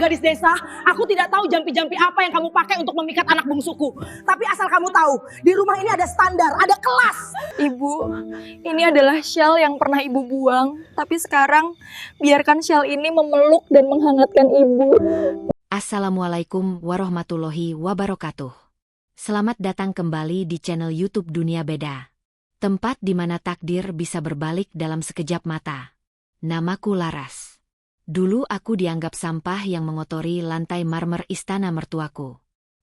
gadis desa, aku tidak tahu jampi-jampi apa yang kamu pakai untuk memikat anak bungsuku. Tapi asal kamu tahu, di rumah ini ada standar, ada kelas. Ibu, ini adalah shawl yang pernah ibu buang. Tapi sekarang, biarkan shawl ini memeluk dan menghangatkan ibu. Assalamualaikum warahmatullahi wabarakatuh. Selamat datang kembali di channel YouTube Dunia Beda. Tempat di mana takdir bisa berbalik dalam sekejap mata. Namaku Laras. Dulu aku dianggap sampah yang mengotori lantai marmer istana mertuaku.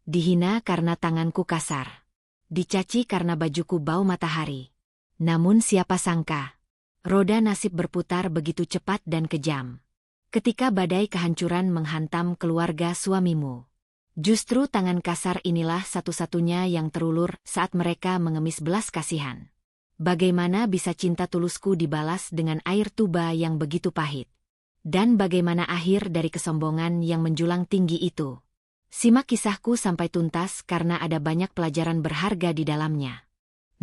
Dihina karena tanganku kasar. Dicaci karena bajuku bau matahari. Namun siapa sangka, roda nasib berputar begitu cepat dan kejam. Ketika badai kehancuran menghantam keluarga suamimu. Justru tangan kasar inilah satu-satunya yang terulur saat mereka mengemis belas kasihan. Bagaimana bisa cinta tulusku dibalas dengan air tuba yang begitu pahit? Dan bagaimana akhir dari kesombongan yang menjulang tinggi itu? Simak kisahku sampai tuntas karena ada banyak pelajaran berharga di dalamnya.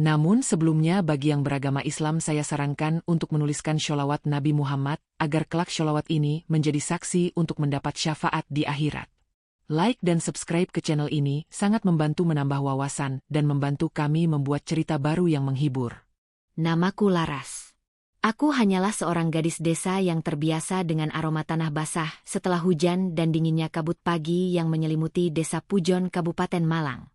Namun sebelumnya bagi yang beragama Islam saya sarankan untuk menuliskan sholawat Nabi Muhammad agar kelak sholawat ini menjadi saksi untuk mendapat syafaat di akhirat. Like dan subscribe ke channel ini sangat membantu menambah wawasan dan membantu kami membuat cerita baru yang menghibur. Namaku Laras. Aku hanyalah seorang gadis desa yang terbiasa dengan aroma tanah basah setelah hujan dan dinginnya kabut pagi yang menyelimuti desa Pujon, Kabupaten Malang.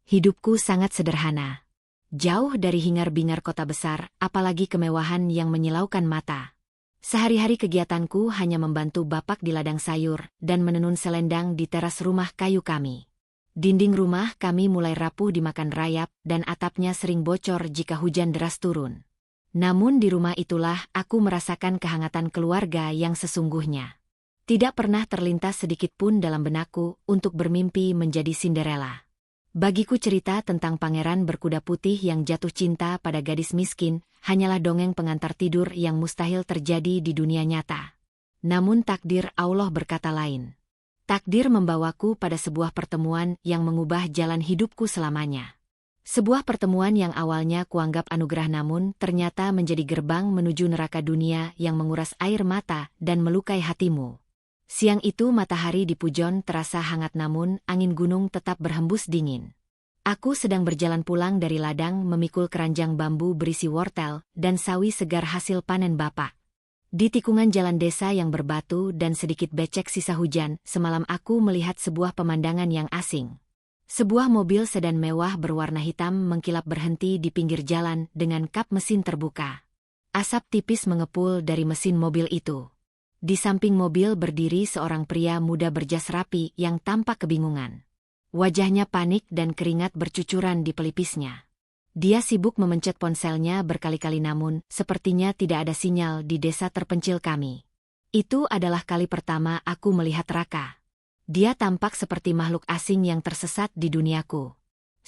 Hidupku sangat sederhana. Jauh dari hingar-bingar kota besar, apalagi kemewahan yang menyilaukan mata. Sehari-hari kegiatanku hanya membantu bapak di ladang sayur dan menenun selendang di teras rumah kayu kami. Dinding rumah kami mulai rapuh dimakan rayap dan atapnya sering bocor jika hujan deras turun. Namun di rumah itulah aku merasakan kehangatan keluarga yang sesungguhnya. Tidak pernah terlintas sedikit pun dalam benakku untuk bermimpi menjadi Cinderella. Bagiku cerita tentang pangeran berkuda putih yang jatuh cinta pada gadis miskin hanyalah dongeng pengantar tidur yang mustahil terjadi di dunia nyata. Namun takdir Allah berkata lain. Takdir membawaku pada sebuah pertemuan yang mengubah jalan hidupku selamanya. Sebuah pertemuan yang awalnya kuanggap anugerah namun ternyata menjadi gerbang menuju neraka dunia yang menguras air mata dan melukai hatimu. Siang itu matahari di Pujon terasa hangat namun angin gunung tetap berhembus dingin. Aku sedang berjalan pulang dari ladang memikul keranjang bambu berisi wortel dan sawi segar hasil panen bapak. Di tikungan jalan desa yang berbatu dan sedikit becek sisa hujan, semalam aku melihat sebuah pemandangan yang asing. Sebuah mobil sedan mewah berwarna hitam mengkilap berhenti di pinggir jalan dengan kap mesin terbuka. Asap tipis mengepul dari mesin mobil itu. Di samping mobil berdiri seorang pria muda berjas rapi yang tampak kebingungan. Wajahnya panik dan keringat bercucuran di pelipisnya. Dia sibuk memencet ponselnya berkali-kali namun sepertinya tidak ada sinyal di desa terpencil kami. Itu adalah kali pertama aku melihat Raka. Dia tampak seperti makhluk asing yang tersesat di duniaku.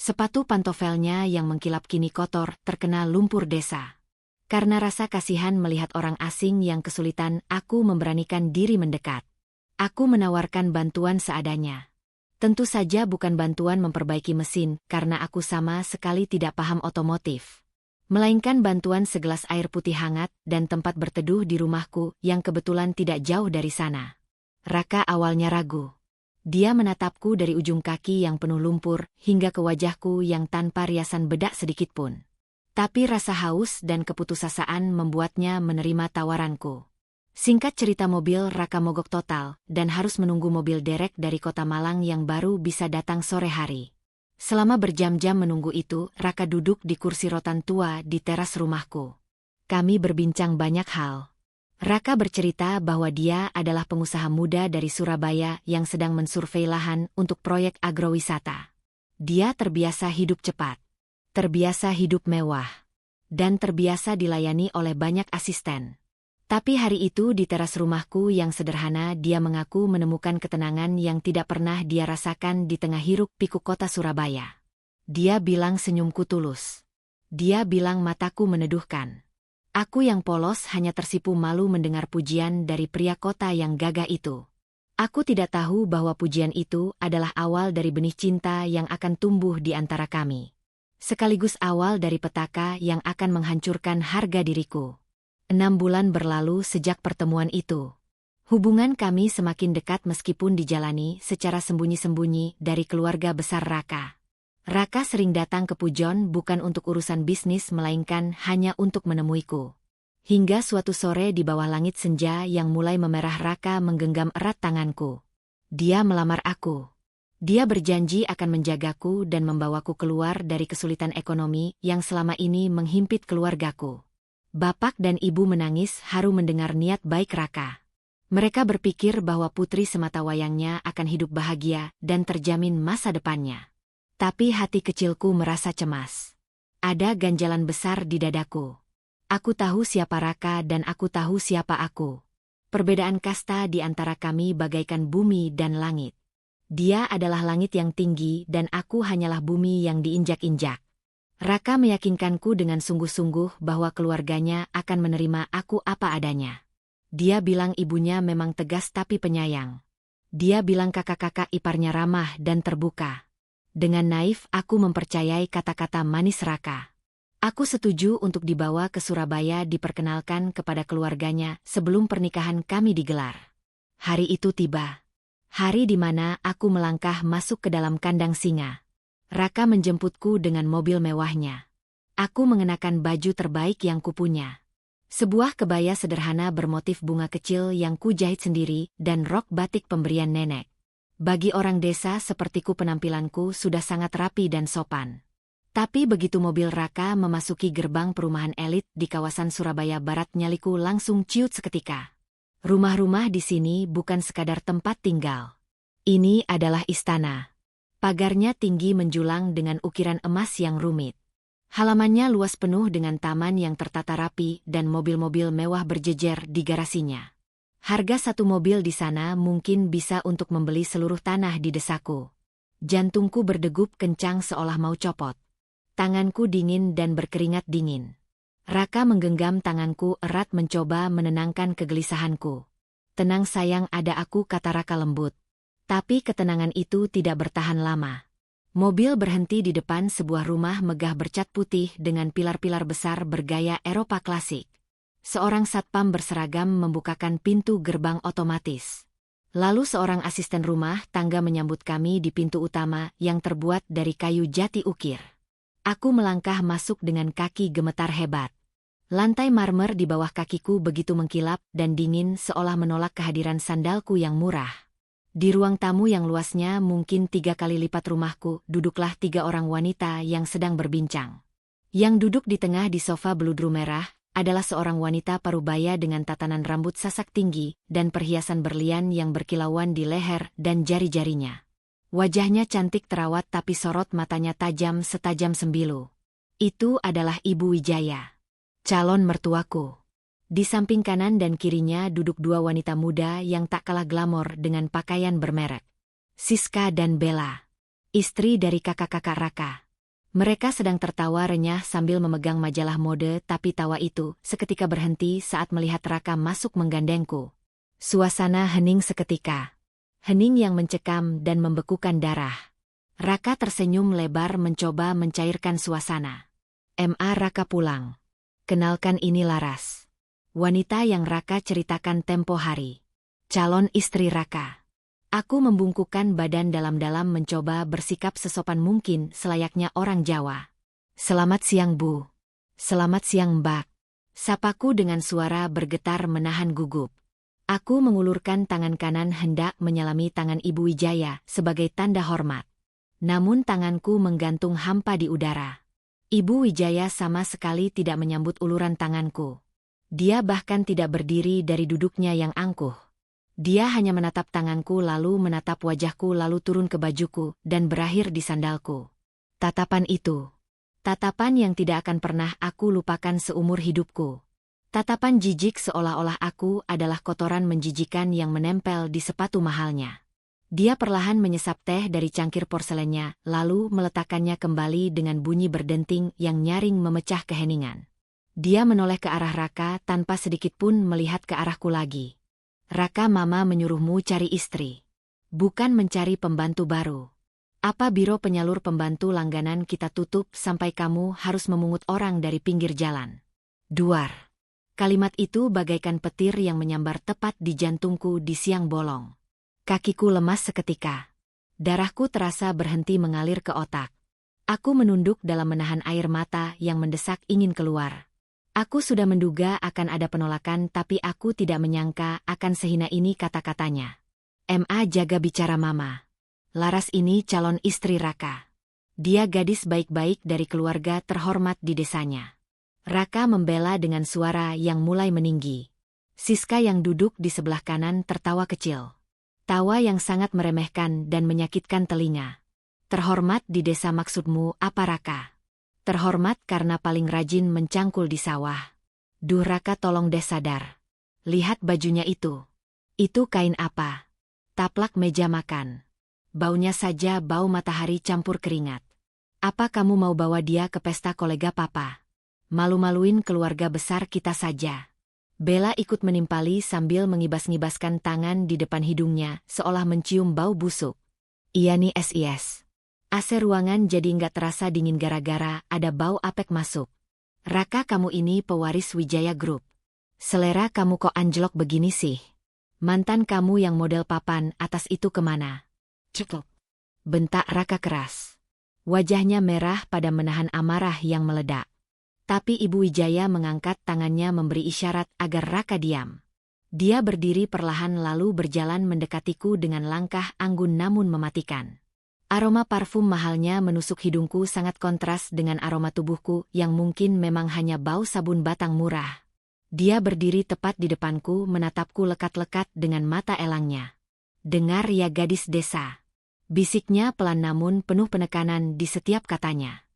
Sepatu pantofelnya yang mengkilap kini kotor terkena lumpur desa. Karena rasa kasihan melihat orang asing yang kesulitan, aku memberanikan diri mendekat. Aku menawarkan bantuan seadanya. Tentu saja bukan bantuan memperbaiki mesin, karena aku sama sekali tidak paham otomotif. Melainkan bantuan segelas air putih hangat dan tempat berteduh di rumahku yang kebetulan tidak jauh dari sana. Raka awalnya ragu. Dia menatapku dari ujung kaki yang penuh lumpur hingga ke wajahku yang tanpa riasan bedak sedikitpun. Tapi rasa haus dan keputusasaan membuatnya menerima tawaranku. Singkat cerita mobil Raka mogok total dan harus menunggu mobil derek dari kota Malang yang baru bisa datang sore hari. Selama berjam-jam menunggu itu, Raka duduk di kursi rotan tua di teras rumahku. Kami berbincang banyak hal. Raka bercerita bahwa dia adalah pengusaha muda dari Surabaya yang sedang mensurvei lahan untuk proyek agrowisata. Dia terbiasa hidup cepat, terbiasa hidup mewah, dan terbiasa dilayani oleh banyak asisten. Tapi hari itu di teras rumahku yang sederhana dia mengaku menemukan ketenangan yang tidak pernah dia rasakan di tengah hiruk-pikuk kota Surabaya. Dia bilang senyumku tulus. Dia bilang mataku meneduhkan. Aku yang polos hanya tersipu malu mendengar pujian dari pria kota yang gagah itu. Aku tidak tahu bahwa pujian itu adalah awal dari benih cinta yang akan tumbuh di antara kami. Sekaligus awal dari petaka yang akan menghancurkan harga diriku. 6 bulan berlalu sejak pertemuan itu. Hubungan kami semakin dekat meskipun dijalani secara sembunyi-sembunyi dari keluarga besar Raka. Raka sering datang ke Pujon bukan untuk urusan bisnis melainkan hanya untuk menemuiku. Hingga suatu sore di bawah langit senja yang mulai memerah, Raka menggenggam erat tanganku. Dia melamar aku. Dia berjanji akan menjagaku dan membawaku keluar dari kesulitan ekonomi yang selama ini menghimpit keluargaku. Bapak dan ibu menangis haru mendengar niat baik Raka. Mereka berpikir bahwa putri sematawayangnya akan hidup bahagia dan terjamin masa depannya. Tapi hati kecilku merasa cemas. Ada ganjalan besar di dadaku. Aku tahu siapa Raka dan aku tahu siapa aku. Perbedaan kasta di antara kami bagaikan bumi dan langit. Dia adalah langit yang tinggi dan aku hanyalah bumi yang diinjak-injak. Raka meyakinkanku dengan sungguh-sungguh bahwa keluarganya akan menerima aku apa adanya. Dia bilang ibunya memang tegas tapi penyayang. Dia bilang kakak-kakak iparnya ramah dan terbuka. Dengan naif aku mempercayai kata-kata manis Raka. Aku setuju untuk dibawa ke Surabaya diperkenalkan kepada keluarganya sebelum pernikahan kami digelar. Hari itu tiba. Hari di mana aku melangkah masuk ke dalam kandang singa. Raka menjemputku dengan mobil mewahnya. Aku mengenakan baju terbaik yang kupunya. Sebuah kebaya sederhana bermotif bunga kecil yang kujahit sendiri dan rok batik pemberian nenek. Bagi orang desa sepertiku penampilanku sudah sangat rapi dan sopan. Tapi begitu mobil Raka memasuki gerbang perumahan elit di kawasan Surabaya Barat, nyaliku langsung ciut seketika. Rumah-rumah di sini bukan sekadar tempat tinggal. Ini adalah istana. Pagarnya tinggi menjulang dengan ukiran emas yang rumit. Halamannya luas penuh dengan taman yang tertata rapi dan mobil-mobil mewah berjejer di garasinya. Harga satu mobil di sana mungkin bisa untuk membeli seluruh tanah di desaku. Jantungku berdegup kencang seolah mau copot. Tanganku dingin dan berkeringat dingin. Raka menggenggam tanganku erat mencoba menenangkan kegelisahanku. Tenang sayang, ada aku, kata Raka lembut. Tapi ketenangan itu tidak bertahan lama. Mobil berhenti di depan sebuah rumah megah bercat putih dengan pilar-pilar besar bergaya Eropa klasik. Seorang satpam berseragam membukakan pintu gerbang otomatis. Lalu seorang asisten rumah tangga menyambut kami di pintu utama yang terbuat dari kayu jati ukir. Aku melangkah masuk dengan kaki gemetar hebat. Lantai marmer di bawah kakiku begitu mengkilap dan dingin seolah menolak kehadiran sandalku yang murah. Di ruang tamu yang luasnya mungkin 3 kali lipat rumahku, duduklah 3 orang wanita yang sedang berbincang. Yang duduk di tengah di sofa beludru merah adalah seorang wanita parubaya dengan tatanan rambut sasak tinggi dan perhiasan berlian yang berkilauan di leher dan jari-jarinya. Wajahnya cantik terawat tapi sorot matanya tajam setajam sembilu. Itu adalah Ibu Wijaya, calon mertuaku. Di samping kanan dan kirinya duduk 2 wanita muda yang tak kalah glamor dengan pakaian bermerek. Siska dan Bella, istri dari kakak-kakak Raka. Mereka sedang tertawa renyah sambil memegang majalah mode, tapi tawa itu seketika berhenti saat melihat Raka masuk menggandengku. Suasana hening seketika. Hening yang mencekam dan membekukan darah. Raka tersenyum lebar mencoba mencairkan suasana. "Ma, Raka pulang. Kenalkan, ini Laras. Wanita yang Raka ceritakan tempo hari. Calon istri Raka." Aku membungkukkan badan dalam-dalam mencoba bersikap sesopan mungkin selayaknya orang Jawa. "Selamat siang, Bu." "Selamat siang, Mbak." Sapaku dengan suara bergetar menahan gugup. Aku mengulurkan tangan kanan hendak menyalami tangan Ibu Wijaya sebagai tanda hormat. Namun tanganku menggantung hampa di udara. Ibu Wijaya sama sekali tidak menyambut uluran tanganku. Dia bahkan tidak berdiri dari duduknya yang angkuh. Dia hanya menatap tanganku lalu menatap wajahku lalu turun ke bajuku dan berakhir di sandalku. Tatapan itu. Tatapan yang tidak akan pernah aku lupakan seumur hidupku. Tatapan jijik seolah-olah aku adalah kotoran menjijikan yang menempel di sepatu mahalnya. Dia perlahan menyesap teh dari cangkir porselennya lalu meletakkannya kembali dengan bunyi berdenting yang nyaring memecah keheningan. Dia menoleh ke arah Raka tanpa sedikit pun melihat ke arahku lagi. "Raka, Mama menyuruhmu cari istri. Bukan mencari pembantu baru. Apa biro penyalur pembantu langganan kita tutup sampai kamu harus memungut orang dari pinggir jalan?" Duar. Kalimat itu bagaikan petir yang menyambar tepat di jantungku di siang bolong. Kakiku lemas seketika. Darahku terasa berhenti mengalir ke otak. Aku menunduk dalam menahan air mata yang mendesak ingin keluar. Aku sudah menduga akan ada penolakan, tapi aku tidak menyangka akan sehina ini kata-katanya. "Ma, jaga bicara Mama. Laras ini calon istri Raka. Dia gadis baik-baik dari keluarga terhormat di desanya." Raka membela dengan suara yang mulai meninggi. Siska yang duduk di sebelah kanan tertawa kecil. Tawa yang sangat meremehkan dan menyakitkan telinga. "Terhormat di desa maksudmu apa, Raka?" "Terhormat karena paling rajin mencangkul di sawah." "Duh Raka, tolong deh sadar. Lihat bajunya itu. Itu kain apa? Taplak meja makan. Baunya saja bau matahari campur keringat. Apa kamu mau bawa dia ke pesta kolega papa? Malu-maluin keluarga besar kita saja." Bella ikut menimpali sambil mengibas-ngibaskan tangan di depan hidungnya seolah mencium bau busuk. "Iya nih SIS. AC ruangan jadi nggak terasa dingin gara-gara ada bau apek masuk. Raka, kamu ini pewaris Wijaya Group. Selera kamu kok anjlok begini sih? Mantan kamu yang model papan atas itu kemana?" "Cukup," bentak Raka keras. Wajahnya merah pada menahan amarah yang meledak. Tapi Ibu Wijaya mengangkat tangannya memberi isyarat agar Raka diam. Dia berdiri perlahan lalu berjalan mendekatiku dengan langkah anggun namun mematikan. Aroma parfum mahalnya menusuk hidungku sangat kontras dengan aroma tubuhku yang mungkin memang hanya bau sabun batang murah. Dia berdiri tepat di depanku menatapku lekat-lekat dengan mata elangnya. "Dengar ya gadis desa," bisiknya pelan namun penuh penekanan di setiap katanya.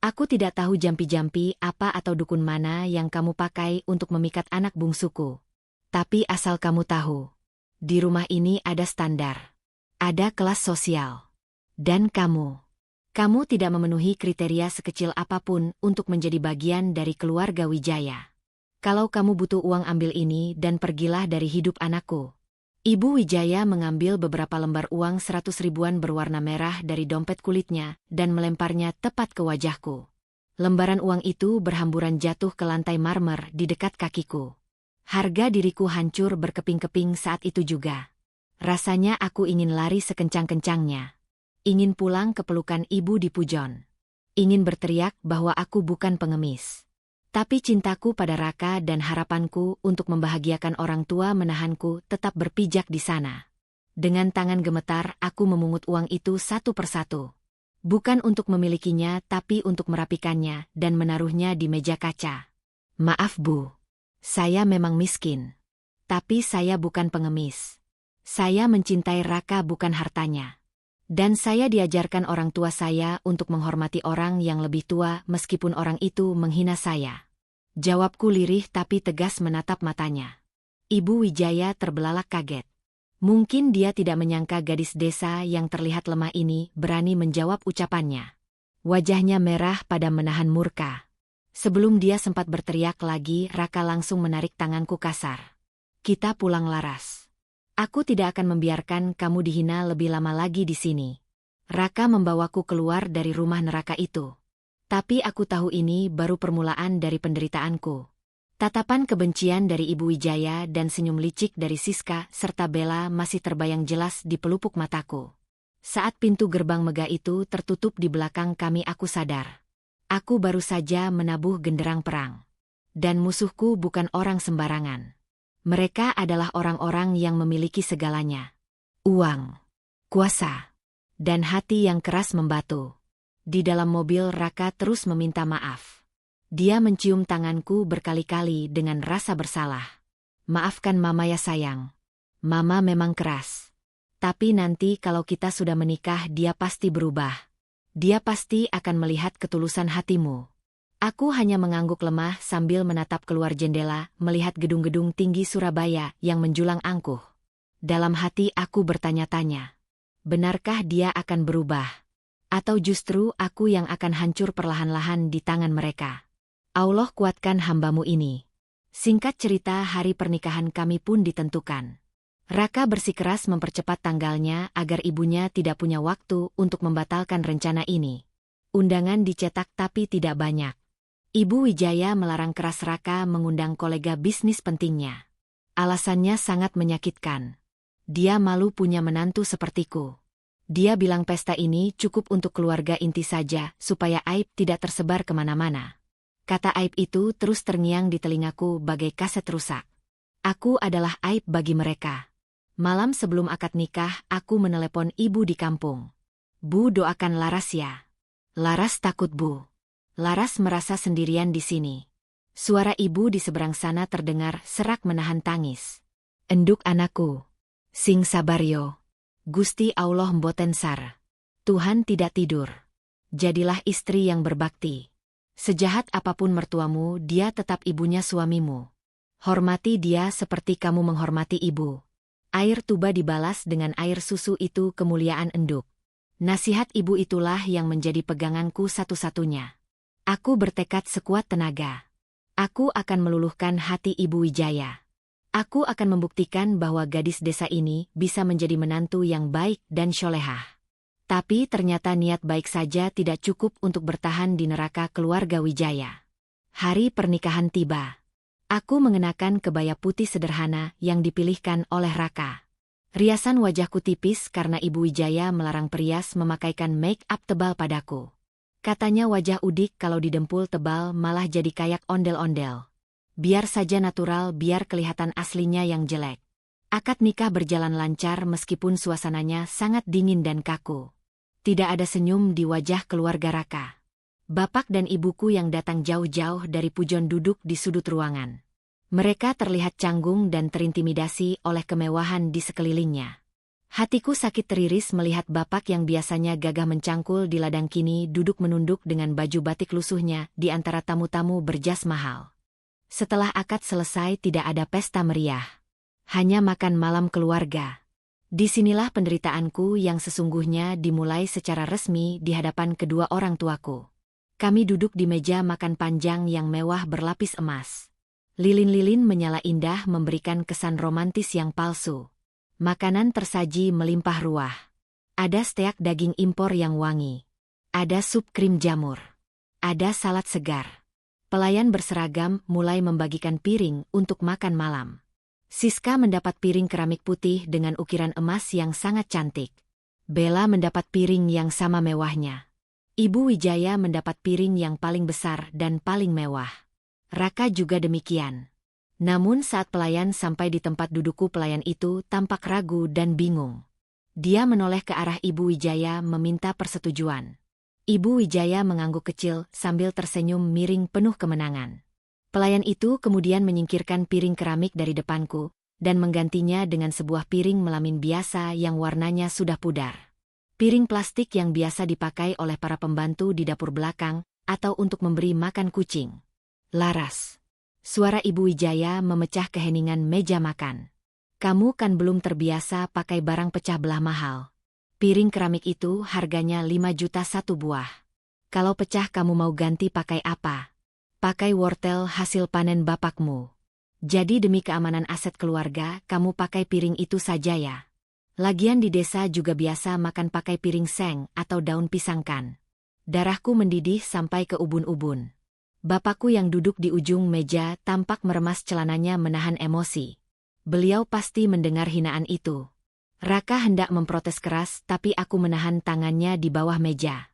"Aku tidak tahu jampi-jampi apa atau dukun mana yang kamu pakai untuk memikat anak bungsuku. Tapi asal kamu tahu, di rumah ini ada standar. Ada kelas sosial. Dan kamu tidak memenuhi kriteria sekecil apapun untuk menjadi bagian dari keluarga Wijaya. Kalau kamu butuh uang ambil ini dan pergilah dari hidup anakku." Ibu Wijaya mengambil beberapa lembar uang 100 ribuan berwarna merah dari dompet kulitnya dan melemparnya tepat ke wajahku. Lembaran uang itu berhamburan jatuh ke lantai marmer di dekat kakiku. Harga diriku hancur berkeping-keping saat itu juga. Rasanya aku ingin lari sekencang-kencangnya. Ingin pulang ke pelukan ibu di Pujon. Ingin berteriak bahwa aku bukan pengemis. Tapi cintaku pada Raka dan harapanku untuk membahagiakan orang tua menahanku tetap berpijak di sana. Dengan tangan gemetar aku memungut uang itu satu persatu. Bukan untuk memilikinya tapi untuk merapikannya dan menaruhnya di meja kaca. "Maaf Bu, saya memang miskin. Tapi saya bukan pengemis. Saya mencintai Raka bukan hartanya. Dan saya diajarkan orang tua saya untuk menghormati orang yang lebih tua meskipun orang itu menghina saya." Jawabku lirih tapi tegas menatap matanya. Ibu Wijaya terbelalak kaget. Mungkin dia tidak menyangka gadis desa yang terlihat lemah ini berani menjawab ucapannya. Wajahnya merah pada menahan murka. Sebelum dia sempat berteriak lagi, Raka langsung menarik tanganku kasar. "Kita pulang Laras. Aku tidak akan membiarkan kamu dihina lebih lama lagi di sini." Raka membawaku keluar dari rumah neraka itu. Tapi aku tahu ini baru permulaan dari penderitaanku. Tatapan kebencian dari Ibu Wijaya dan senyum licik dari Siska serta Bella masih terbayang jelas di pelupuk mataku. Saat pintu gerbang megah itu tertutup di belakang kami aku sadar. Aku baru saja menabuh genderang perang. Dan musuhku bukan orang sembarangan. Mereka adalah orang-orang yang memiliki segalanya. Uang, kuasa, dan hati yang keras membatu. Di dalam mobil Raka terus meminta maaf. Dia mencium tanganku berkali-kali dengan rasa bersalah. "Maafkan Mama ya sayang. Mama memang keras. Tapi nanti kalau kita sudah menikah dia pasti berubah. Dia pasti akan melihat ketulusan hatimu." Aku hanya mengangguk lemah sambil menatap keluar jendela, melihat gedung-gedung tinggi Surabaya yang menjulang angkuh. Dalam hati aku bertanya-tanya, benarkah dia akan berubah? Atau justru aku yang akan hancur perlahan-lahan di tangan mereka? Allah kuatkan hambamu ini. Singkat cerita, hari pernikahan kami pun ditentukan. Raka bersikeras mempercepat tanggalnya agar ibunya tidak punya waktu untuk membatalkan rencana ini. Undangan dicetak tapi tidak banyak. Ibu Wijaya melarang keras Raka mengundang kolega bisnis pentingnya. Alasannya sangat menyakitkan. Dia malu punya menantu sepertiku. Dia bilang pesta ini cukup untuk keluarga inti saja, supaya aib tidak tersebar kemana-mana. Kata aib itu terus terngiang di telingaku bagai kaset rusak. Aku adalah aib bagi mereka. Malam sebelum akad nikah, aku menelepon ibu di kampung. Bu, doakan Laras ya. Laras takut, Bu. Laras merasa sendirian di sini. Suara ibu di seberang sana terdengar serak menahan tangis. Enduk anakku. Sing sabar yo. Gusti Allah mboten sar. Tuhan tidak tidur. Jadilah istri yang berbakti. Sejahat apapun mertuamu, dia tetap ibunya suamimu. Hormati dia seperti kamu menghormati ibu. Air tuba dibalas dengan air susu, itu kemuliaan enduk. Nasihat ibu itulah yang menjadi peganganku satu-satunya. Aku bertekad sekuat tenaga. Aku akan meluluhkan hati Ibu Wijaya. Aku akan membuktikan bahwa gadis desa ini bisa menjadi menantu yang baik dan syolehah. Tapi ternyata niat baik saja tidak cukup untuk bertahan di neraka keluarga Wijaya. Hari pernikahan tiba. Aku mengenakan kebaya putih sederhana yang dipilihkan oleh Raka. Riasan wajahku tipis karena Ibu Wijaya melarang perias memakaikan make up tebal padaku. Katanya wajah udik kalau didempul tebal malah jadi kayak ondel-ondel. Biar saja natural, biar kelihatan aslinya yang jelek. Akad nikah berjalan lancar meskipun suasananya sangat dingin dan kaku. Tidak ada senyum di wajah keluarga Raka. Bapak dan ibuku yang datang jauh-jauh dari Pujon duduk di sudut ruangan. Mereka terlihat canggung dan terintimidasi oleh kemewahan di sekelilingnya. Hatiku sakit teriris melihat bapak yang biasanya gagah mencangkul di ladang kini duduk menunduk dengan baju batik lusuhnya di antara tamu-tamu berjas mahal. Setelah akad selesai tidak ada pesta meriah. Hanya makan malam keluarga. Disinilah penderitaanku yang sesungguhnya dimulai secara resmi di hadapan kedua orang tuaku. Kami duduk di meja makan panjang yang mewah berlapis emas. Lilin-lilin menyala indah memberikan kesan romantis yang palsu. Makanan tersaji melimpah ruah. Ada steak daging impor yang wangi. Ada sup krim jamur. Ada salad segar. Pelayan berseragam mulai membagikan piring untuk makan malam. Siska mendapat piring keramik putih dengan ukiran emas yang sangat cantik. Bella mendapat piring yang sama mewahnya. Ibu Wijaya mendapat piring yang paling besar dan paling mewah. Raka juga demikian. Namun saat pelayan sampai di tempat dudukku, pelayan itu tampak ragu dan bingung. Dia menoleh ke arah Ibu Wijaya meminta persetujuan. Ibu Wijaya mengangguk kecil sambil tersenyum miring penuh kemenangan. Pelayan itu kemudian menyingkirkan piring keramik dari depanku dan menggantinya dengan sebuah piring melamin biasa yang warnanya sudah pudar. Piring plastik yang biasa dipakai oleh para pembantu di dapur belakang atau untuk memberi makan kucing. Laras. Suara Ibu Wijaya memecah keheningan meja makan. Kamu kan belum terbiasa pakai barang pecah belah mahal. Piring keramik itu harganya 5 juta satu buah. Kalau pecah kamu mau ganti pakai apa? Pakai wortel hasil panen bapakmu. Jadi demi keamanan aset keluarga, kamu pakai piring itu saja ya. Lagian di desa juga biasa makan pakai piring seng atau daun pisangkan. Darahku mendidih sampai ke ubun-ubun. Bapakku yang duduk di ujung meja tampak meremas celananya menahan emosi. Beliau pasti mendengar hinaan itu. Raka hendak memprotes keras tapi aku menahan tangannya di bawah meja.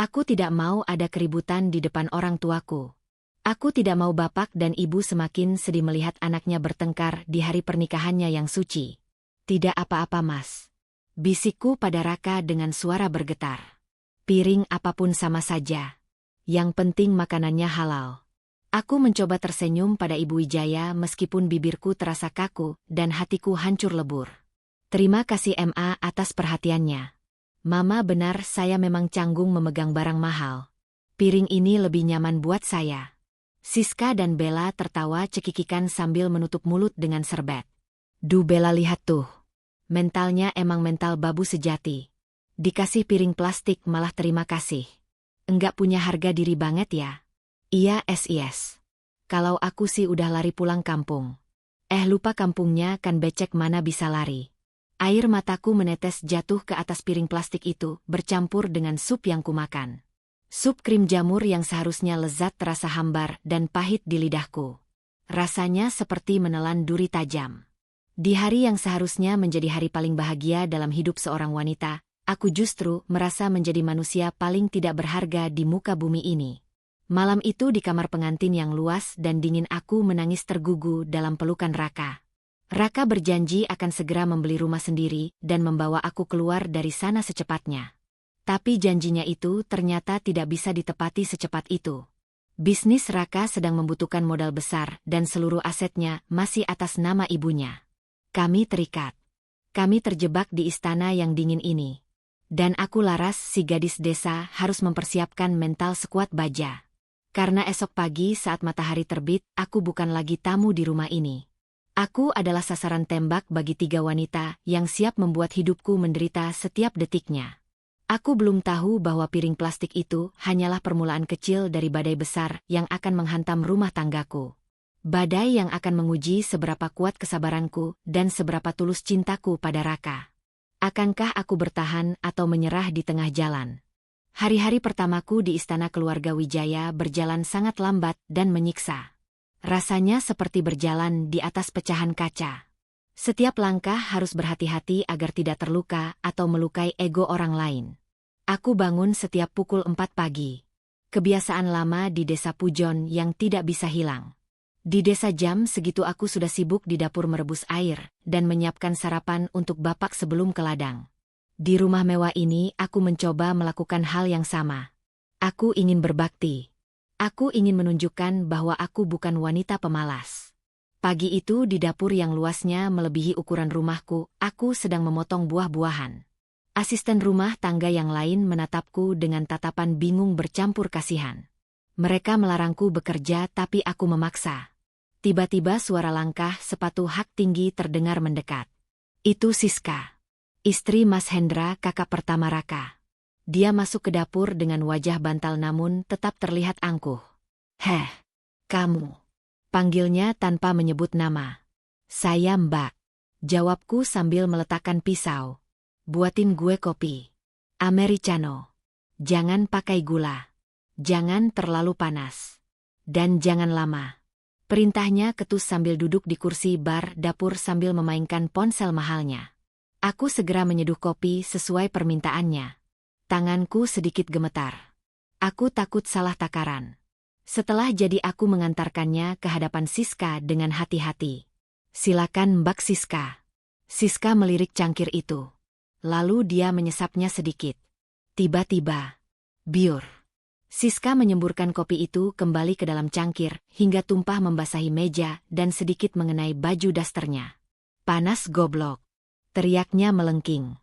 Aku tidak mau ada keributan di depan orang tuaku. Aku tidak mau bapak dan ibu semakin sedih melihat anaknya bertengkar di hari pernikahannya yang suci. Tidak apa-apa, Mas. Bisikku pada Raka dengan suara bergetar. Piring apapun sama saja. Yang penting makanannya halal. Aku mencoba tersenyum pada Ibu Wijaya meskipun bibirku terasa kaku dan hatiku hancur lebur. Terima kasih Ma atas perhatiannya. Mama benar, saya memang canggung memegang barang mahal. Piring ini lebih nyaman buat saya. Siska dan Bella tertawa cekikikan sambil menutup mulut dengan serbet. Duh, Bella, lihat tuh. Mentalnya emang mental babu sejati. Dikasih piring plastik malah terima kasih. Enggak punya harga diri banget ya? Iya, SIS. Kalau aku sih udah lari pulang kampung. Lupa kampungnya kan becek, mana bisa lari. Air mataku menetes jatuh ke atas piring plastik itu bercampur dengan sup yang kumakan. Sup krim jamur yang seharusnya lezat terasa hambar dan pahit di lidahku. Rasanya seperti menelan duri tajam. Di hari yang seharusnya menjadi hari paling bahagia dalam hidup seorang wanita, aku justru merasa menjadi manusia paling tidak berharga di muka bumi ini. Malam itu di kamar pengantin yang luas dan dingin aku menangis tergugu dalam pelukan Raka. Raka berjanji akan segera membeli rumah sendiri dan membawa aku keluar dari sana secepatnya. Tapi janjinya itu ternyata tidak bisa ditepati secepat itu. Bisnis Raka sedang membutuhkan modal besar dan seluruh asetnya masih atas nama ibunya. Kami terikat. Kami terjebak di istana yang dingin ini. Dan aku Laras, si gadis desa, harus mempersiapkan mental sekuat baja. Karena esok pagi saat matahari terbit, aku bukan lagi tamu di rumah ini. Aku adalah sasaran tembak bagi 3 wanita yang siap membuat hidupku menderita setiap detiknya. Aku belum tahu bahwa piring plastik itu hanyalah permulaan kecil dari badai besar yang akan menghantam rumah tanggaku. Badai yang akan menguji seberapa kuat kesabaranku dan seberapa tulus cintaku pada Raka. Akankah aku bertahan atau menyerah di tengah jalan? Hari-hari pertamaku di istana keluarga Wijaya berjalan sangat lambat dan menyiksa. Rasanya seperti berjalan di atas pecahan kaca. Setiap langkah harus berhati-hati agar tidak terluka atau melukai ego orang lain. Aku bangun setiap pukul 4 pagi. Kebiasaan lama di desa Pujon yang tidak bisa hilang. Di desa jam segitu aku sudah sibuk di dapur merebus air dan menyiapkan sarapan untuk bapak sebelum ke ladang. Di rumah mewah ini aku mencoba melakukan hal yang sama. Aku ingin berbakti. Aku ingin menunjukkan bahwa aku bukan wanita pemalas. Pagi itu di dapur yang luasnya melebihi ukuran rumahku, aku sedang memotong buah-buahan. Asisten rumah tangga yang lain menatapku dengan tatapan bingung bercampur kasihan. Mereka melarangku bekerja tapi aku memaksa. Tiba-tiba suara langkah sepatu hak tinggi terdengar mendekat. Itu Siska. Istri Mas Hendra, kakak pertama Raka. Dia masuk ke dapur dengan wajah bantal namun tetap terlihat angkuh. "Heh, kamu." Panggilnya tanpa menyebut nama. "Saya Mbak." Jawabku sambil meletakkan pisau. "Buatin gue kopi. Americano. Jangan pakai gula. Jangan terlalu panas. Dan jangan lama." Perintahnya ketus sambil duduk di kursi bar dapur sambil memainkan ponsel mahalnya. Aku segera menyeduh kopi sesuai permintaannya. Tanganku sedikit gemetar. Aku takut salah takaran. Setelah jadi aku mengantarkannya ke hadapan Siska dengan hati-hati. "Silakan Mbak Siska." Siska melirik cangkir itu. Lalu dia menyesapnya sedikit. Tiba-tiba, biur. Siska menyemburkan kopi itu kembali ke dalam cangkir, hingga tumpah membasahi meja dan sedikit mengenai baju dasternya. "Panas goblok," teriaknya melengking.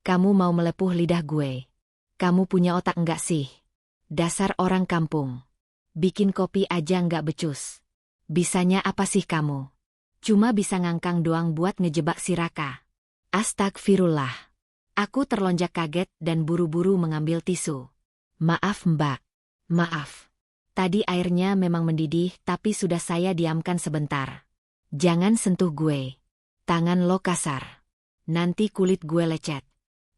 "Kamu mau melepuh lidah gue? Kamu punya otak enggak sih? Dasar orang kampung. Bikin kopi aja enggak becus. Bisanya apa sih kamu? Cuma bisa ngangkang doang buat ngejebak si Raka." Astagfirullah. Aku terlonjak kaget dan buru-buru mengambil tisu. "Maaf Mbak. Maaf. Tadi airnya memang mendidih tapi sudah saya diamkan sebentar. Jangan sentuh gue. Tangan lo kasar. Nanti kulit gue lecet."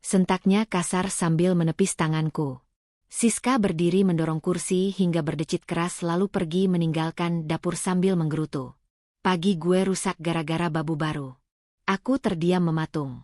Sentaknya kasar sambil menepis tanganku. Siska berdiri mendorong kursi hingga berdecit keras lalu pergi meninggalkan dapur sambil menggerutu. Pagi gue rusak gara-gara babu baru. Aku terdiam mematung.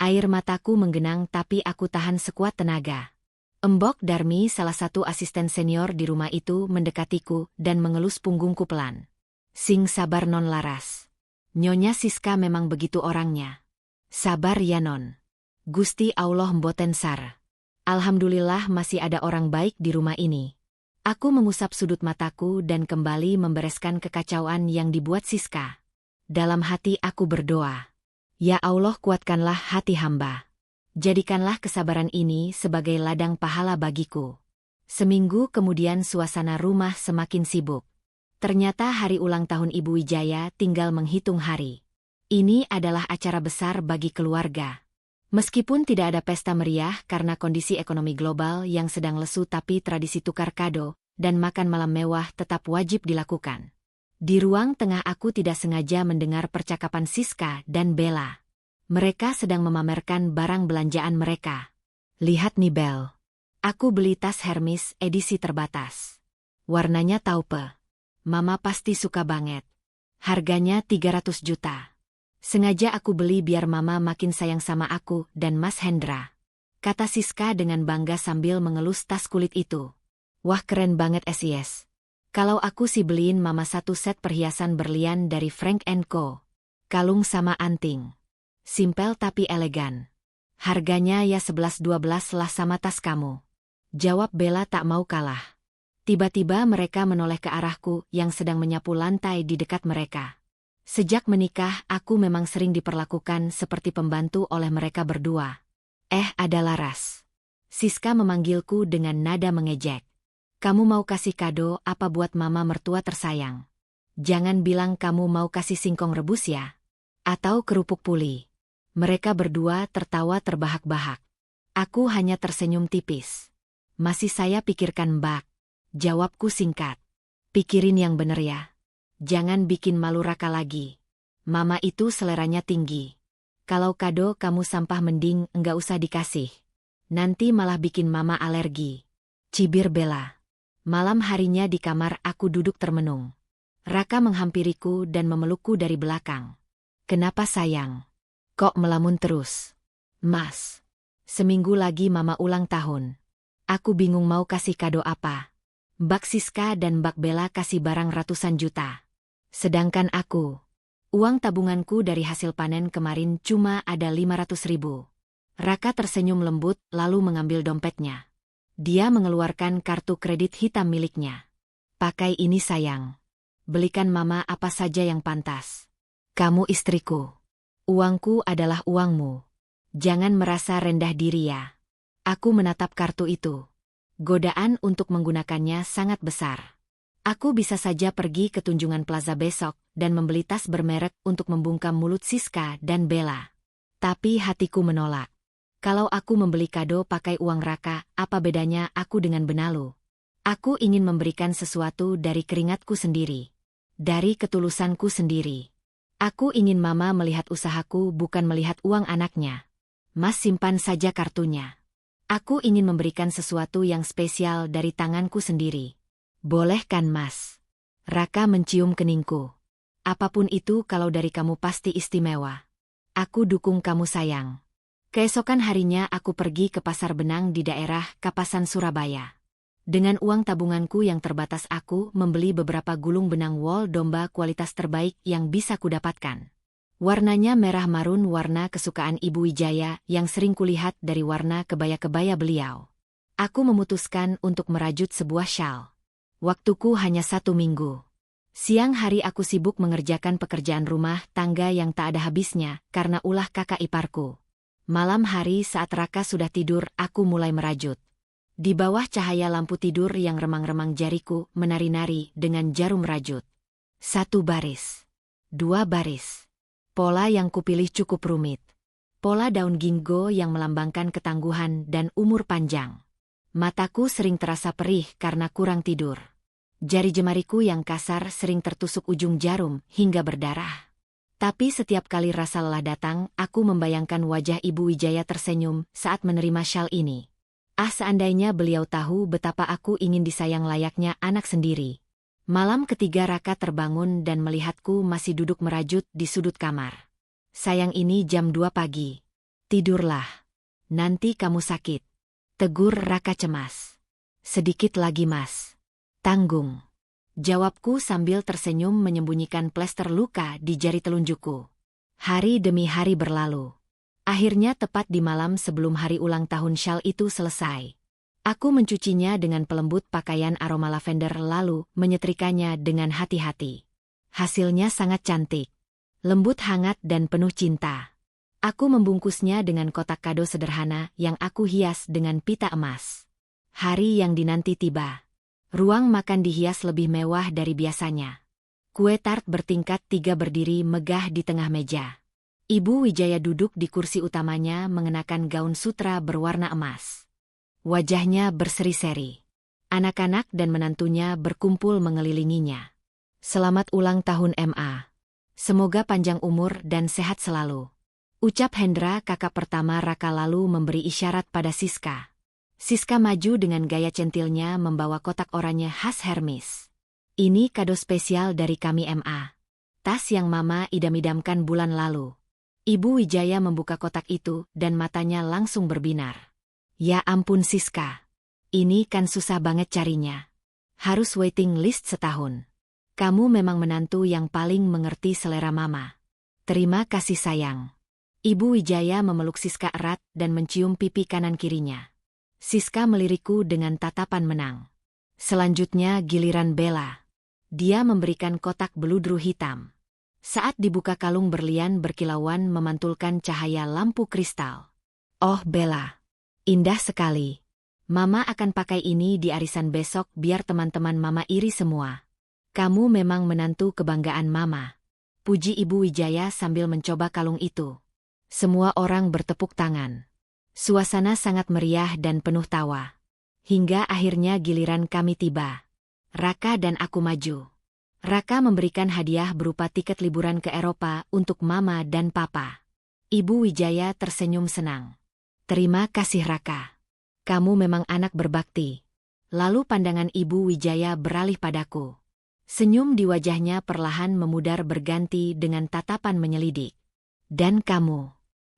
Air mataku menggenang tapi aku tahan sekuat tenaga. Embok Darmi, salah satu asisten senior di rumah itu, mendekatiku dan mengelus punggungku pelan. "Sing sabar non Laras. Nyonya Siska memang begitu orangnya. Sabar ya non. Gusti Allah mboten sar. Alhamdulillah masih ada orang baik di rumah ini." Aku mengusap sudut mataku dan kembali membereskan kekacauan yang dibuat Siska. Dalam hati aku berdoa. Ya Allah, kuatkanlah hati hamba. Jadikanlah kesabaran ini sebagai ladang pahala bagiku. Seminggu kemudian suasana rumah semakin sibuk. Ternyata hari ulang tahun Ibu Wijaya tinggal menghitung hari. Ini adalah acara besar bagi keluarga. Meskipun tidak ada pesta meriah karena kondisi ekonomi global yang sedang lesu, tapi tradisi tukar kado dan makan malam mewah tetap wajib dilakukan. Di ruang tengah aku tidak sengaja mendengar percakapan Siska dan Bella. Mereka sedang memamerkan barang belanjaan mereka. "Lihat nih Bel. Aku beli tas Hermes edisi terbatas. Warnanya taupe. Mama pasti suka banget. Harganya 300 juta. Sengaja aku beli biar Mama makin sayang sama aku dan Mas Hendra. Kata Siska dengan bangga sambil mengelus tas kulit itu. Wah, keren banget SIS. Kalau aku sih beliin Mama satu set perhiasan berlian dari Frank & Co. Kalung sama anting. Simpel tapi elegan. Harganya ya 11-12 lah sama tas kamu. Jawab Bella tak mau kalah. Tiba-tiba mereka menoleh ke arahku yang sedang menyapu lantai di dekat mereka. Sejak menikah, aku memang sering diperlakukan seperti pembantu oleh mereka berdua. Ada Laras. Siska memanggilku dengan nada mengejek. Kamu mau kasih kado apa buat Mama mertua tersayang? Jangan bilang kamu mau kasih singkong rebus ya? Atau kerupuk puli. Mereka berdua tertawa terbahak-bahak. Aku hanya tersenyum tipis. Masih saya pikirkan Mbak. Jawabku singkat. Pikirin yang bener ya. Jangan bikin malu Raka lagi. Mama itu seleranya tinggi. Kalau kado kamu sampah mending enggak usah dikasih. Nanti malah bikin Mama alergi. Cibir Bella. Malam harinya di kamar aku duduk termenung. Raka menghampiriku dan memelukku dari belakang. Kenapa sayang? Kok melamun terus? Mas. Seminggu lagi Mama ulang tahun. Aku bingung mau kasih kado apa. Mbak Siska dan Mbak Bella kasih barang ratusan juta. Sedangkan aku, uang tabunganku dari hasil panen kemarin cuma ada 500.000. Raka tersenyum lembut lalu mengambil dompetnya. Dia mengeluarkan kartu kredit hitam miliknya. Pakai ini sayang. Belikan Mama apa saja yang pantas. Kamu istriku. Uangku adalah uangmu. Jangan merasa rendah diri ya. Aku menatap kartu itu. Godaan untuk menggunakannya sangat besar. Aku bisa saja pergi ke Tunjungan Plaza besok dan membeli tas bermerek untuk membungkam mulut Siska dan Bella. Tapi hatiku menolak. Kalau aku membeli kado pakai uang Raka, apa bedanya aku dengan benalu? Aku ingin memberikan sesuatu dari keringatku sendiri. Dari ketulusanku sendiri. Aku ingin Mama melihat usahaku bukan melihat uang anaknya. Mas simpan saja kartunya. Aku ingin memberikan sesuatu yang spesial dari tanganku sendiri. Boleh kan Mas? Raka mencium keningku. Apapun itu kalau dari kamu pasti istimewa. Aku dukung kamu sayang. Keesokan harinya aku pergi ke Pasar Benang di daerah Kapasan Surabaya. Dengan uang tabunganku yang terbatas aku membeli beberapa gulung benang wol domba kualitas terbaik yang bisa kudapatkan. Warnanya merah marun, warna kesukaan Ibu Wijaya yang sering kulihat dari warna kebaya-kebaya beliau. Aku memutuskan untuk merajut sebuah syal. Waktuku hanya 1 minggu. Siang hari aku sibuk mengerjakan pekerjaan rumah tangga yang tak ada habisnya karena ulah kakak iparku. Malam hari saat Raka sudah tidur, aku mulai merajut. Di bawah cahaya lampu tidur yang remang-remang jariku menari-nari dengan jarum rajut. 1 baris. 2 baris. Pola yang kupilih cukup rumit. Pola daun ginkgo yang melambangkan ketangguhan dan umur panjang. Mataku sering terasa perih karena kurang tidur. Jari jemariku yang kasar sering tertusuk ujung jarum hingga berdarah. Tapi setiap kali rasa lelah datang, aku membayangkan wajah Ibu Wijaya tersenyum saat menerima syal ini. Seandainya beliau tahu betapa aku ingin disayang layaknya anak sendiri. Malam ketiga Raka terbangun dan melihatku masih duduk merajut di sudut kamar. Sayang, ini jam 2 pagi. Tidurlah. Nanti kamu sakit. Tegur Raka cemas. Sedikit lagi Mas. Tanggung. Jawabku sambil tersenyum menyembunyikan plester luka di jari telunjukku. Hari demi hari berlalu. Akhirnya tepat di malam sebelum hari ulang tahun syal itu selesai. Aku mencucinya dengan pelembut pakaian aroma lavender lalu menyetrikanya dengan hati-hati. Hasilnya sangat cantik. Lembut, hangat dan penuh cinta. Aku membungkusnya dengan kotak kado sederhana yang aku hias dengan pita emas. Hari yang dinanti tiba. Ruang makan dihias lebih mewah dari biasanya. Kue tart bertingkat 3 berdiri megah di tengah meja. Ibu Wijaya duduk di kursi utamanya mengenakan gaun sutra berwarna emas. Wajahnya berseri-seri. Anak-anak dan menantunya berkumpul mengelilinginya. Selamat ulang tahun MA. Semoga panjang umur dan sehat selalu. Ucap Hendra, kakak pertama Raka, lalu memberi isyarat pada Siska. Siska maju dengan gaya centilnya membawa kotak oranye khas Hermes. Ini kado spesial dari kami MA. Tas yang Mama idam-idamkan bulan lalu. Ibu Wijaya membuka kotak itu dan matanya langsung berbinar. Ya ampun Siska. Ini kan susah banget carinya. Harus waiting list setahun. Kamu memang menantu yang paling mengerti selera Mama. Terima kasih sayang. Ibu Wijaya memeluk Siska erat dan mencium pipi kanan kirinya. Siska melirikku dengan tatapan menang. Selanjutnya giliran Bella. Dia memberikan kotak beludru hitam. Saat dibuka kalung berlian berkilauan memantulkan cahaya lampu kristal. Oh Bella, indah sekali. Mama akan pakai ini di arisan besok biar teman-teman Mama iri semua. Kamu memang menantu kebanggaan Mama. Puji Ibu Wijaya sambil mencoba kalung itu. Semua orang bertepuk tangan. Suasana sangat meriah dan penuh tawa. Hingga akhirnya giliran kami tiba. Raka dan aku maju. Raka memberikan hadiah berupa tiket liburan ke Eropa untuk Mama dan Papa. Ibu Wijaya tersenyum senang. Terima kasih Raka. Kamu memang anak berbakti. Lalu pandangan Ibu Wijaya beralih padaku. Senyum di wajahnya perlahan memudar berganti dengan tatapan menyelidik. Dan kamu?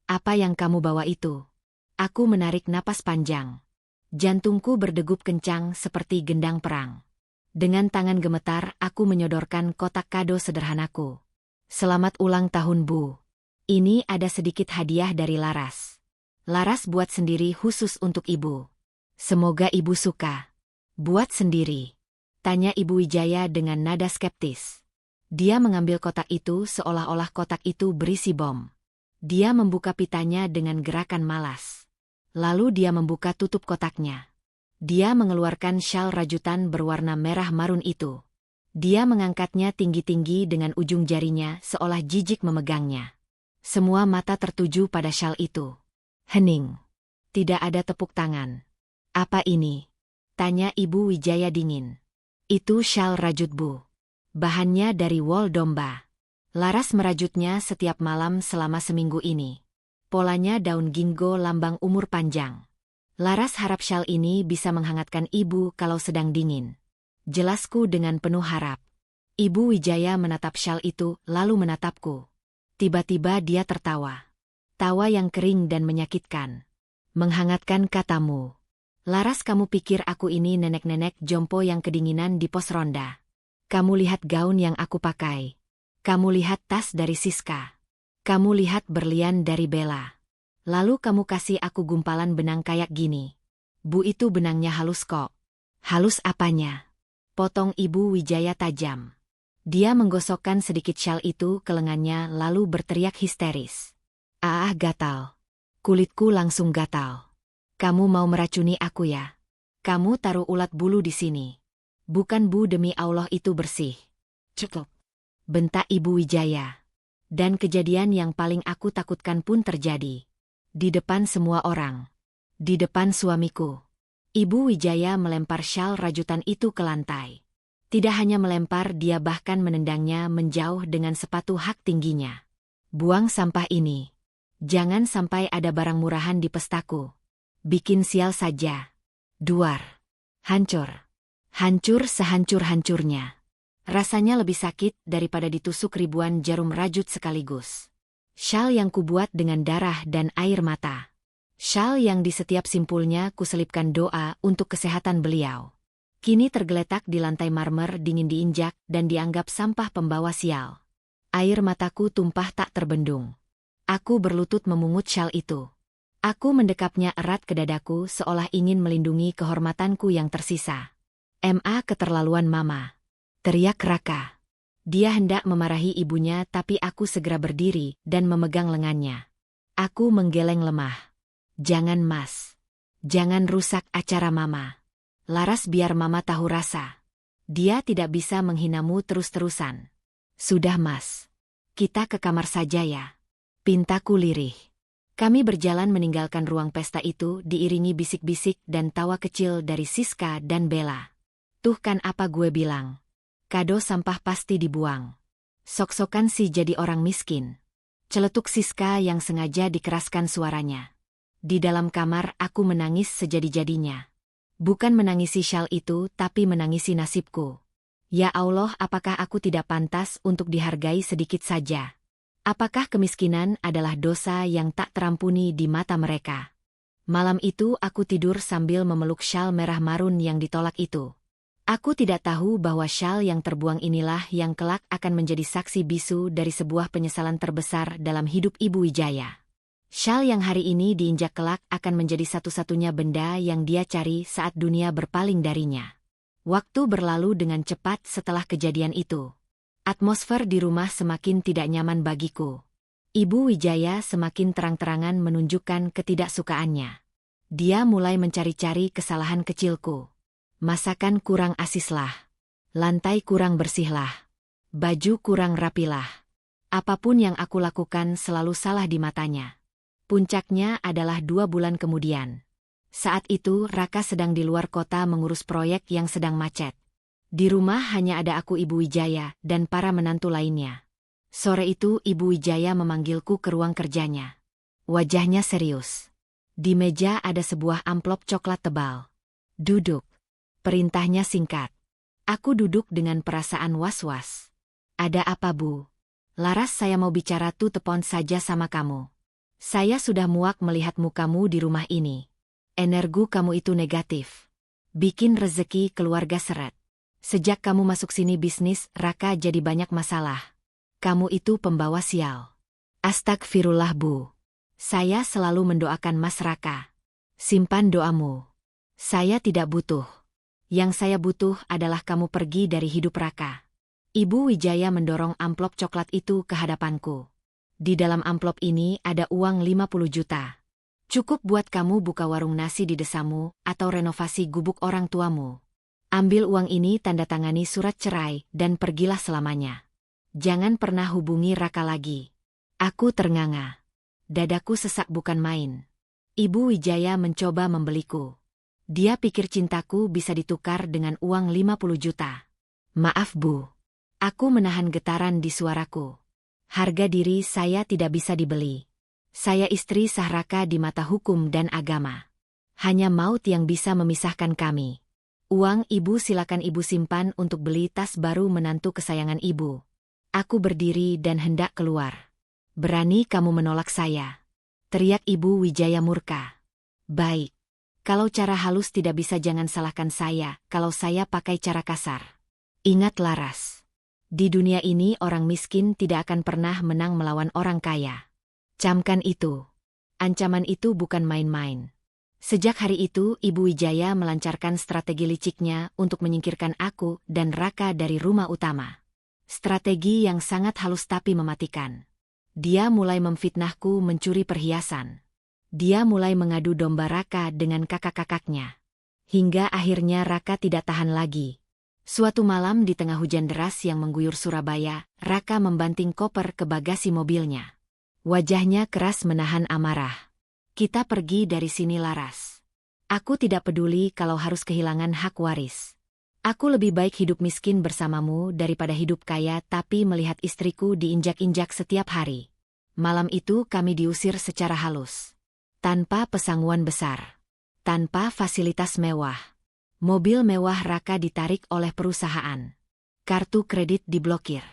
Apa yang kamu bawa itu? Aku menarik napas panjang. Jantungku berdegup kencang seperti gendang perang. Dengan tangan gemetar, aku menyodorkan kotak kado sederhanaku. Selamat ulang tahun, Bu. Ini ada sedikit hadiah dari Laras. Laras buat sendiri khusus untuk Ibu. Semoga Ibu suka. Buat sendiri? Tanya Ibu Wijaya dengan nada skeptis. Dia mengambil kotak itu seolah-olah kotak itu berisi bom. Dia membuka pitanya dengan gerakan malas. Lalu dia membuka tutup kotaknya. Dia mengeluarkan syal rajutan berwarna merah marun itu. Dia mengangkatnya tinggi-tinggi dengan ujung jarinya seolah jijik memegangnya. Semua mata tertuju pada syal itu. Hening. Tidak ada tepuk tangan. Apa ini? Tanya Ibu Wijaya dingin. Itu syal rajut Bu. Bahannya dari wol domba. Laras merajutnya setiap malam selama seminggu ini. Polanya daun ginkgo lambang umur panjang. Laras harap syal ini bisa menghangatkan Ibu kalau sedang dingin. Jelasku dengan penuh harap. Ibu Wijaya menatap syal itu lalu menatapku. Tiba-tiba dia tertawa. Tawa yang kering dan menyakitkan. Menghangatkan katamu. Laras kamu pikir aku ini nenek-nenek jompo yang kedinginan di pos ronda. Kamu lihat gaun yang aku pakai. Kamu lihat tas dari Siska. Kamu lihat berlian dari Bella. Lalu kamu kasih aku gumpalan benang kayak gini. Bu itu benangnya halus kok. Halus apanya? Potong Ibu Wijaya tajam. Dia menggosokkan sedikit syal itu ke lengannya lalu berteriak histeris. Ah gatal. Kulitku langsung gatal. Kamu mau meracuni aku ya? Kamu taruh ulat bulu di sini. Bukan Bu, demi Allah itu bersih. Cukup. Bentak Ibu Wijaya. Dan kejadian yang paling aku takutkan pun terjadi. Di depan semua orang. Di depan suamiku. Ibu Wijaya melempar syal rajutan itu ke lantai. Tidak hanya melempar, dia bahkan menendangnya menjauh dengan sepatu hak tingginya. Buang sampah ini. Jangan sampai ada barang murahan di pestaku. Bikin sial saja. Duar. Hancur. Hancur sehancur-hancurnya. Rasanya lebih sakit daripada ditusuk ribuan jarum rajut sekaligus. Syal yang kubuat dengan darah dan air mata. Syal yang di setiap simpulnya kuselipkan doa untuk kesehatan beliau. Kini tergeletak di lantai marmer dingin diinjak dan dianggap sampah pembawa sial. Air mataku tumpah tak terbendung. Aku berlutut memungut syal itu. Aku mendekapnya erat ke dadaku seolah ingin melindungi kehormatanku yang tersisa. MA keterlaluan Mama. Teriak Raka. Dia hendak memarahi ibunya tapi aku segera berdiri dan memegang lengannya. Aku menggeleng lemah. Jangan Mas. Jangan rusak acara Mama. Laras biar Mama tahu rasa. Dia tidak bisa menghinamu terus-terusan. Sudah Mas. Kita ke kamar saja ya. Pintaku lirih. Kami berjalan meninggalkan ruang pesta itu diiringi bisik-bisik dan tawa kecil dari Siska dan Bella. Tuh kan apa gue bilang. Kado sampah pasti dibuang. Sok-sokan sih jadi orang miskin. Celetuk Siska yang sengaja dikeraskan suaranya. Di dalam kamar aku menangis sejadi-jadinya. Bukan menangisi syal itu, tapi menangisi nasibku. Ya Allah, apakah aku tidak pantas untuk dihargai sedikit saja? Apakah kemiskinan adalah dosa yang tak terampuni di mata mereka? Malam itu aku tidur sambil memeluk syal merah marun yang ditolak itu. Aku tidak tahu bahwa syal yang terbuang inilah yang kelak akan menjadi saksi bisu dari sebuah penyesalan terbesar dalam hidup Ibu Wijaya. Syal yang hari ini diinjak kelak akan menjadi satu-satunya benda yang dia cari saat dunia berpaling darinya. Waktu berlalu dengan cepat setelah kejadian itu. Atmosfer di rumah semakin tidak nyaman bagiku. Ibu Wijaya semakin terang-terangan menunjukkan ketidaksukaannya. Dia mulai mencari-cari kesalahan kecilku. Masakan kurang asislah. Lantai kurang bersihlah. Baju kurang rapilah. Apapun yang aku lakukan selalu salah di matanya. Puncaknya adalah 2 bulan kemudian. Saat itu Raka sedang di luar kota mengurus proyek yang sedang macet. Di rumah hanya ada aku, Ibu Wijaya, dan para menantu lainnya. Sore itu Ibu Wijaya memanggilku ke ruang kerjanya. Wajahnya serius. Di meja ada sebuah amplop coklat tebal. Duduk. Perintahnya singkat. Aku duduk dengan perasaan was-was. Ada apa, Bu? Laras, saya mau bicara tuh telepon saja sama kamu. Saya sudah muak melihat mukamu di rumah ini. Energi kamu itu negatif. Bikin rezeki keluarga seret. Sejak kamu masuk sini bisnis Raka jadi banyak masalah. Kamu itu pembawa sial. Astagfirullah, Bu. Saya selalu mendoakan Mas Raka. Simpan doamu. Saya tidak butuh. Yang saya butuh adalah kamu pergi dari hidup Raka. Ibu Wijaya mendorong amplop coklat itu ke hadapanku. Di dalam amplop ini ada uang 50 juta. Cukup buat kamu buka warung nasi di desamu atau renovasi gubuk orang tuamu. Ambil uang ini, tanda tangani surat cerai, dan pergilah selamanya. Jangan pernah hubungi Raka lagi. Aku ternganga. Dadaku sesak bukan main. Ibu Wijaya mencoba membeliku. Dia pikir cintaku bisa ditukar dengan uang 50 juta. Maaf, Bu. Aku menahan getaran di suaraku. Harga diri saya tidak bisa dibeli. Saya istri sah Raka di mata hukum dan agama. Hanya maut yang bisa memisahkan kami. Uang Ibu silakan Ibu simpan untuk beli tas baru menantu kesayangan Ibu. Aku berdiri dan hendak keluar. Berani kamu menolak saya? Teriak Ibu Wijaya murka. Baik. Kalau cara halus tidak bisa, jangan salahkan saya kalau saya pakai cara kasar. Ingat, Laras. Di dunia ini orang miskin tidak akan pernah menang melawan orang kaya. Camkan itu. Ancaman itu bukan main-main. Sejak hari itu, Ibu Wijaya melancarkan strategi liciknya untuk menyingkirkan aku dan Raka dari rumah utama. Strategi yang sangat halus tapi mematikan. Dia mulai memfitnahku mencuri perhiasan. Dia mulai mengadu domba Raka dengan kakak-kakaknya. Hingga akhirnya Raka tidak tahan lagi. Suatu malam di tengah hujan deras yang mengguyur Surabaya, Raka membanting koper ke bagasi mobilnya. Wajahnya keras menahan amarah. Kita pergi dari sini, Laras. Aku tidak peduli kalau harus kehilangan hak waris. Aku lebih baik hidup miskin bersamamu daripada hidup kaya tapi melihat istriku diinjak-injak setiap hari. Malam itu kami diusir secara halus. Tanpa pesanguan besar. Tanpa fasilitas mewah. Mobil mewah Raka ditarik oleh perusahaan. Kartu kredit diblokir.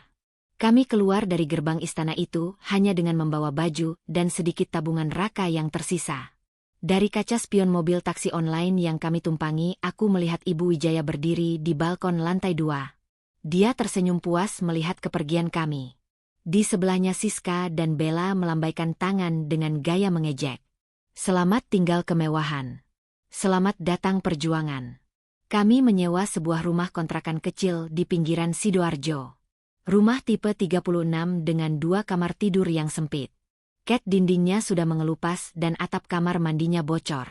Kami keluar dari gerbang istana itu hanya dengan membawa baju dan sedikit tabungan Raka yang tersisa. Dari kaca spion mobil taksi online yang kami tumpangi, aku melihat Ibu Wijaya berdiri di balkon lantai 2. Dia tersenyum puas melihat kepergian kami. Di sebelahnya Siska dan Bella melambaikan tangan dengan gaya mengejek. Selamat tinggal kemewahan. Selamat datang perjuangan. Kami menyewa sebuah rumah kontrakan kecil di pinggiran Sidoarjo. Rumah tipe 36 dengan 2 kamar tidur yang sempit. Cat dindingnya sudah mengelupas dan atap kamar mandinya bocor.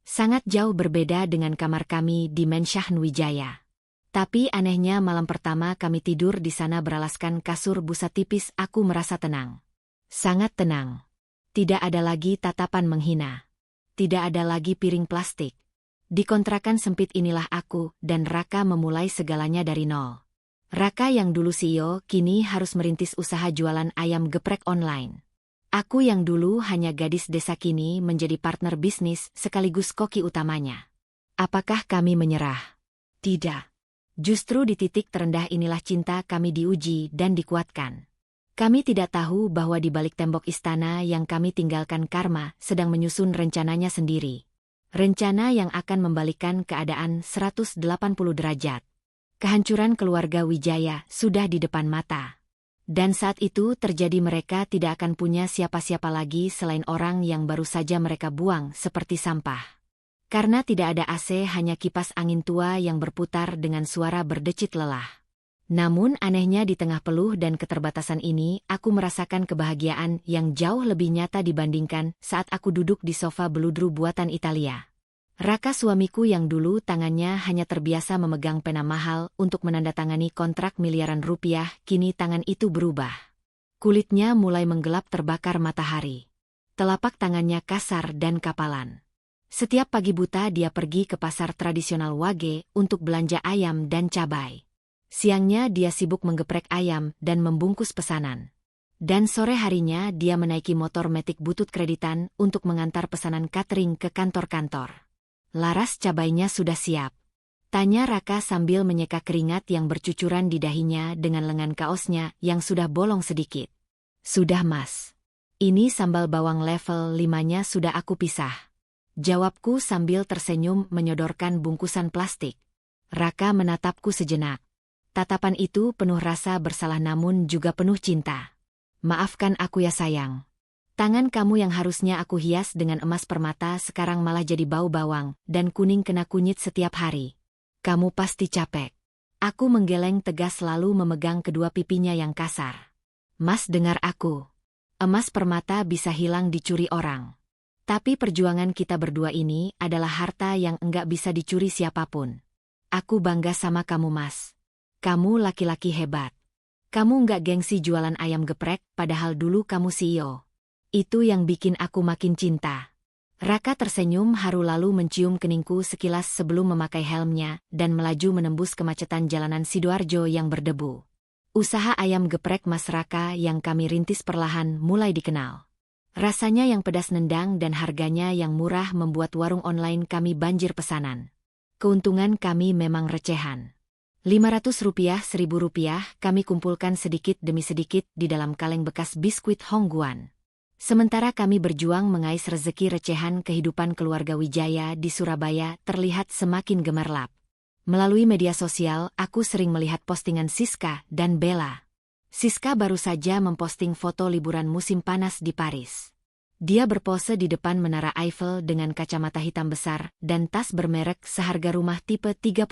Sangat jauh berbeda dengan kamar kami di Mensyahn Wijaya. Tapi anehnya malam pertama kami tidur di sana beralaskan kasur busa tipis, aku merasa tenang. Sangat tenang. Tidak ada lagi tatapan menghina. Tidak ada lagi piring plastik. Di kontrakan sempit inilah aku dan Raka memulai segalanya dari nol. Raka yang dulu CEO kini harus merintis usaha jualan ayam geprek online. Aku yang dulu hanya gadis desa kini menjadi partner bisnis sekaligus koki utamanya. Apakah kami menyerah? Tidak. Justru di titik terendah inilah cinta kami diuji dan dikuatkan. Kami tidak tahu bahwa di balik tembok istana yang kami tinggalkan Karma sedang menyusun rencananya sendiri. Rencana yang akan membalikkan keadaan 180 derajat. Kehancuran keluarga Wijaya sudah di depan mata. Dan saat itu terjadi mereka tidak akan punya siapa-siapa lagi selain orang yang baru saja mereka buang seperti sampah. Karena tidak ada AC, hanya kipas angin tua yang berputar dengan suara berdecit lelah. Namun anehnya di tengah peluh dan keterbatasan ini, aku merasakan kebahagiaan yang jauh lebih nyata dibandingkan saat aku duduk di sofa beludru buatan Italia. Raka suamiku yang dulu tangannya hanya terbiasa memegang pena mahal untuk menandatangani kontrak miliaran rupiah, kini tangan itu berubah. Kulitnya mulai menggelap terbakar matahari. Telapak tangannya kasar dan kapalan. Setiap pagi buta dia pergi ke pasar tradisional Wage untuk belanja ayam dan cabai. Siangnya dia sibuk menggeprek ayam dan membungkus pesanan. Dan sore harinya dia menaiki motor metik butut kreditan untuk mengantar pesanan catering ke kantor-kantor. Laras, cabainya sudah siap? Tanya Raka sambil menyeka keringat yang bercucuran di dahinya dengan lengan kaosnya yang sudah bolong sedikit. Sudah mas. Ini sambal bawang level 5-nya sudah aku pisah. Jawabku sambil tersenyum menyodorkan bungkusan plastik. Raka menatapku sejenak. Tatapan itu penuh rasa bersalah namun juga penuh cinta. Maafkan aku ya sayang. Tangan kamu yang harusnya aku hias dengan emas permata sekarang malah jadi bau bawang dan kuning kena kunyit setiap hari. Kamu pasti capek. Aku menggeleng tegas lalu memegang kedua pipinya yang kasar. Mas, dengar aku. Emas permata bisa hilang dicuri orang. Tapi perjuangan kita berdua ini adalah harta yang enggak bisa dicuri siapapun. Aku bangga sama kamu mas. Kamu laki-laki hebat. Kamu enggak gengsi jualan ayam geprek padahal dulu kamu CEO. Itu yang bikin aku makin cinta. Raka tersenyum haru lalu mencium keningku sekilas sebelum memakai helmnya dan melaju menembus kemacetan jalanan Sidoarjo yang berdebu. Usaha ayam geprek Mas Raka yang kami rintis perlahan mulai dikenal. Rasanya yang pedas nendang dan harganya yang murah membuat warung online kami banjir pesanan. Keuntungan kami memang recehan. Rp500, Rp1.000 kami kumpulkan sedikit demi sedikit di dalam kaleng bekas biskuit Hongguan. Sementara kami berjuang mengais rezeki recehan, kehidupan keluarga Wijaya di Surabaya terlihat semakin gemerlap. Melalui media sosial, aku sering melihat postingan Siska dan Bella. Siska baru saja memposting foto liburan musim panas di Paris. Dia berpose di depan Menara Eiffel dengan kacamata hitam besar dan tas bermerek seharga rumah tipe 36.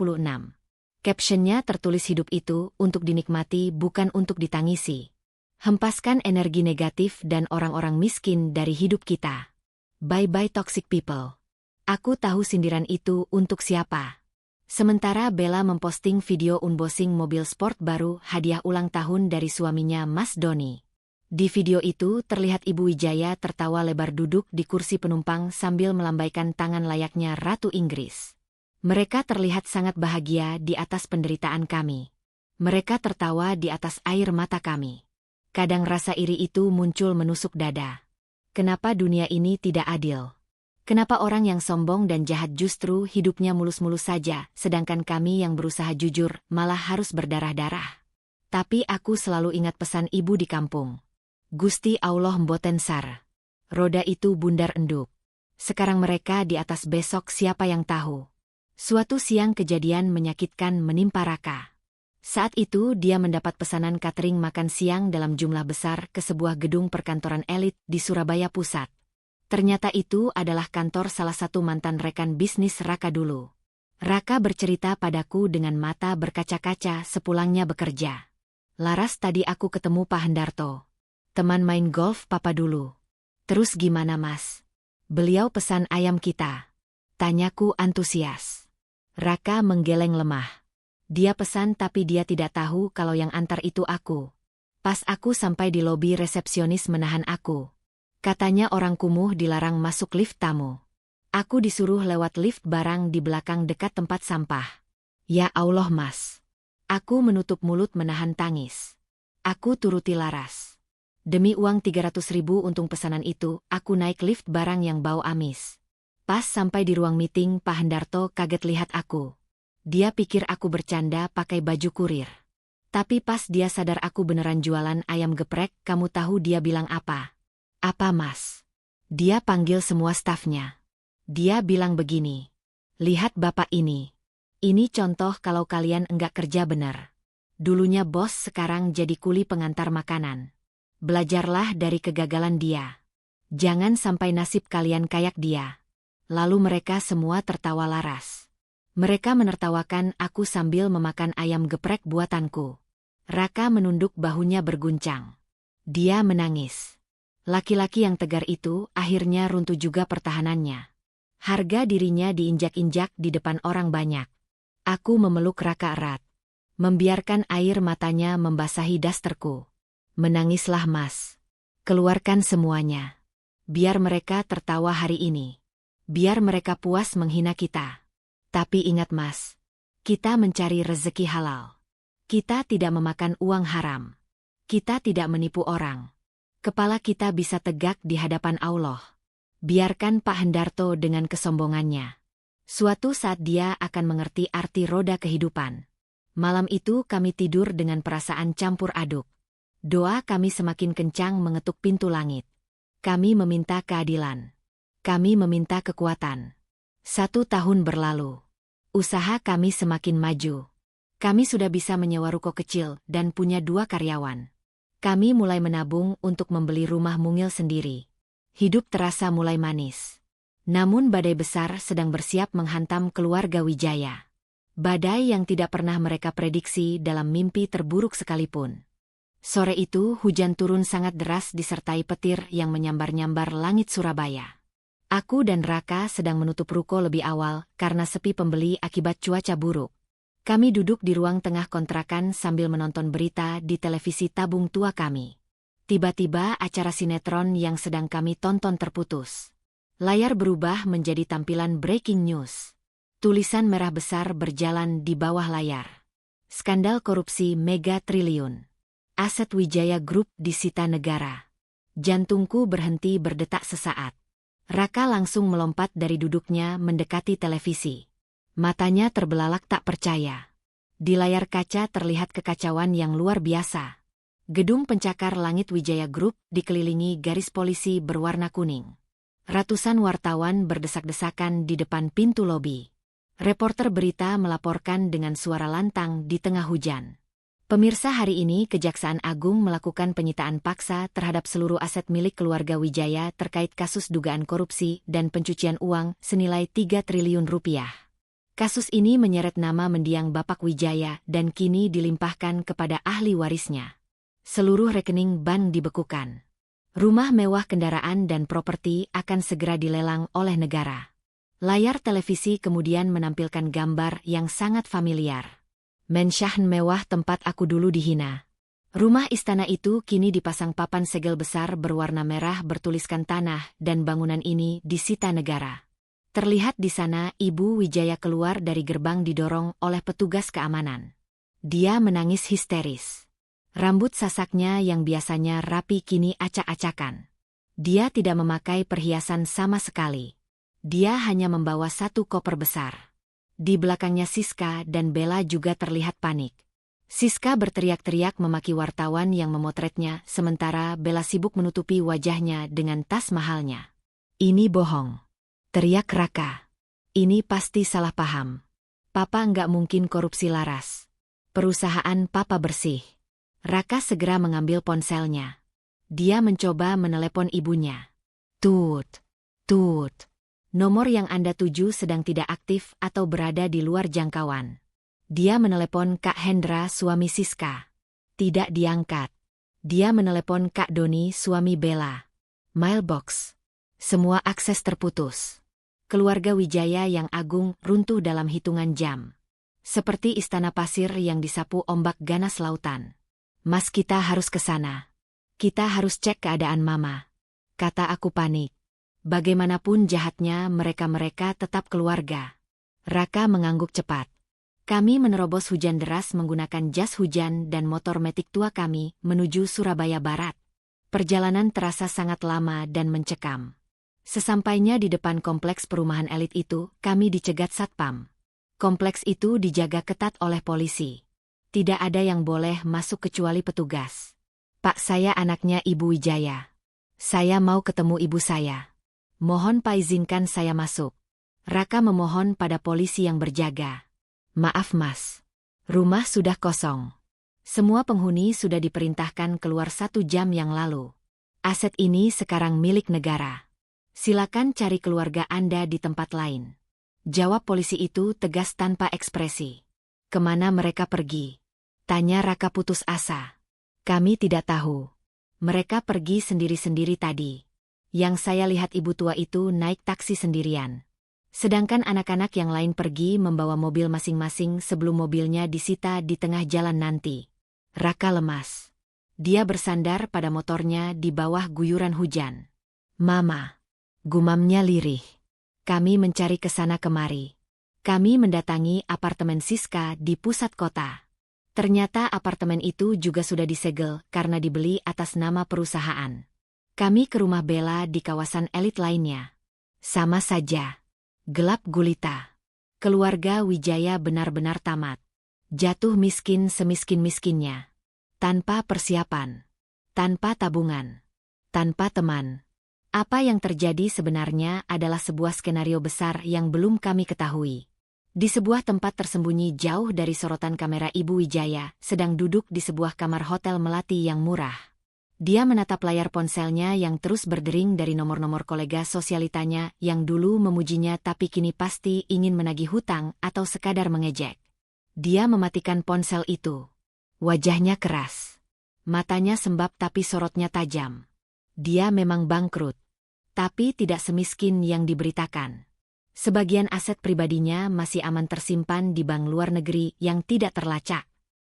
Captionnya tertulis hidup itu untuk dinikmati bukan untuk ditangisi. Hempaskan energi negatif dan orang-orang miskin dari hidup kita. Bye-bye toxic people. Aku tahu sindiran itu untuk siapa. Sementara Bella memposting video unboxing mobil sport baru hadiah ulang tahun dari suaminya Mas Doni. Di video itu terlihat Ibu Wijaya tertawa lebar duduk di kursi penumpang sambil melambaikan tangan layaknya Ratu Inggris. Mereka terlihat sangat bahagia di atas penderitaan kami. Mereka tertawa di atas air mata kami. Kadang rasa iri itu muncul menusuk dada. Kenapa dunia ini tidak adil? Kenapa orang yang sombong dan jahat justru hidupnya mulus-mulus saja, sedangkan kami yang berusaha jujur malah harus berdarah-darah? Tapi aku selalu ingat pesan ibu di kampung. Gusti Allah mboten sar. Roda itu bundar enduk. Sekarang mereka di atas, besok siapa yang tahu? Suatu siang kejadian menyakitkan menimpa Raka. Saat itu dia mendapat pesanan catering makan siang dalam jumlah besar ke sebuah gedung perkantoran elit di Surabaya Pusat. Ternyata itu adalah kantor salah satu mantan rekan bisnis Raka dulu. Raka bercerita padaku dengan mata berkaca-kaca sepulangnya bekerja. Laras, tadi aku ketemu Pak Hendarto. Teman main golf papa dulu. Terus gimana mas? Beliau pesan ayam kita. Tanyaku antusias. Raka menggeleng lemah. Dia pesan tapi dia tidak tahu kalau yang antar itu aku. Pas aku sampai di lobi, resepsionis menahan aku. Katanya orang kumuh dilarang masuk lift tamu. Aku disuruh lewat lift barang di belakang dekat tempat sampah. Ya Allah mas. Aku menutup mulut menahan tangis. Aku turuti Laras. Demi uang 300.000 untung pesanan itu, aku naik lift barang yang bau amis. Pas sampai di ruang meeting, Pak Hendarto kaget lihat aku. Dia pikir aku bercanda pakai baju kurir. Tapi pas dia sadar aku beneran jualan ayam geprek, kamu tahu dia bilang apa? Apa Mas? Dia panggil semua stafnya. Dia bilang begini. Lihat Bapak ini. Ini contoh kalau kalian enggak kerja benar. Dulunya bos, sekarang jadi kuli pengantar makanan. Belajarlah dari kegagalan dia. Jangan sampai nasib kalian kayak dia. Lalu mereka semua tertawa laras. Mereka menertawakan aku sambil memakan ayam geprek buatanku. Raka menunduk bahunya berguncang. Dia menangis. Laki-laki yang tegar itu akhirnya runtuh juga pertahanannya. Harga dirinya diinjak-injak di depan orang banyak. Aku memeluk Raka erat. Membiarkan air matanya membasahi dasterku. Menangislah Mas. Keluarkan semuanya. Biar mereka tertawa hari ini. Biar mereka puas menghina kita. Tapi ingat Mas. Kita mencari rezeki halal. Kita tidak memakan uang haram. Kita tidak menipu orang. Kepala kita bisa tegak di hadapan Allah. Biarkan Pak Hendarto dengan kesombongannya. Suatu saat dia akan mengerti arti roda kehidupan. Malam itu kami tidur dengan perasaan campur aduk. Doa kami semakin kencang mengetuk pintu langit. Kami meminta keadilan. Kami meminta kekuatan. 1 tahun berlalu. Usaha kami semakin maju. Kami sudah bisa menyewa ruko kecil dan punya 2 karyawan. Kami mulai menabung untuk membeli rumah mungil sendiri. Hidup terasa mulai manis. Namun badai besar sedang bersiap menghantam keluarga Wijaya. Badai yang tidak pernah mereka prediksi dalam mimpi terburuk sekalipun. Sore itu hujan turun sangat deras disertai petir yang menyambar-nyambar langit Surabaya. Aku dan Raka sedang menutup ruko lebih awal karena sepi pembeli akibat cuaca buruk. Kami duduk di ruang tengah kontrakan sambil menonton berita di televisi tabung tua kami. Tiba-tiba acara sinetron yang sedang kami tonton terputus. Layar berubah menjadi tampilan breaking news. Tulisan merah besar berjalan di bawah layar. Skandal korupsi mega triliun. Aset Wijaya Group disita negara. Jantungku berhenti berdetak sesaat. Raka langsung melompat dari duduknya mendekati televisi. Matanya terbelalak tak percaya. Di layar kaca terlihat kekacauan yang luar biasa. Gedung pencakar langit Wijaya Group dikelilingi garis polisi berwarna kuning. Ratusan wartawan berdesak-desakan di depan pintu lobi. Reporter berita melaporkan dengan suara lantang di tengah hujan. Pemirsa, hari ini Kejaksaan Agung melakukan penyitaan paksa terhadap seluruh aset milik keluarga Wijaya terkait kasus dugaan korupsi dan pencucian uang senilai 3 triliun rupiah. Kasus ini menyeret nama mendiang Bapak Wijaya dan kini dilimpahkan kepada ahli warisnya. Seluruh rekening bank dibekukan. Rumah mewah, kendaraan dan properti akan segera dilelang oleh negara. Layar televisi kemudian menampilkan gambar yang sangat familiar. Mensyahen mewah tempat aku dulu dihina. Rumah istana itu kini dipasang papan segel besar berwarna merah bertuliskan tanah dan bangunan ini disita negara. Terlihat di sana Ibu Wijaya keluar dari gerbang didorong oleh petugas keamanan. Dia menangis histeris. Rambut sasaknya yang biasanya rapi kini acak-acakan. Dia tidak memakai perhiasan sama sekali. Dia hanya membawa 1 koper besar. Di belakangnya Siska dan Bella juga terlihat panik. Siska berteriak-teriak memaki wartawan yang memotretnya, sementara Bella sibuk menutupi wajahnya dengan tas mahalnya. Ini bohong. Teriak Raka. Ini pasti salah paham. Papa nggak mungkin korupsi Laras. Perusahaan Papa bersih. Raka segera mengambil ponselnya. Dia mencoba menelepon ibunya. Tut, tut. Nomor yang Anda tuju sedang tidak aktif atau berada di luar jangkauan. Dia menelepon Kak Hendra, suami Siska. Tidak diangkat. Dia menelepon Kak Doni, suami Bella. Mailbox. Semua akses terputus. Keluarga Wijaya yang agung runtuh dalam hitungan jam. Seperti istana pasir yang disapu ombak ganas lautan. Mas, kita harus ke sana. Kita harus cek keadaan Mama. Kata aku panik. Bagaimanapun jahatnya mereka tetap keluarga. Raka mengangguk cepat. Kami menerobos hujan deras menggunakan jas hujan dan motor metik tua kami menuju Surabaya Barat. Perjalanan terasa sangat lama dan mencekam. Sesampainya di depan kompleks perumahan elit itu, kami dicegat satpam. Kompleks itu dijaga ketat oleh polisi. Tidak ada yang boleh masuk kecuali petugas. "Pak, saya anaknya Ibu Wijaya. Saya mau ketemu ibu saya. Mohon Pak izinkan saya masuk." Raka memohon pada polisi yang berjaga. "Maaf Mas, rumah sudah kosong. Semua penghuni sudah diperintahkan keluar 1 jam yang lalu. Aset ini sekarang milik negara. Silakan cari keluarga Anda di tempat lain." Jawab polisi itu tegas tanpa ekspresi. "Kemana mereka pergi?" tanya Raka putus asa. "Kami tidak tahu. Mereka pergi sendiri-sendiri tadi. Yang saya lihat ibu tua itu naik taksi sendirian. Sedangkan anak-anak yang lain pergi membawa mobil masing-masing sebelum mobilnya disita di tengah jalan nanti." Raka lemas. Dia bersandar pada motornya di bawah guyuran hujan. "Mama," gumamnya lirih. "Kami mencari kesana kemari. Kami mendatangi apartemen Siska di pusat kota. Ternyata apartemen itu juga sudah disegel karena dibeli atas nama perusahaan. Kami ke rumah Bella di kawasan elit lainnya. Sama saja. Gelap gulita. Keluarga Wijaya benar-benar tamat. Jatuh miskin semiskin-miskinnya. Tanpa persiapan. Tanpa tabungan. Tanpa teman. Apa yang terjadi sebenarnya adalah sebuah skenario besar yang belum kami ketahui. Di sebuah tempat tersembunyi jauh dari sorotan kamera Ibu Wijaya, sedang duduk di sebuah kamar hotel melati yang murah. Dia menatap layar ponselnya yang terus berdering dari nomor-nomor kolega sosialitanya yang dulu memujinya tapi kini pasti ingin menagih hutang atau sekadar mengejek. Dia mematikan ponsel itu. Wajahnya keras. Matanya sembab tapi sorotnya tajam. Dia memang bangkrut. Tapi tidak semiskin yang diberitakan. Sebagian aset pribadinya masih aman tersimpan di bank luar negeri yang tidak terlacak.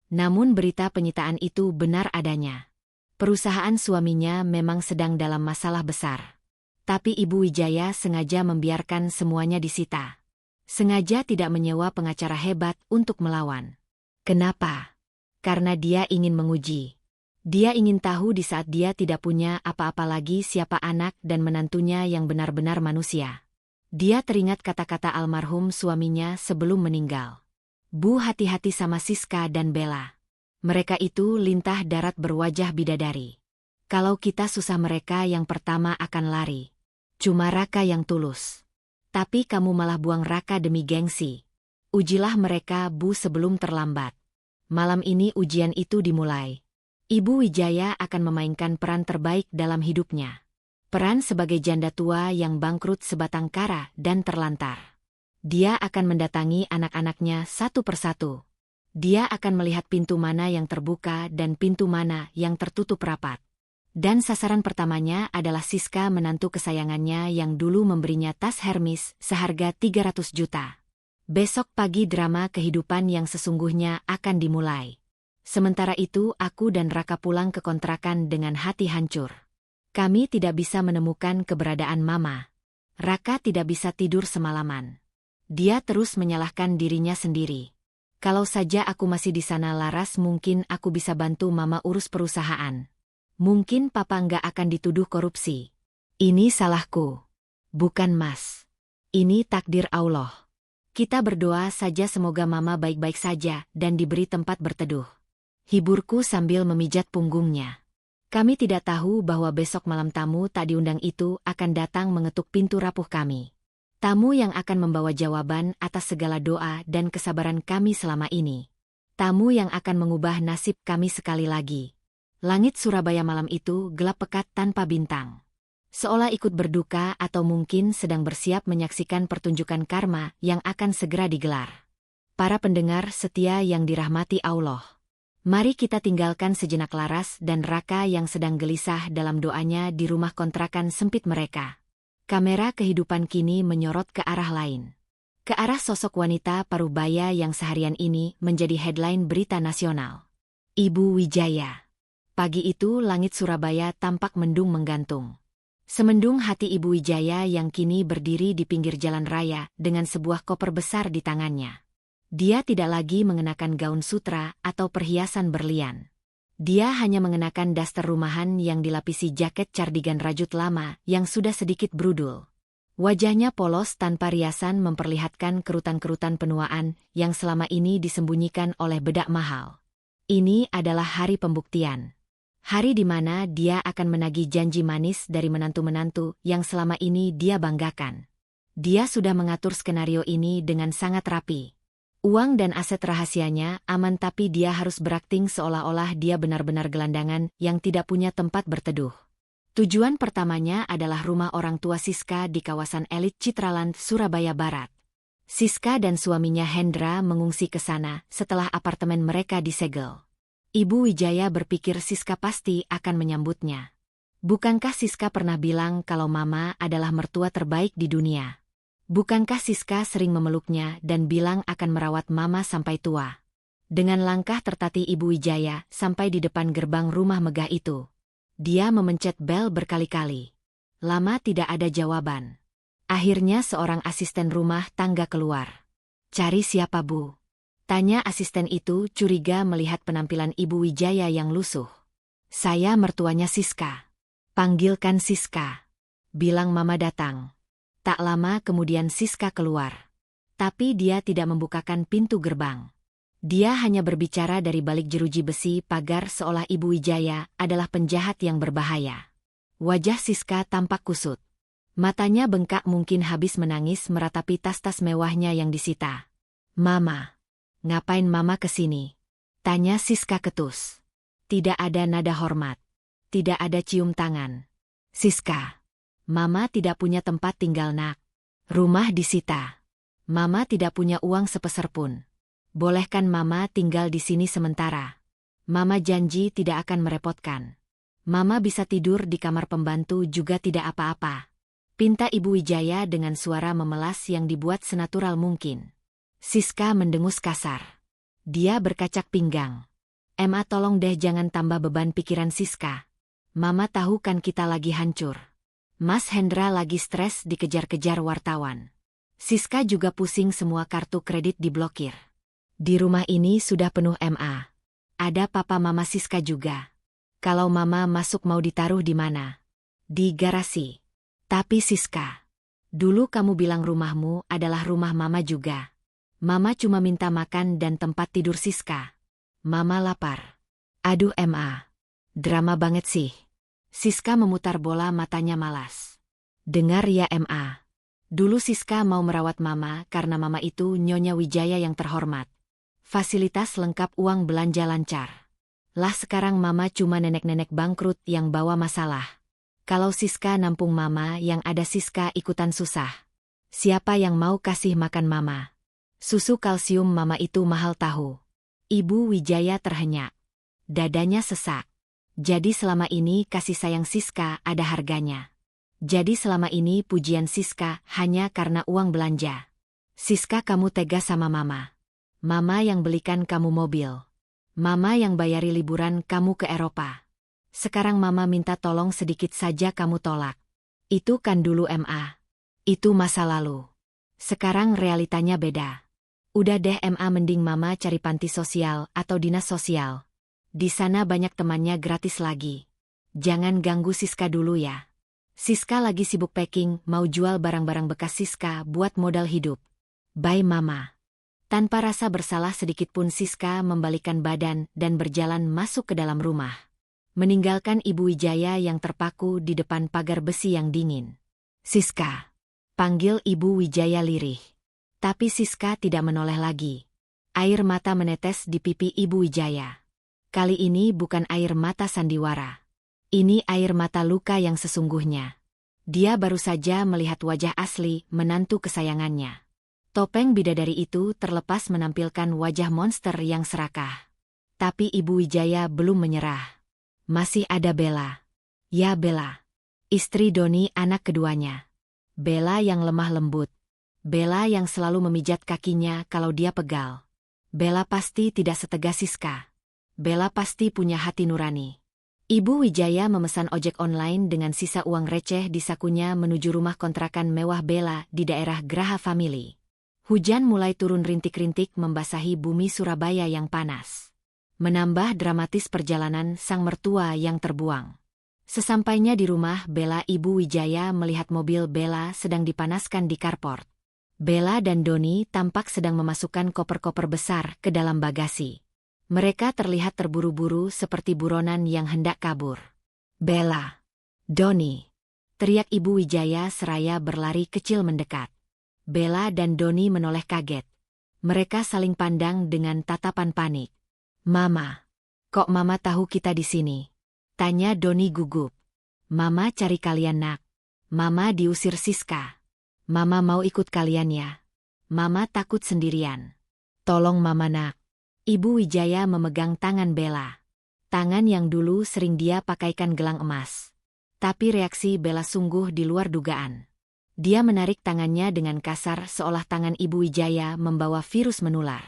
Namun berita penyitaan itu benar adanya. Perusahaan suaminya memang sedang dalam masalah besar. Tapi Ibu Wijaya sengaja membiarkan semuanya disita. Sengaja tidak menyewa pengacara hebat untuk melawan. Kenapa? Karena dia ingin menguji. Dia ingin tahu di saat dia tidak punya apa-apa lagi siapa anak dan menantunya yang benar-benar manusia. Dia teringat kata-kata almarhum suaminya sebelum meninggal. "Bu, hati-hati sama Siska dan Bella. Mereka itu lintah darat berwajah bidadari. Kalau kita susah mereka yang pertama akan lari. Cuma Raka yang tulus. Tapi kamu malah buang Raka demi gengsi. Ujilah mereka, Bu, sebelum terlambat. Malam ini ujian itu dimulai. Ibu Wijaya akan memainkan peran terbaik dalam hidupnya. Peran sebagai janda tua yang bangkrut sebatang kara dan terlantar. Dia akan mendatangi anak-anaknya satu persatu. Dia akan melihat pintu mana yang terbuka dan pintu mana yang tertutup rapat. Dan sasaran pertamanya adalah Siska, menantu kesayangannya yang dulu memberinya tas Hermes seharga 300 juta. Besok pagi drama kehidupan yang sesungguhnya akan dimulai. Sementara itu aku dan Raka pulang ke kontrakan dengan hati hancur. Kami tidak bisa menemukan keberadaan Mama. Raka tidak bisa tidur semalaman. Dia terus menyalahkan dirinya sendiri. Kalau saja aku masih di sana Laras, mungkin aku bisa bantu Mama urus perusahaan. Mungkin Papa nggak akan dituduh korupsi. Ini salahku. Bukan Mas. Ini takdir Allah. Kita berdoa saja semoga Mama baik-baik saja dan diberi tempat berteduh. Hiburku sambil memijat punggungnya. Kami tidak tahu bahwa besok malam tamu tak diundang itu akan datang mengetuk pintu rapuh kami. Tamu yang akan membawa jawaban atas segala doa dan kesabaran kami selama ini. Tamu yang akan mengubah nasib kami sekali lagi. Langit Surabaya malam itu gelap pekat tanpa bintang. Seolah ikut berduka atau mungkin sedang bersiap menyaksikan pertunjukan karma yang akan segera digelar. Para pendengar setia yang dirahmati Allah. Mari kita tinggalkan sejenak Laras dan Raka yang sedang gelisah dalam doanya di rumah kontrakan sempit mereka. Kamera kehidupan kini menyorot ke arah lain. Ke arah sosok wanita parubaya yang seharian ini menjadi headline berita nasional. Ibu Wijaya. Pagi itu langit Surabaya tampak mendung menggantung. Semendung hati Ibu Wijaya yang kini berdiri di pinggir jalan raya dengan sebuah koper besar di tangannya. Dia tidak lagi mengenakan gaun sutra atau perhiasan berlian. Dia hanya mengenakan daster rumahan yang dilapisi jaket cardigan rajut lama yang sudah sedikit brudul. Wajahnya polos tanpa riasan memperlihatkan kerutan-kerutan penuaan yang selama ini disembunyikan oleh bedak mahal. Ini adalah hari pembuktian. Hari di mana dia akan menagih janji manis dari menantu-menantu yang selama ini dia banggakan. Dia sudah mengatur skenario ini dengan sangat rapi. Uang dan aset rahasianya aman, tapi dia harus berakting seolah-olah dia benar-benar gelandangan yang tidak punya tempat berteduh. Tujuan pertamanya adalah rumah orang tua Siska di kawasan elit Citraland, Surabaya Barat. Siska dan suaminya Hendra mengungsi ke sana setelah apartemen mereka disegel. Ibu Wijaya berpikir Siska pasti akan menyambutnya. Bukankah Siska pernah bilang kalau Mama adalah mertua terbaik di dunia? Bukankah Siska sering memeluknya dan bilang akan merawat Mama sampai tua? Dengan langkah tertatih Ibu Wijaya sampai di depan gerbang rumah megah itu. Dia memencet bel berkali-kali. Lama tidak ada jawaban. Akhirnya seorang asisten rumah tangga keluar. "Cari siapa, Bu?" Tanya asisten itu curiga melihat penampilan Ibu Wijaya yang lusuh. "Saya mertuanya Siska." "Panggilkan Siska," bilang Mama datang. Tak lama kemudian Siska keluar. Tapi dia tidak membukakan pintu gerbang. Dia hanya berbicara dari balik jeruji besi pagar seolah Ibu Wijaya adalah penjahat yang berbahaya. Wajah Siska tampak kusut. Matanya bengkak, mungkin habis menangis meratapi tas-tas mewahnya yang disita. "Mama, ngapain Mama kesini?" tanya Siska ketus. Tidak ada nada hormat. Tidak ada cium tangan. "Siska, Mama tidak punya tempat tinggal, Nak. Rumah disita. Mama tidak punya uang sepeser pun. Bolehkan Mama tinggal di sini sementara? Mama janji tidak akan merepotkan. Mama bisa tidur di kamar pembantu juga tidak apa-apa," pinta Ibu Wijaya dengan suara memelas yang dibuat senatural mungkin. Siska mendengus kasar. Dia berkacak pinggang. "Ma, tolong deh jangan tambah beban pikiran Siska. Mama tahu kan kita lagi hancur. Mas Hendra lagi stres dikejar-kejar wartawan. Siska juga pusing, semua kartu kredit diblokir. Di rumah ini sudah penuh Ma. Ada papa mama Siska juga. Kalau Mama masuk mau ditaruh di mana? Di garasi. Tapi Siska, dulu kamu bilang rumahmu adalah rumah Mama juga. Mama cuma minta makan dan tempat tidur Siska. Mama lapar." "Aduh Ma, drama banget sih." Siska memutar bola matanya malas. "Dengar ya Ma. Dulu Siska mau merawat Mama karena Mama itu Nyonya Wijaya yang terhormat. Fasilitas lengkap, uang belanja lancar. Lah sekarang Mama cuma nenek-nenek bangkrut yang bawa masalah. Kalau Siska nampung Mama yang ada Siska ikutan susah. Siapa yang mau kasih makan Mama? Susu kalsium Mama itu mahal tahu." Ibu Wijaya terhenyak. Dadanya sesak. Jadi selama ini kasih sayang Siska ada harganya. Jadi selama ini pujian Siska hanya karena uang belanja. Siska, kamu tega sama Mama. Mama yang belikan kamu mobil. Mama yang bayari liburan kamu ke Eropa. Sekarang Mama minta tolong sedikit saja kamu tolak. Itu kan dulu Ma. Itu masa lalu. Sekarang realitanya beda. Udah deh Ma, mending Mama cari panti sosial atau dinas sosial. Di sana banyak temannya gratis lagi. Jangan ganggu Siska dulu ya. Siska lagi sibuk packing, mau jual barang-barang bekas Siska buat modal hidup. Bye Mama." Tanpa rasa bersalah sedikitpun Siska membalikkan badan dan berjalan masuk ke dalam rumah. Meninggalkan Ibu Wijaya yang terpaku di depan pagar besi yang dingin. "Siska," panggil Ibu Wijaya lirih. Tapi Siska tidak menoleh lagi. Air mata menetes di pipi Ibu Wijaya. Kali ini bukan air mata sandiwara. Ini air mata luka yang sesungguhnya. Dia baru saja melihat wajah asli menantu kesayangannya. Topeng bidadari itu terlepas menampilkan wajah monster yang serakah. Tapi Ibu Wijaya belum menyerah. Masih ada Bella. Ya Bella. Istri Doni, anak keduanya. Bella yang lemah lembut. Bella yang selalu memijat kakinya kalau dia pegal. Bella pasti tidak setegas Siska. Bella pasti punya hati nurani. Ibu Wijaya memesan ojek online dengan sisa uang receh di sakunya menuju rumah kontrakan mewah Bella di daerah Graha Family. Hujan mulai turun rintik-rintik membasahi bumi Surabaya yang panas. menambah dramatis perjalanan sang mertua yang terbuang. Sesampainya di rumah Bella, Ibu Wijaya melihat mobil Bella sedang dipanaskan di carport. Bella dan Doni tampak sedang memasukkan koper-koper besar ke dalam bagasi. Mereka terlihat terburu-buru seperti buronan yang hendak kabur. "Bella! Doni!" teriak Ibu Wijaya seraya berlari kecil mendekat. Bella dan Doni menoleh kaget. Mereka saling pandang dengan tatapan panik. "Mama, kok Mama tahu kita di sini?" tanya Doni gugup. "Mama cari kalian, Nak. Mama diusir Siska. Mama mau ikut kalian ya. Mama takut sendirian. Tolong Mama, Nak." Ibu Wijaya memegang tangan Bella. Tangan yang dulu sering dia pakaikan gelang emas. Tapi reaksi Bella sungguh di luar dugaan. Dia menarik tangannya dengan kasar seolah tangan Ibu Wijaya membawa virus menular.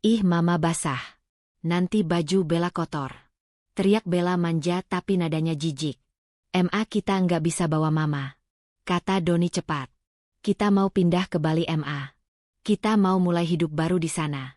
"Ih, Mama basah. Nanti baju Bella kotor." teriak Bella manja tapi nadanya jijik. "MA kita nggak bisa bawa Mama," kata Doni cepat. "Kita mau pindah ke Bali MA. Kita mau mulai hidup baru di sana.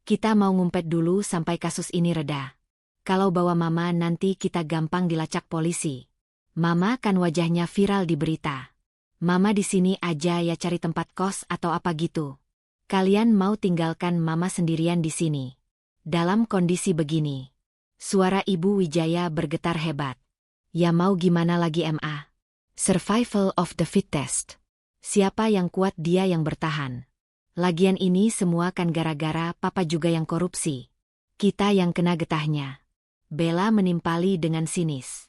Kita mau ngumpet dulu sampai kasus ini reda. Kalau bawa Mama nanti kita gampang dilacak polisi. Mama kan wajahnya viral di berita. Mama di sini aja ya, cari tempat kos atau apa gitu. Kalian mau tinggalkan Mama sendirian di sini dalam kondisi begini?" Suara Ibu Wijaya bergetar hebat. "Ya mau gimana lagi MA? Survival of the fittest. Siapa yang kuat dia yang bertahan. Lagian ini semua kan gara-gara Papa juga yang korupsi. Kita yang kena getahnya." Bella menimpali dengan sinis.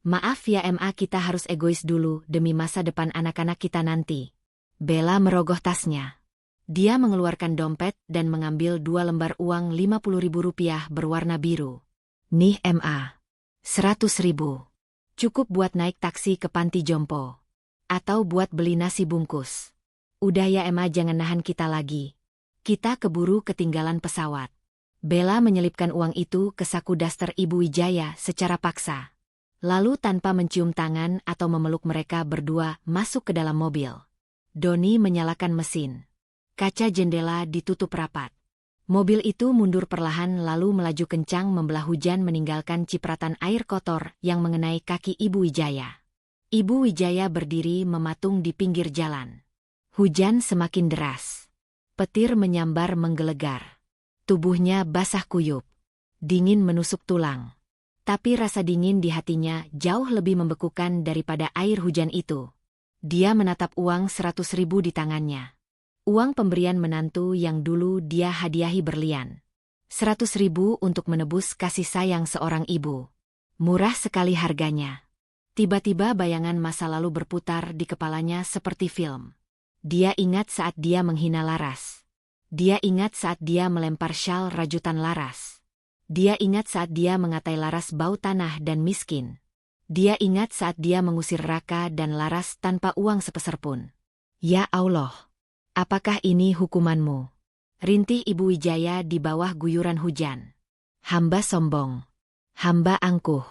"Maaf ya MA, kita harus egois dulu demi masa depan anak-anak kita nanti." Bella merogoh tasnya. Dia mengeluarkan dompet dan mengambil 2 lembar uang Rp50.000 berwarna biru. "Nih MA, 100.000. Cukup buat naik taksi ke panti jompo. Atau buat beli nasi bungkus. Udah ya MA, jangan nahan kita lagi. Kita keburu ketinggalan pesawat." Bella menyelipkan uang itu ke saku daster Ibu Wijaya secara paksa. Lalu tanpa mencium tangan atau memeluk mereka berdua masuk ke dalam mobil. Doni menyalakan mesin. Kaca jendela ditutup rapat. Mobil itu mundur perlahan lalu melaju kencang membelah hujan meninggalkan cipratan air kotor yang mengenai kaki Ibu Wijaya. Ibu Wijaya berdiri mematung di pinggir jalan. Hujan semakin deras. Petir menyambar menggelegar. Tubuhnya basah kuyup. Dingin menusuk tulang. Tapi rasa dingin di hatinya jauh lebih membekukan daripada air hujan itu. Dia menatap uang 100.000 di tangannya. Uang pemberian menantu yang dulu dia hadiahi berlian. 100.000 untuk menebus kasih sayang seorang ibu. Murah sekali harganya. Tiba-tiba bayangan masa lalu berputar di kepalanya seperti film. Dia ingat saat dia menghina Laras. Dia ingat saat dia melempar syal rajutan Laras. Dia ingat saat dia mengatai Laras bau tanah dan miskin. Dia ingat saat dia mengusir Raka dan Laras tanpa uang sepeser pun. "Ya Allah! Apakah ini hukumanmu?" rintih Ibu Wijaya di bawah guyuran hujan. "Hamba sombong. Hamba angkuh.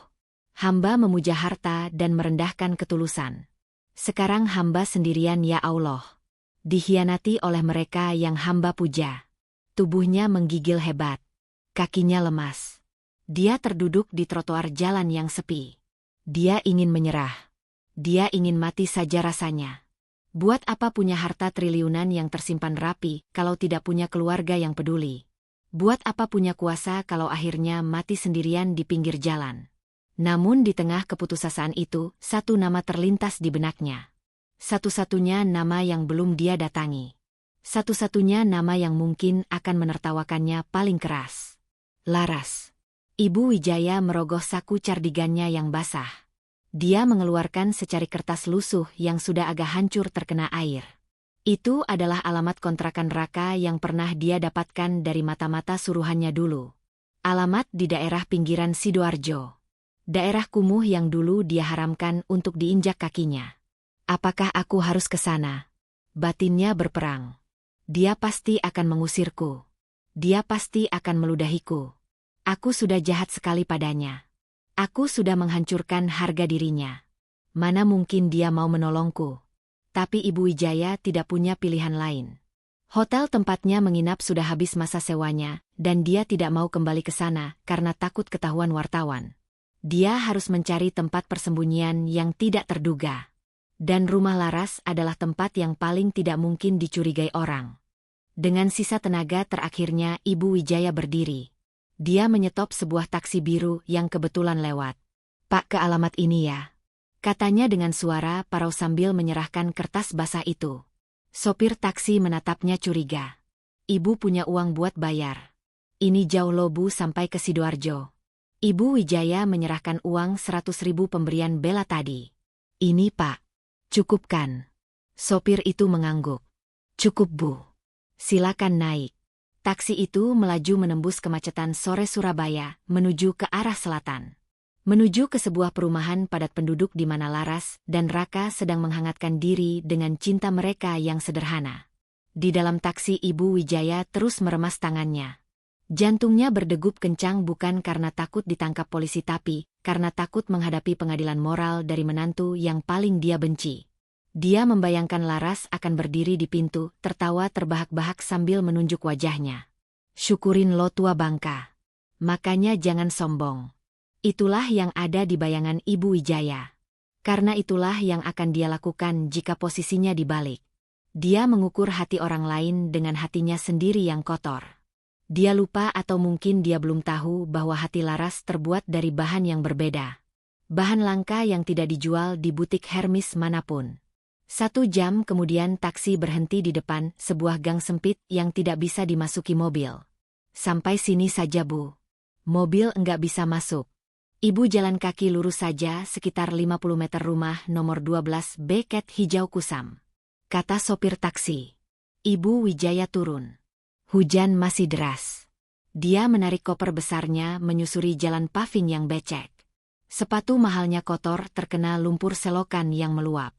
Hamba memuja harta dan merendahkan ketulusan. Sekarang hamba sendirian ya Allah. Dikhianati oleh mereka yang hamba puja." Tubuhnya menggigil hebat. Kakinya lemas. Dia terduduk di trotoar jalan yang sepi. Dia ingin menyerah. Dia ingin mati saja rasanya. Buat apa punya harta triliunan yang tersimpan rapi kalau tidak punya keluarga yang peduli? Buat apa punya kuasa kalau akhirnya mati sendirian di pinggir jalan? Namun di tengah keputusasaan itu, satu nama terlintas di benaknya. Satu-satunya nama yang belum dia datangi. Satu-satunya nama yang mungkin akan menertawakannya paling keras. Laras. Ibu Wijaya merogoh saku cardigannya yang basah. Dia mengeluarkan secari kertas lusuh yang sudah agak hancur terkena air. Itu adalah alamat kontrakan Raka yang pernah dia dapatkan dari mata-mata suruhannya dulu. Alamat di daerah pinggiran Sidoarjo. Daerah kumuh yang dulu dia haramkan untuk diinjak kakinya. Apakah aku harus ke sana? Batinnya berperang. Dia pasti akan mengusirku. Dia pasti akan meludahiku. Aku sudah jahat sekali padanya. Aku sudah menghancurkan harga dirinya. Mana mungkin dia mau menolongku. Tapi Ibu Wijaya tidak punya pilihan lain. Hotel tempatnya menginap sudah habis masa sewanya, dan dia tidak mau kembali ke sana karena takut ketahuan wartawan. Dia harus mencari tempat persembunyian yang tidak terduga. Dan rumah Laras adalah tempat yang paling tidak mungkin dicurigai orang. Dengan sisa tenaga terakhirnya Ibu Wijaya berdiri. Dia menyetop sebuah taksi biru yang kebetulan lewat. "Pak, ke alamat ini ya," katanya dengan suara parau sambil menyerahkan kertas basah itu. Sopir taksi menatapnya curiga. "Ibu punya uang buat bayar. Ini jauh loh Bu sampai ke Sidoarjo." Ibu Wijaya menyerahkan uang 100.000 pemberian Bella tadi. "Ini Pak. Cukup kan?" Sopir itu mengangguk. "Cukup Bu. Silakan naik." Taksi itu melaju menembus kemacetan sore Surabaya menuju ke arah selatan. Menuju ke sebuah perumahan padat penduduk di mana Laras dan Raka sedang menghangatkan diri dengan cinta mereka yang sederhana. Di dalam taksi Ibu Wijaya terus meremas tangannya. Jantungnya berdegup kencang bukan karena takut ditangkap polisi tapi karena takut menghadapi pengadilan moral dari menantu yang paling dia benci. Dia membayangkan Laras akan berdiri di pintu, tertawa terbahak-bahak sambil menunjuk wajahnya. "Syukurin lo tua bangka. Makanya jangan sombong." Itulah yang ada di bayangan Ibu Wijaya. Karena itulah yang akan dia lakukan jika posisinya dibalik. Dia mengukur hati orang lain dengan hatinya sendiri yang kotor. Dia lupa atau mungkin dia belum tahu bahwa hati Laras terbuat dari bahan yang berbeda. Bahan langka yang tidak dijual di butik Hermes manapun. 1 jam kemudian taksi berhenti di depan sebuah gang sempit yang tidak bisa dimasuki mobil. "Sampai sini saja Bu. Mobil enggak bisa masuk. Ibu jalan kaki lurus saja sekitar 50 meter rumah nomor 12 Beket Hijau Kusam," kata sopir taksi. Ibu Wijaya turun. Hujan masih deras. Dia menarik koper besarnya menyusuri jalan paving yang becek. Sepatu mahalnya kotor terkena lumpur selokan yang meluap.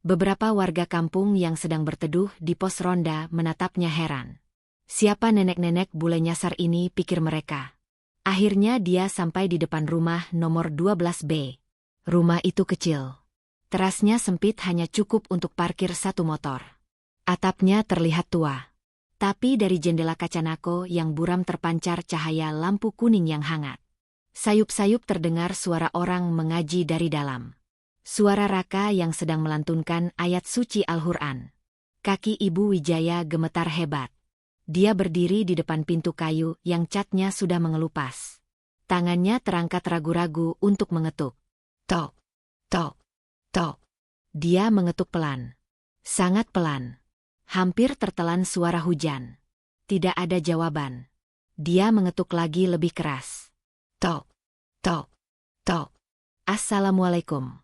Beberapa warga kampung yang sedang berteduh di pos ronda menatapnya heran. Siapa nenek-nenek bule nyasar ini, pikir mereka. Akhirnya dia sampai di depan rumah nomor 12B. Rumah itu kecil. Terasnya sempit hanya cukup untuk parkir 1 motor. Atapnya terlihat tua. Tapi dari jendela kaca nako yang buram terpancar cahaya lampu kuning yang hangat. Sayup-sayup terdengar suara orang mengaji dari dalam. Suara Raka yang sedang melantunkan ayat suci Al-Quran. Kaki Ibu Wijaya gemetar hebat. Dia berdiri di depan pintu kayu yang catnya sudah mengelupas. Tangannya terangkat ragu-ragu untuk mengetuk. Tok, tok, tok. Dia mengetuk pelan. Sangat pelan. Hampir tertelan suara hujan. Tidak ada jawaban. Dia mengetuk lagi lebih keras. Tok, tok, tok. "Assalamualaikum."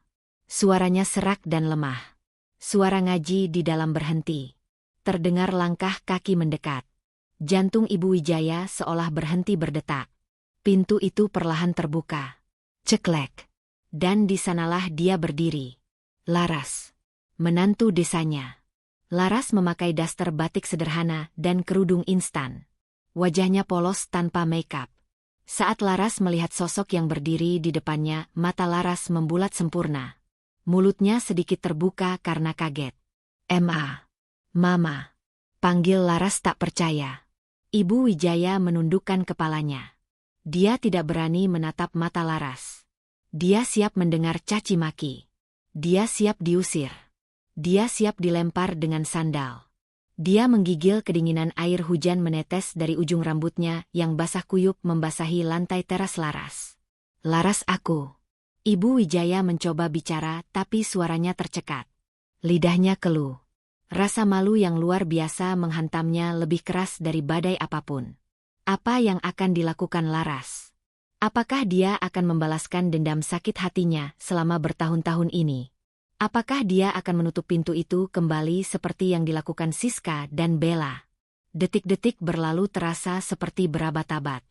Suaranya serak dan lemah. Suara ngaji di dalam berhenti. Terdengar langkah kaki mendekat. Jantung Ibu Wijaya seolah berhenti berdetak. Pintu itu perlahan terbuka. Ceklek. Dan di sanalah dia berdiri. Laras. Menantu desanya. Laras memakai daster batik sederhana dan kerudung instan. Wajahnya polos tanpa makeup. Saat Laras melihat sosok yang berdiri di depannya, mata Laras membulat sempurna. Mulutnya sedikit terbuka karena kaget. Mama. Panggil Laras tak percaya. Ibu Wijaya menundukkan kepalanya. Dia tidak berani menatap mata Laras. Dia siap mendengar caci maki. Dia siap diusir. Dia siap dilempar dengan sandal. Dia menggigil kedinginan air hujan menetes dari ujung rambutnya yang basah kuyup membasahi lantai teras Laras. "Laras, aku." Ibu Wijaya mencoba bicara tapi suaranya tercekat. Lidahnya keluh. Rasa malu yang luar biasa menghantamnya lebih keras dari badai apapun. Apa yang akan dilakukan Laras? Apakah dia akan membalaskan dendam sakit hatinya selama bertahun-tahun ini? Apakah dia akan menutup pintu itu kembali seperti yang dilakukan Siska dan Bella? Detik-detik berlalu terasa seperti berabad-abad.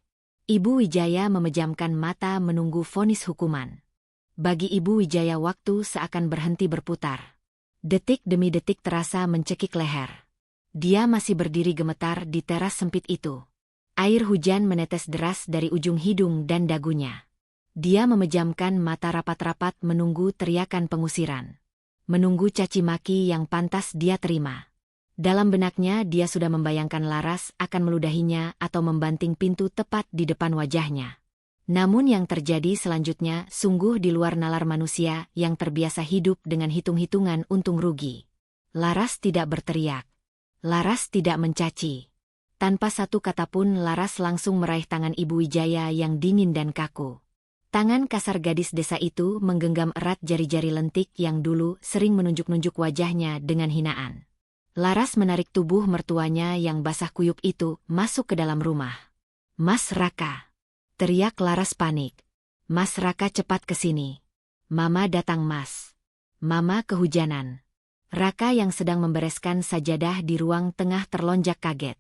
Ibu Wijaya memejamkan mata menunggu vonis hukuman. Bagi Ibu Wijaya waktu seakan berhenti berputar. Detik demi detik terasa mencekik leher. Dia masih berdiri gemetar di teras sempit itu. Air hujan menetes deras dari ujung hidung dan dagunya. Dia memejamkan mata rapat-rapat menunggu teriakan pengusiran. Menunggu caci maki yang pantas dia terima. Dalam benaknya dia sudah membayangkan Laras akan meludahinya atau membanting pintu tepat di depan wajahnya. Namun yang terjadi selanjutnya sungguh di luar nalar manusia yang terbiasa hidup dengan hitung-hitungan untung rugi. Laras tidak berteriak. Laras tidak mencaci. Tanpa satu kata pun Laras langsung meraih tangan Ibu Wijaya yang dingin dan kaku. Tangan kasar gadis desa itu menggenggam erat jari-jari lentik yang dulu sering menunjuk-nunjuk wajahnya dengan hinaan. Laras menarik tubuh mertuanya yang basah kuyup itu masuk ke dalam rumah. "Mas Raka!" teriak Laras panik. "Mas Raka, cepat ke sini. Mama datang, Mas." Mama kehujanan. Raka yang sedang membereskan sajadah di ruang tengah terlonjak kaget.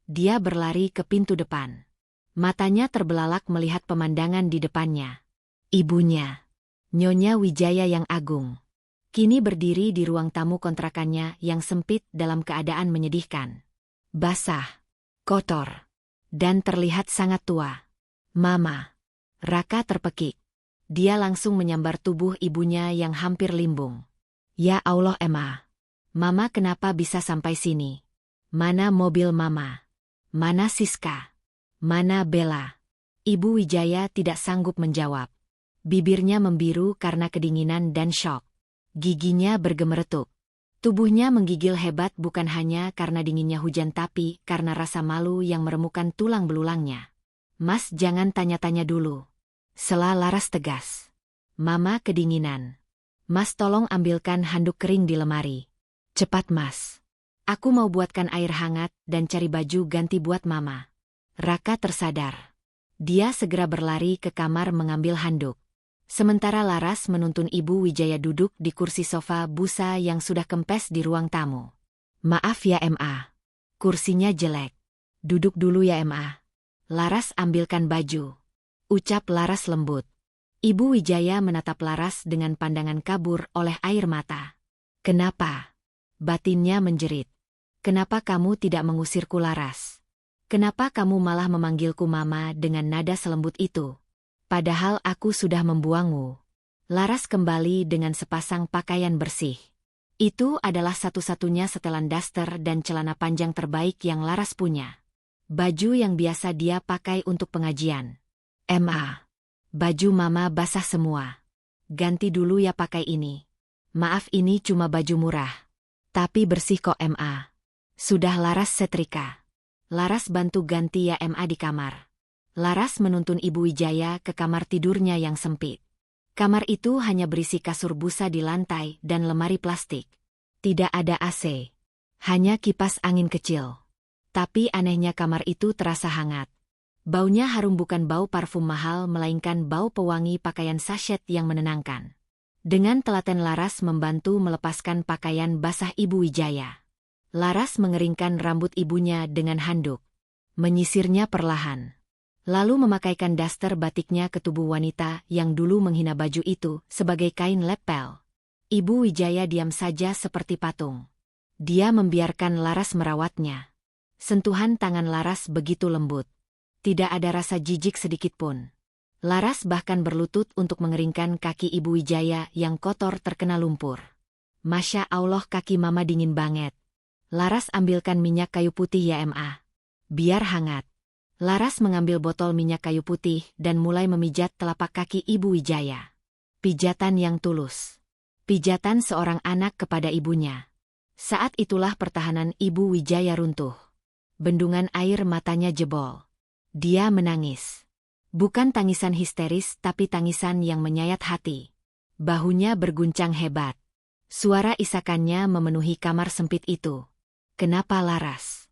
Dia berlari ke pintu depan. Matanya terbelalak melihat pemandangan di depannya. Ibunya, Nyonya Wijaya yang agung, kini berdiri di ruang tamu kontrakannya yang sempit dalam keadaan menyedihkan. Basah, kotor, dan terlihat sangat tua. "Mama." Raka terpekik. Dia langsung menyambar tubuh ibunya yang hampir limbung. "Ya Allah, Emma. Mama kenapa bisa sampai sini? Mana mobil Mama? Mana Siska? Mana Bella?" Ibu Wijaya tidak sanggup menjawab. Bibirnya membiru karena kedinginan dan syok. Giginya bergemeretuk. Tubuhnya menggigil hebat bukan hanya karena dinginnya hujan tapi karena rasa malu yang meremukkan tulang belulangnya. "Mas, jangan tanya-tanya dulu," sela Laras tegas. "Mama kedinginan. Mas, tolong ambilkan handuk kering di lemari. Cepat, Mas. Aku mau buatkan air hangat dan cari baju ganti buat Mama." Raka tersadar. Dia segera berlari ke kamar mengambil handuk. Sementara Laras menuntun Ibu Wijaya duduk di kursi sofa busa yang sudah kempes di ruang tamu. "Maaf ya, Ma. Kursinya jelek. Duduk dulu ya, Ma." "Laras, ambilkan baju," ucap Laras lembut. Ibu Wijaya menatap Laras dengan pandangan kabur oleh air mata. "Kenapa?" batinnya menjerit. "Kenapa kamu tidak mengusirku, Laras? Kenapa kamu malah memanggilku Mama dengan nada selembut itu? Padahal aku sudah membuangmu." Laras kembali dengan sepasang pakaian bersih. Itu adalah satu-satunya setelan daster dan celana panjang terbaik yang Laras punya. Baju yang biasa dia pakai untuk pengajian. "Ma, baju Mama basah semua. Ganti dulu ya pakai ini. Maaf, ini cuma baju murah. Tapi bersih kok, Ma." "Sudah, Laras setrika. Laras bantu ganti ya, Ma di kamar." Laras menuntun Ibu Wijaya ke kamar tidurnya yang sempit. Kamar itu hanya berisi kasur busa di lantai dan lemari plastik. Tidak ada AC. Hanya kipas angin kecil. Tapi anehnya kamar itu terasa hangat. Baunya harum bukan bau parfum mahal melainkan bau pewangi pakaian sachet yang menenangkan. Dengan telaten Laras membantu melepaskan pakaian basah Ibu Wijaya. Laras mengeringkan rambut ibunya dengan handuk. Menyisirnya perlahan. Lalu memakaikan daster batiknya ke tubuh wanita yang dulu menghina baju itu sebagai kain lepel. Ibu Wijaya diam saja seperti patung. Dia membiarkan Laras merawatnya. Sentuhan tangan Laras begitu lembut. Tidak ada rasa jijik sedikitpun. Laras bahkan berlutut untuk mengeringkan kaki Ibu Wijaya yang kotor terkena lumpur. "Masya Allah, kaki Mama dingin banget. Laras, ambilkan minyak kayu putih ya, Ma. Biar hangat." Laras mengambil botol minyak kayu putih dan mulai memijat telapak kaki Ibu Wijaya. Pijatan yang tulus. Pijatan seorang anak kepada ibunya. Saat itulah pertahanan Ibu Wijaya runtuh. Bendungan air matanya jebol. Dia menangis. Bukan tangisan histeris tapi tangisan yang menyayat hati. Bahunya berguncang hebat. Suara isakannya memenuhi kamar sempit itu. "Kenapa, Laras?"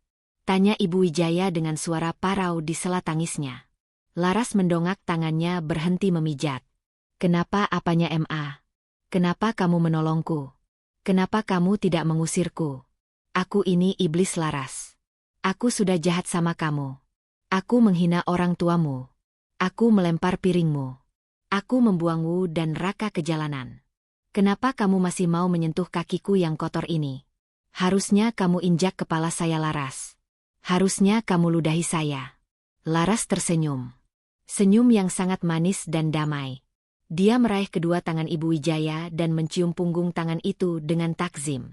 tanya Ibu Wijaya dengan suara parau di sela tangisnya. Laras mendongak tangannya berhenti memijat. "Kenapa apanya, Ma? Kenapa kamu menolongku? Kenapa kamu tidak mengusirku? Aku ini iblis, Laras. Aku sudah jahat sama kamu. Aku menghina orang tuamu. Aku melempar piringmu. Aku membuangmu dan Raka ke jalanan. Kenapa kamu masih mau menyentuh kakiku yang kotor ini? Harusnya kamu injak kepala saya, Laras. Harusnya kamu ludahi saya." Laras tersenyum. Senyum yang sangat manis dan damai. Dia meraih kedua tangan Ibu Wijaya dan mencium punggung tangan itu dengan takzim.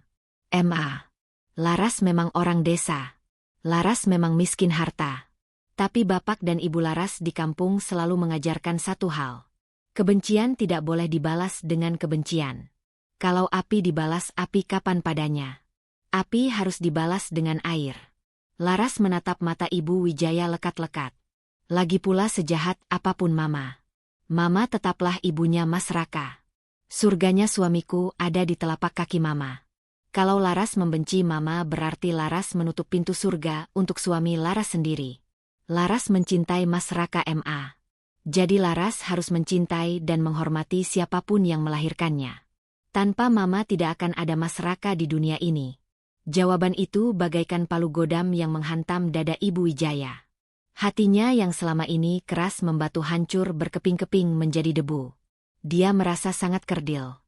"Ma, Laras memang orang desa. Laras memang miskin harta. Tapi bapak dan ibu Laras di kampung selalu mengajarkan satu hal. Kebencian tidak boleh dibalas dengan kebencian. Kalau api dibalas api kapan padanya? Api harus dibalas dengan air. Laras menatap mata Ibu Wijaya lekat-lekat. Lagi pula sejahat apapun Mama. Mama tetaplah ibunya Mas Raka. Surganya suamiku ada di telapak kaki Mama. Kalau Laras membenci Mama berarti Laras menutup pintu surga untuk suami Laras sendiri. Laras mencintai Mas Raka MA. Jadi Laras harus mencintai dan menghormati siapapun yang melahirkannya. Tanpa Mama tidak akan ada Mas Raka di dunia ini. Jawaban itu bagaikan palu godam yang menghantam dada Ibu Wijaya. Hatinya yang selama ini keras membatu hancur berkeping-keping menjadi debu. Dia merasa sangat kerdil.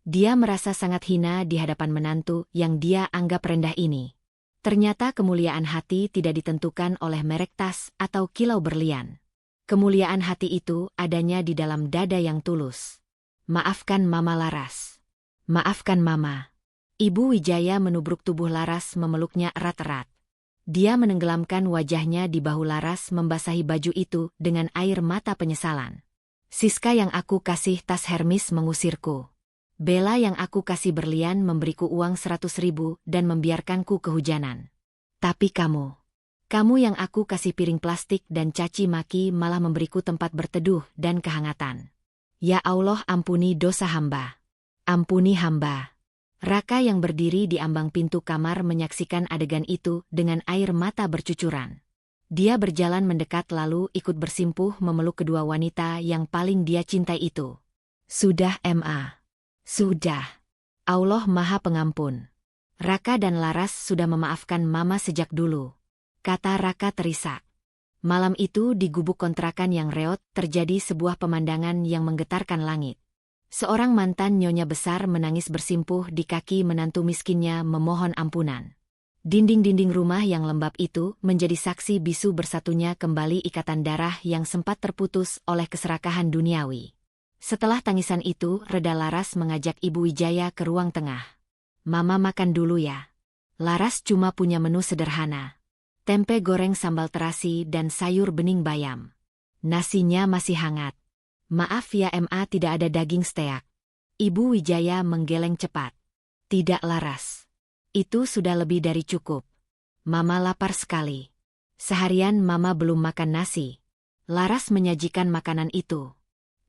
Dia merasa sangat hina di hadapan menantu yang dia anggap rendah ini. Ternyata kemuliaan hati tidak ditentukan oleh merek tas atau kilau berlian. Kemuliaan hati itu adanya di dalam dada yang tulus. Maafkan Mama Laras. Maafkan Mama. Ibu Wijaya menubruk tubuh Laras memeluknya erat-erat. Dia menenggelamkan wajahnya di bahu Laras membasahi baju itu dengan air mata penyesalan. Siska yang aku kasih tas Hermes mengusirku. Bella yang aku kasih berlian memberiku uang 100.000 dan membiarkanku kehujanan. Tapi kamu yang aku kasih piring plastik dan caci maki malah memberiku tempat berteduh dan kehangatan. Ya Allah ampuni dosa hamba. Ampuni hamba. Raka yang berdiri di ambang pintu kamar menyaksikan adegan itu dengan air mata bercucuran. Dia berjalan mendekat lalu ikut bersimpuh memeluk kedua wanita yang paling dia cintai itu. Sudah MA. Sudah. Allah Maha Pengampun. Raka dan Laras sudah memaafkan Mama sejak dulu. Kata Raka terisak. Malam itu di gubuk kontrakan yang reot terjadi sebuah pemandangan yang menggetarkan langit. Seorang mantan nyonya besar menangis bersimpuh di kaki menantu miskinnya memohon ampunan. Dinding-dinding rumah yang lembab itu menjadi saksi bisu bersatunya kembali ikatan darah yang sempat terputus oleh keserakahan duniawi. Setelah tangisan itu, reda Laras mengajak Ibu Wijaya ke ruang tengah. Mama makan dulu ya. Laras cuma punya menu sederhana. Tempe goreng sambal terasi dan sayur bening bayam. Nasinya masih hangat. Maaf ya MA tidak ada daging steak. Ibu Wijaya menggeleng cepat. Tidak Laras. Itu sudah lebih dari cukup. Mama lapar sekali. Seharian Mama belum makan nasi. Laras menyajikan makanan itu.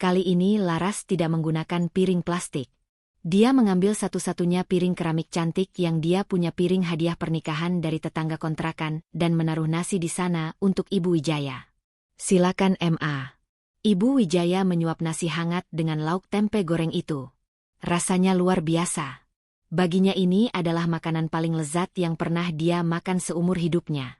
Kali ini Laras tidak menggunakan piring plastik. Dia mengambil satu-satunya piring keramik cantik yang dia punya piring hadiah pernikahan dari tetangga kontrakan dan menaruh nasi di sana untuk Ibu Wijaya. Silakan MA. Ibu Wijaya menyuap nasi hangat dengan lauk tempe goreng itu. Rasanya luar biasa. Baginya ini adalah makanan paling lezat yang pernah dia makan seumur hidupnya.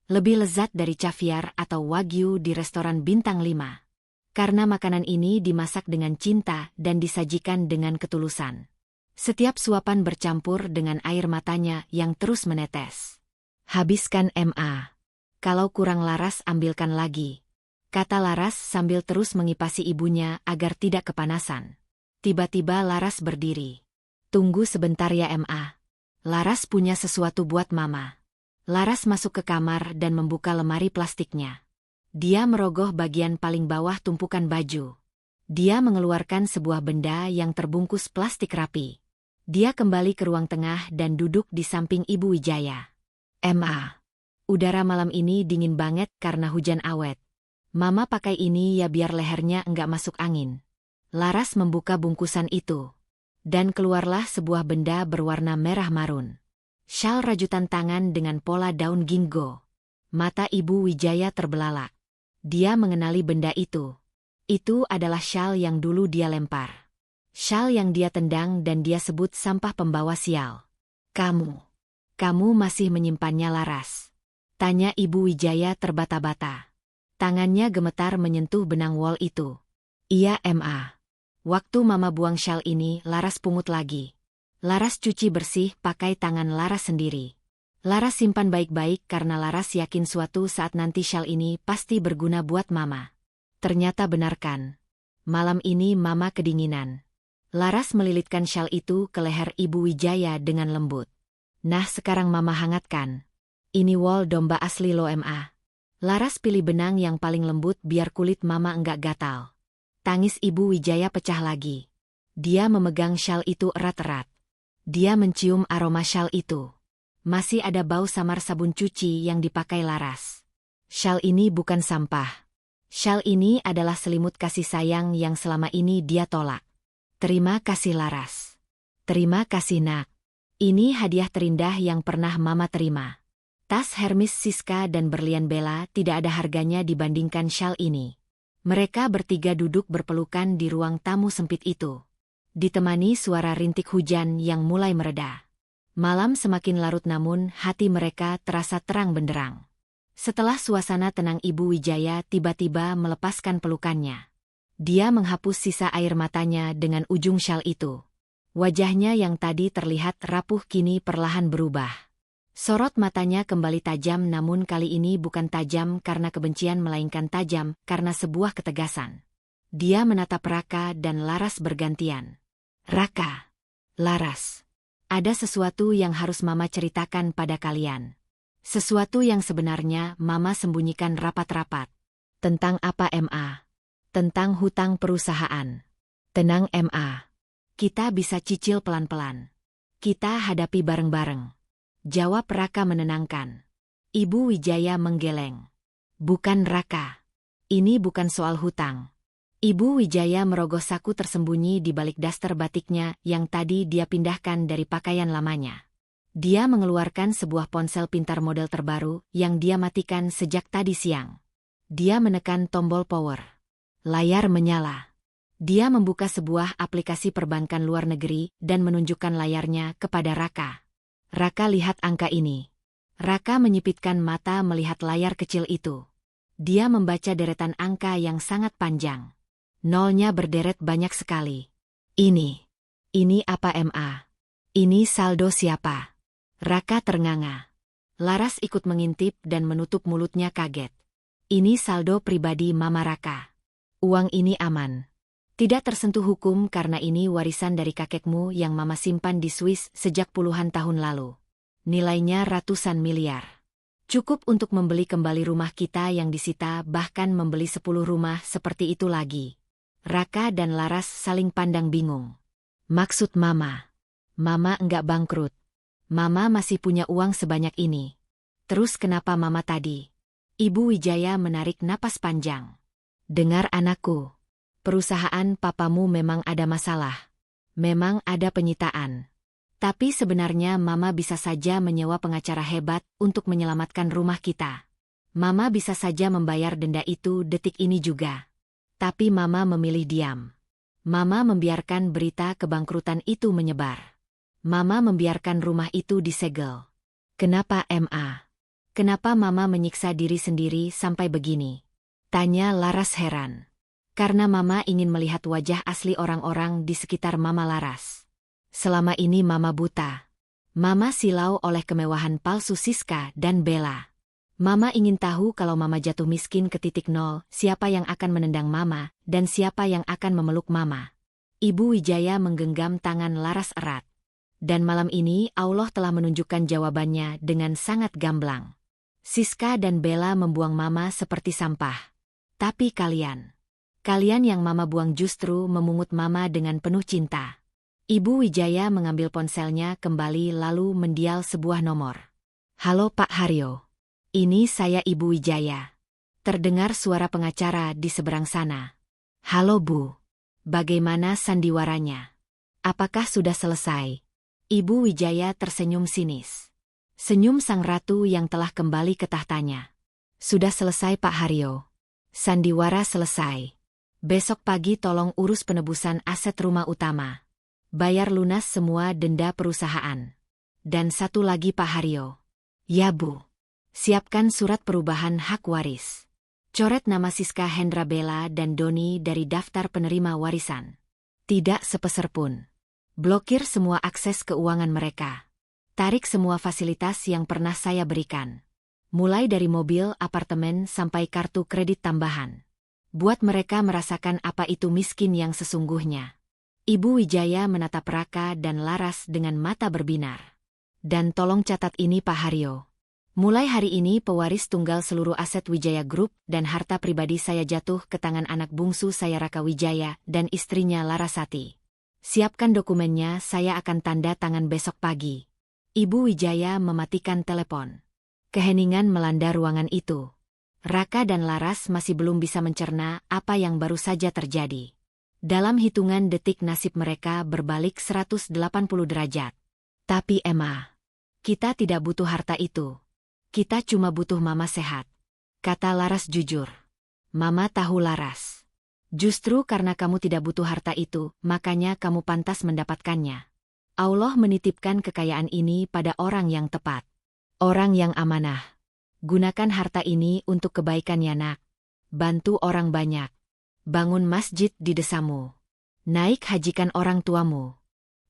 Lebih lezat dari caviar atau wagyu di restoran bintang 5. Karena makanan ini dimasak dengan cinta dan disajikan dengan ketulusan. Setiap suapan bercampur dengan air matanya yang terus menetes. Habiskan MA. Kalau kurang Laras ambilkan lagi. Kata Laras sambil terus mengipasi ibunya agar tidak kepanasan. Tiba-tiba Laras berdiri. Tunggu sebentar ya MA. Laras punya sesuatu buat Mama. Laras masuk ke kamar dan membuka lemari plastiknya. Dia merogoh bagian paling bawah tumpukan baju. Dia mengeluarkan sebuah benda yang terbungkus plastik rapi. Dia kembali ke ruang tengah dan duduk di samping Ibu Wijaya. MA. Udara malam ini dingin banget karena hujan awet. Mama pakai ini ya biar lehernya enggak masuk angin. Laras membuka bungkusan itu. Dan keluarlah sebuah benda berwarna merah marun. Syal rajutan tangan dengan pola daun ginkgo. Mata Ibu Wijaya terbelalak. Dia mengenali benda itu. Itu adalah syal yang dulu dia lempar. Syal yang dia tendang dan dia sebut sampah pembawa sial. Kamu masih menyimpannya Laras? Tanya Ibu Wijaya terbata-bata. Tangannya gemetar menyentuh benang wol itu. Iya MA. Waktu Mama buang syal ini Laras pungut lagi. Laras cuci bersih pakai tangan Laras sendiri. Laras simpan baik-baik karena Laras yakin suatu saat nanti syal ini pasti berguna buat Mama. Ternyata benar kan? Malam ini Mama kedinginan. Laras melilitkan syal itu ke leher Ibu Wijaya dengan lembut. Nah sekarang mama hangatkan. Ini wol domba asli lo Ma. Laras pilih benang yang paling lembut biar kulit mama enggak gatal. Tangis Ibu Wijaya pecah lagi. Dia memegang syal itu erat-erat. Dia mencium aroma syal itu. Masih ada bau samar sabun cuci yang dipakai Laras. Syal ini bukan sampah. Syal ini adalah selimut kasih sayang yang selama ini dia tolak. Terima kasih Laras. Terima kasih nak. Ini hadiah terindah yang pernah mama terima. Tas Hermes Siska dan berlian Bella tidak ada harganya dibandingkan syal ini. Mereka bertiga duduk berpelukan di ruang tamu sempit itu. Ditemani suara rintik hujan yang mulai mereda. Malam semakin larut namun hati mereka terasa terang benderang. Setelah suasana tenang Ibu Wijaya tiba-tiba melepaskan pelukannya. Dia menghapus sisa air matanya dengan ujung syal itu. Wajahnya yang tadi terlihat rapuh kini perlahan berubah. Sorot matanya kembali tajam namun kali ini bukan tajam karena kebencian melainkan tajam karena sebuah ketegasan. Dia menatap Raka dan Laras bergantian. Raka, Laras, ada sesuatu yang harus mama ceritakan pada kalian. Sesuatu yang sebenarnya mama sembunyikan rapat-rapat. Tentang apa Ma? Tentang hutang perusahaan. Tenang Ma. Kita bisa cicil pelan-pelan. Kita hadapi bareng-bareng. Jawab Raka menenangkan. Ibu Wijaya menggeleng. Bukan Raka. Ini bukan soal hutang. Ibu Wijaya merogoh saku tersembunyi di balik daster batiknya yang tadi dia pindahkan dari pakaian lamanya. Dia mengeluarkan sebuah ponsel pintar model terbaru yang dia matikan sejak tadi siang. Dia menekan tombol power. Layar menyala. Dia membuka sebuah aplikasi perbankan luar negeri dan menunjukkan layarnya kepada Raka. Raka lihat angka ini. Raka menyipitkan mata melihat layar kecil itu. Dia membaca deretan angka yang sangat panjang. Nolnya berderet banyak sekali. Ini apa Ma? Ini saldo siapa? Raka ternganga. Laras ikut mengintip dan menutup mulutnya kaget. Ini saldo pribadi Mama Raka. Uang ini aman. Tidak tersentuh hukum karena ini warisan dari kakekmu yang Mama simpan di Swiss sejak puluhan tahun lalu. Nilainya ratusan miliar. Cukup untuk membeli kembali rumah kita yang disita bahkan membeli 10 rumah seperti itu lagi. Raka dan Laras saling pandang bingung. Maksud Mama? Mama enggak bangkrut. Mama masih punya uang sebanyak ini. Terus kenapa Mama tadi? Ibu Wijaya menarik napas panjang. Dengar anakku. Perusahaan papamu memang ada masalah. Memang ada penyitaan. Tapi sebenarnya Mama bisa saja menyewa pengacara hebat untuk menyelamatkan rumah kita. Mama bisa saja membayar denda itu detik ini juga. Tapi Mama memilih diam. Mama membiarkan berita kebangkrutan itu menyebar. Mama membiarkan rumah itu disegel. Kenapa Ma? Kenapa Mama menyiksa diri sendiri sampai begini? Tanya Laras heran. Karena Mama ingin melihat wajah asli orang-orang di sekitar Mama Laras. Selama ini Mama buta. Mama silau oleh kemewahan palsu Siska dan Bella. Mama ingin tahu kalau Mama jatuh miskin ke titik nol, siapa yang akan menendang Mama, dan siapa yang akan memeluk Mama. Ibu Wijaya menggenggam tangan Laras erat. Dan malam ini Allah telah menunjukkan jawabannya dengan sangat gamblang. Siska dan Bella membuang Mama seperti sampah. Tapi kalian yang Mama buang justru memungut Mama dengan penuh cinta. Ibu Wijaya mengambil ponselnya kembali lalu mendial sebuah nomor. Halo Pak Haryo. Ini saya Ibu Wijaya. Terdengar suara pengacara di seberang sana. Halo Bu. Bagaimana sandiwaranya? Apakah sudah selesai? Ibu Wijaya tersenyum sinis. Senyum sang ratu yang telah kembali ke tahtanya. Sudah selesai Pak Haryo. Sandiwara selesai. Besok pagi tolong urus penebusan aset rumah utama. Bayar lunas semua denda perusahaan. Dan satu lagi Pak Haryo. Ya Bu. Siapkan surat perubahan hak waris. Coret nama Siska Hendra Bella dan Doni dari daftar penerima warisan. Tidak sepeser pun. Blokir semua akses keuangan mereka. Tarik semua fasilitas yang pernah saya berikan. Mulai dari mobil, apartemen, sampai kartu kredit tambahan. Buat mereka merasakan apa itu miskin yang sesungguhnya. Ibu Wijaya menatap Raka dan Laras dengan mata berbinar. Dan tolong catat ini Pak Haryo. Mulai hari ini pewaris tunggal seluruh aset Wijaya Group dan harta pribadi saya jatuh ke tangan anak bungsu saya Raka Wijaya dan istrinya Larasati. Siapkan dokumennya, saya akan tanda tangan besok pagi. Ibu Wijaya mematikan telepon. Keheningan melanda ruangan itu. Raka dan Laras masih belum bisa mencerna apa yang baru saja terjadi. Dalam hitungan detik nasib mereka berbalik 180 derajat. Tapi Emma, kita tidak butuh harta itu. Kita cuma butuh mama sehat, kata Laras jujur. Mama tahu Laras. Justru karena kamu tidak butuh harta itu, makanya kamu pantas mendapatkannya. Allah menitipkan kekayaan ini pada orang yang tepat. Orang yang amanah. Gunakan harta ini untuk kebaikan ya nak. Bantu orang banyak. Bangun masjid di desamu. Naik hajikan orang tuamu.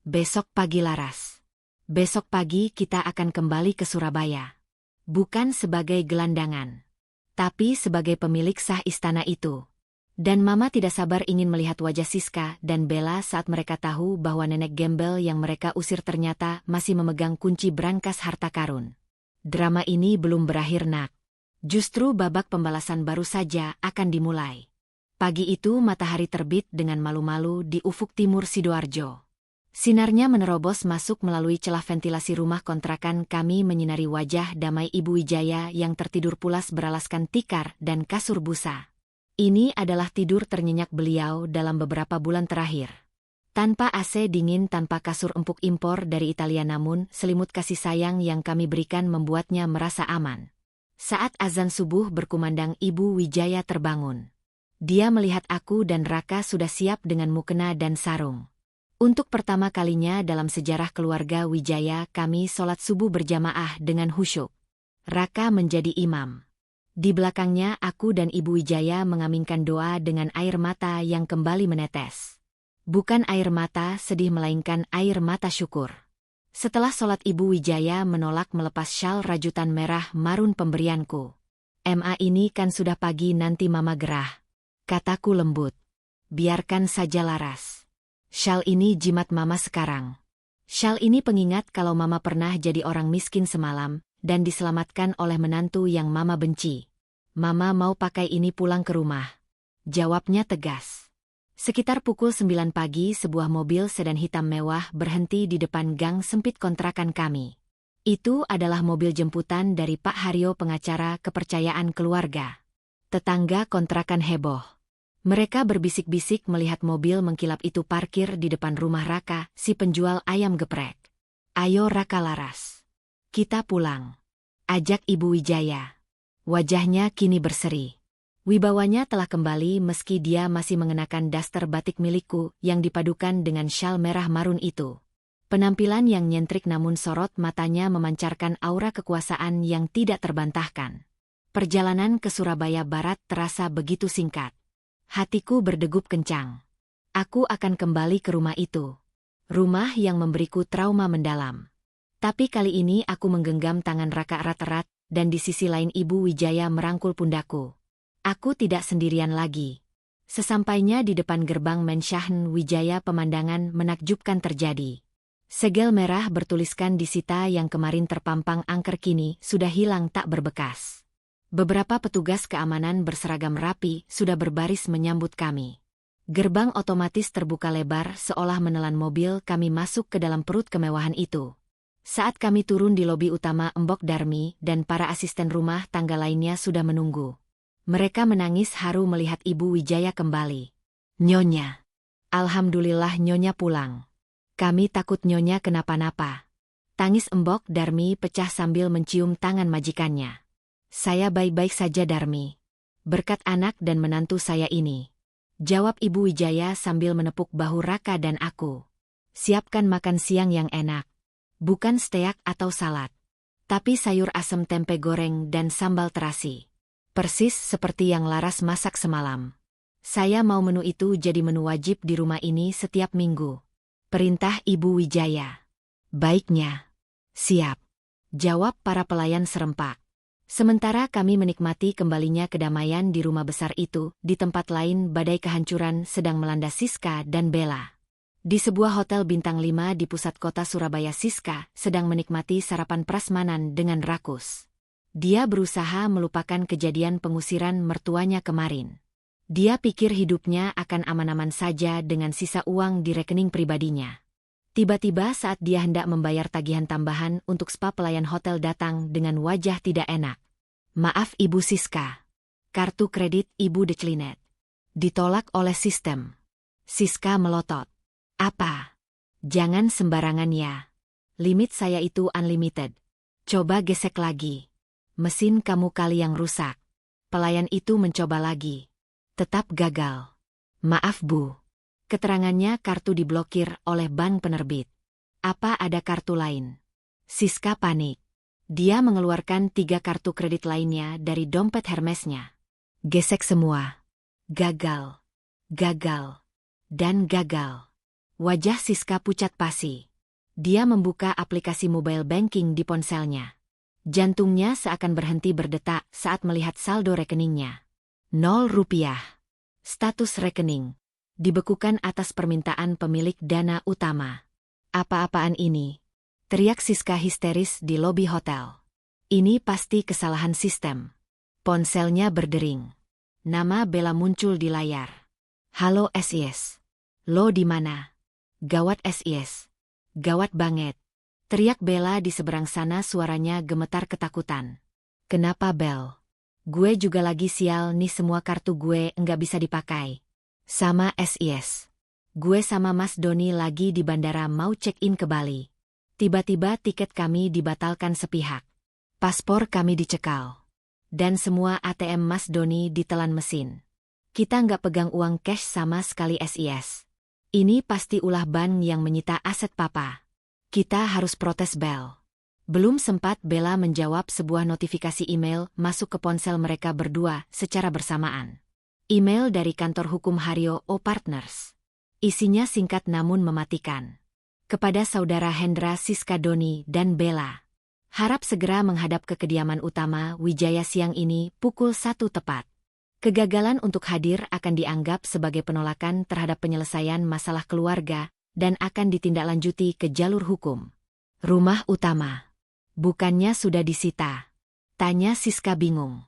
Besok pagi Laras. Besok pagi kita akan kembali ke Surabaya. Bukan sebagai gelandangan, tapi sebagai pemilik sah istana itu. Dan Mama tidak sabar ingin melihat wajah Siska dan Bella saat mereka tahu bahwa nenek gembel yang mereka usir ternyata masih memegang kunci brankas harta karun. Drama ini belum berakhir nak. Justru babak pembalasan baru saja akan dimulai. Pagi itu matahari terbit dengan malu-malu di ufuk timur Sidoarjo. Sinarnya menerobos masuk melalui celah ventilasi rumah kontrakan kami menyinari wajah damai Ibu Wijaya yang tertidur pulas beralaskan tikar dan kasur busa. Ini adalah tidur ternyenyak beliau dalam beberapa bulan terakhir. Tanpa AC dingin, tanpa kasur empuk impor dari Italia, namun selimut kasih sayang yang kami berikan membuatnya merasa aman. Saat azan subuh berkumandang, Ibu Wijaya terbangun. Dia melihat aku dan Raka sudah siap dengan mukena dan sarung. Untuk pertama kalinya dalam sejarah keluarga Wijaya kami sholat subuh berjamaah dengan khusyuk. Raka menjadi imam. Di belakangnya aku dan Ibu Wijaya mengaminkan doa dengan air mata yang kembali menetes. Bukan air mata sedih melainkan air mata syukur. Setelah sholat Ibu Wijaya menolak melepas syal rajutan merah marun pemberianku. "Ma, ini kan sudah pagi, nanti Mama gerah," kataku lembut. "Biarkan saja Laras. Syal ini jimat Mama sekarang. Syal ini pengingat kalau Mama pernah jadi orang miskin semalam, dan diselamatkan oleh menantu yang Mama benci. Mama mau pakai ini pulang ke rumah," jawabnya tegas. Sekitar pukul 9 pagi sebuah mobil sedan hitam mewah berhenti di depan gang sempit kontrakan kami. Itu adalah mobil jemputan dari Pak Haryo, pengacara kepercayaan keluarga. Tetangga kontrakan heboh. Mereka berbisik-bisik melihat mobil mengkilap itu parkir di depan rumah Raka, si penjual ayam geprek. "Ayo Raka, Laras. Kita pulang," ajak Ibu Wijaya. Wajahnya kini berseri. Wibawanya telah kembali meski dia masih mengenakan daster batik milikku yang dipadukan dengan syal merah marun itu. Penampilan yang nyentrik namun sorot matanya memancarkan aura kekuasaan yang tidak terbantahkan. Perjalanan ke Surabaya Barat terasa begitu singkat. Hatiku berdegup kencang. Aku akan kembali ke rumah itu. Rumah yang memberiku trauma mendalam. Tapi kali ini aku menggenggam tangan Raka erat-erat, dan di sisi lain Ibu Wijaya merangkul pundaku. Aku tidak sendirian lagi. Sesampainya di depan gerbang Mensyahen Wijaya, pemandangan menakjubkan terjadi. Segel merah bertuliskan disita yang kemarin terpampang angker kini sudah hilang tak berbekas. Beberapa petugas keamanan berseragam rapi sudah berbaris menyambut kami. Gerbang otomatis terbuka lebar seolah menelan mobil kami masuk ke dalam perut kemewahan itu. Saat kami turun di lobi utama, Embok Darmi dan para asisten rumah tangga lainnya sudah menunggu. Mereka menangis haru melihat Ibu Wijaya kembali. "Nyonya. Alhamdulillah Nyonya pulang. Kami takut Nyonya kenapa-napa." Tangis Embok Darmi pecah sambil mencium tangan majikannya. "Saya baik-baik saja Darmi. Berkat anak dan menantu saya ini," jawab Ibu Wijaya sambil menepuk bahu Raka dan aku. "Siapkan makan siang yang enak. Bukan steak atau salad, tapi sayur asem, tempe goreng dan sambal terasi. Persis seperti yang Laras masak semalam. Saya mau menu itu jadi menu wajib di rumah ini setiap minggu," perintah Ibu Wijaya. "Baiknya. Siap," jawab para pelayan serempak. Sementara kami menikmati kembalinya kedamaian di rumah besar itu, di tempat lain badai kehancuran sedang melanda Siska dan Bella. Di sebuah hotel bintang 5 di pusat kota Surabaya, Siska sedang menikmati sarapan prasmanan dengan rakus. Dia berusaha melupakan kejadian pengusiran mertuanya kemarin. Dia pikir hidupnya akan aman-aman saja dengan sisa uang di rekening pribadinya. Tiba-tiba saat dia hendak membayar tagihan tambahan untuk spa, pelayan hotel datang dengan wajah tidak enak. "Maaf Ibu Siska. Kartu kredit Ibu declined. Ditolak oleh sistem." Siska melotot. "Apa? Jangan sembarangan ya. Limit saya itu unlimited. Coba gesek lagi. Mesin kamu kali yang rusak." Pelayan itu mencoba lagi. Tetap gagal. "Maaf Bu. Keterangannya kartu diblokir oleh bank penerbit. Apa ada kartu lain?" Siska panik. Dia mengeluarkan 3 kartu kredit lainnya dari dompet Hermesnya. Gesek semua. Gagal. Gagal. Dan gagal. Wajah Siska pucat pasi. Dia membuka aplikasi mobile banking di ponselnya. Jantungnya seakan berhenti berdetak saat melihat saldo rekeningnya. 0 rupiah. Status rekening dibekukan atas permintaan pemilik dana utama. "Apa-apaan ini?" teriak Siska histeris di lobi hotel. Ini pasti kesalahan sistem. Ponselnya berdering. Nama Bella muncul di layar. "Halo SIS. Lo di mana? Gawat SIS. Gawat banget." Teriak Bella di seberang sana, suaranya gemetar ketakutan. "Kenapa Bel? Gue juga lagi sial nih, semua kartu gue nggak bisa dipakai." "Sama SIS. Gue sama Mas Doni lagi di bandara mau check-in ke Bali. Tiba-tiba tiket kami dibatalkan sepihak. Paspor kami dicekal. Dan semua ATM Mas Doni ditelan mesin. Kita nggak pegang uang cash sama sekali SIS. Ini pasti ulah ban yang menyita aset Papa. Kita harus protes Bel." Belum sempat Bella menjawab, sebuah notifikasi email masuk ke ponsel mereka berdua secara bersamaan. Email dari kantor hukum Haryo O Partners. Isinya singkat namun mematikan. "Kepada saudara Hendra, Siska, Doni, dan Bella. Harap segera menghadap ke kediaman utama Wijaya siang ini pukul 1 tepat. Kegagalan untuk hadir akan dianggap sebagai penolakan terhadap penyelesaian masalah keluarga dan akan ditindaklanjuti ke jalur hukum." "Rumah utama. Bukannya sudah disita?" tanya Siska bingung.